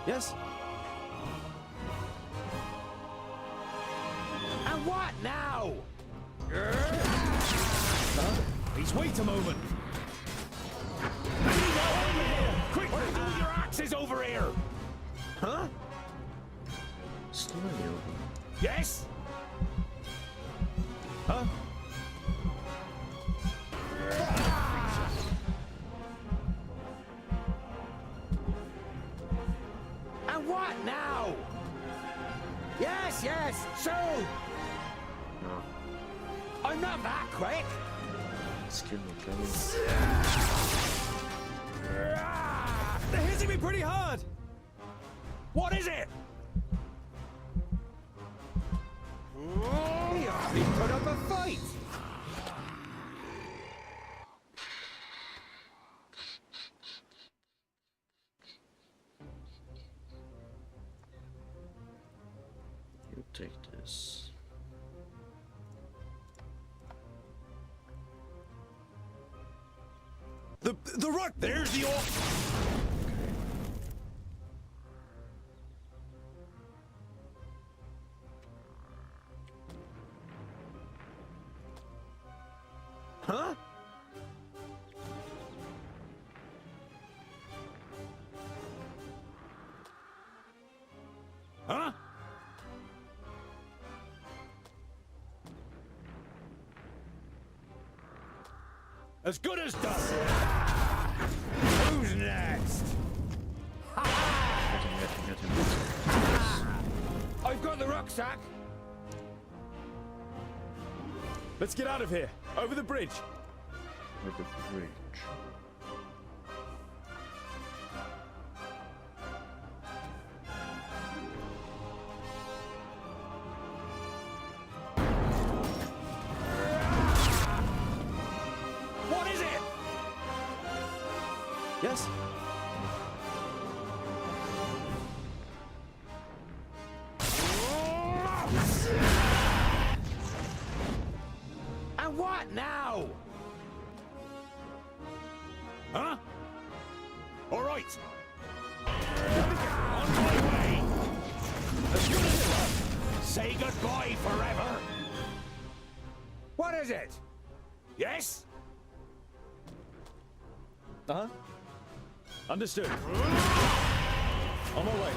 Yes? And what now? Please wait a moment. Quick, throw your axes over here. Huh? Still many of them. Yes? Huh? And what now? Yes, yes, so. No. I'm not that quick. Skill me, coming. They're hitting me pretty hard! What is it? He hardly put up a fight. take this. The rock. There's the orc. Huh? Huh? As good as done. Who's next? Get him. I've got the rucksack. Let's get out of here. Over the bridge. Over the bridge. What is it? Yes? And what now? Huh? All right. On my way. As good as done. Say goodbye forever. What is it? Yes? Uh-huh. Understood. On my way.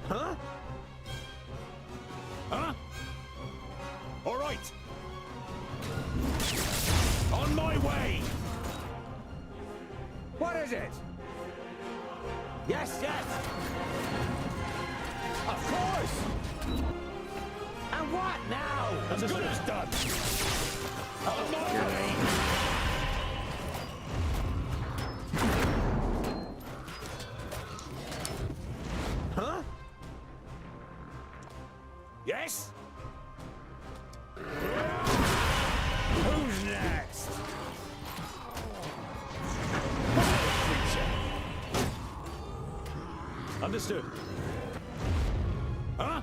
Huh? Huh? All right. On my way. What is it? Yes, yes. Of course. And what now? As good as done. On my way. Huh? Yes? Who's next? Understood. Huh?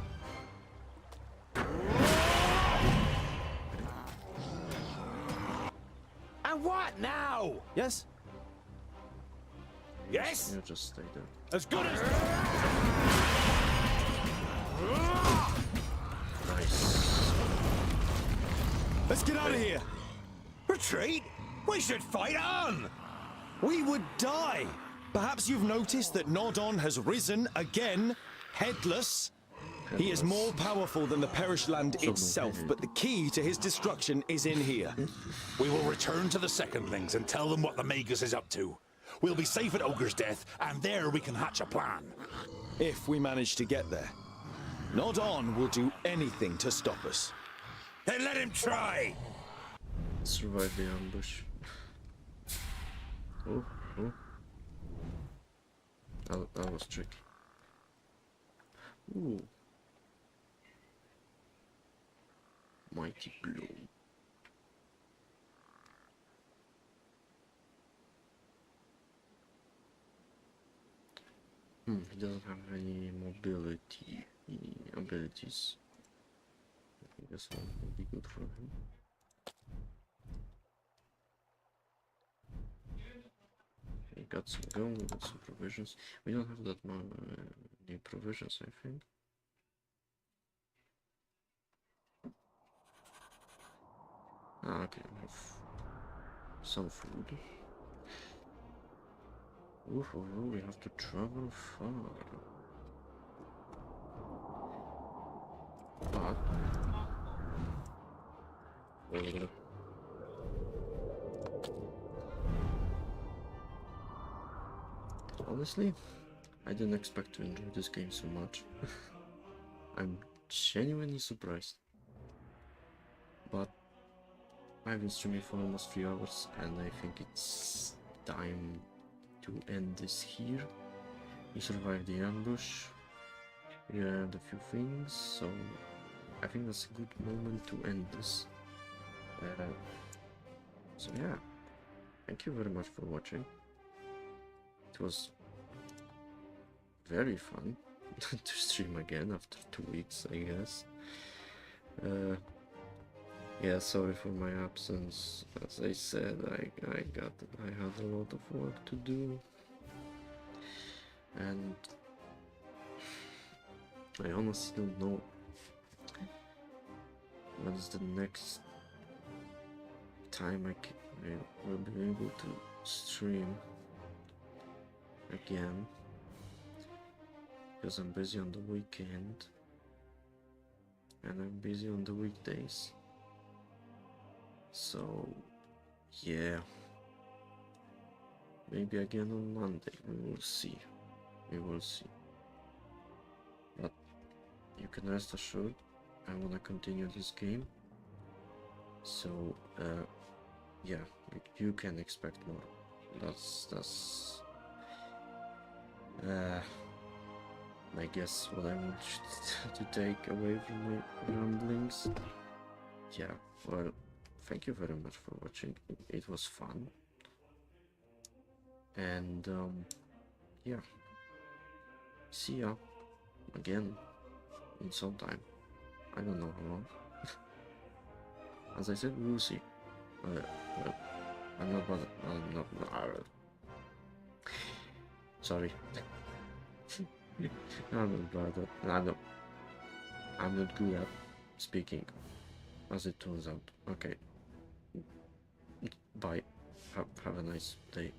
And what now? Yes? Yes? You just stay there. As good as... Nice. Let's get out of here. Retreat? We should fight on! We would die. Perhaps you've noticed that Nodon has risen again, headless. He is more powerful than the Perished Land itself, but the key to his destruction is in here. We will return to the Secondlings and tell them what the Magus is up to. We'll be safe at Ogre's Death, and there we can hatch a plan. If we manage to get there. Nodon will do anything to stop us. Then let him try! Survive the ambush. Oh. That was tricky. Ooh. Mighty blow. He doesn't have any mobility abilities. I guess that would be good for him. We got some gold, we got some provisions. We don't have that many provisions, I think. Ah, okay, we have some food. Ooh, we have to travel far. But... honestly, I didn't expect to enjoy this game so much. I'm genuinely surprised. But I've been streaming for almost 3 hours and I think it's time to end this here. We survived the ambush. We learned a few things, so I think that's a good moment to end this. So yeah, thank you very much for watching. It was very fun to stream again after 2 weeks, I guess. Yeah, sorry for my absence. As I said, I had a lot of work to do, and I honestly don't know when is the next time I will be able to stream again, because I'm busy on the weekend and I'm busy on the weekdays. So yeah, maybe again on Monday. We will see. We will see. But you can rest assured, I wanna continue this game. So yeah, you can expect more. That's I guess what I want to take away from my ramblings. Yeah, well, thank you very much for watching. It was fun. And yeah, see ya again in some time. I don't know how long. As I said, we'll see. Well, I'm not bothered. I'm not. Sorry. I'm not bothered. I'm not good at speaking, as it turns out. Okay. Bye. Have a nice day.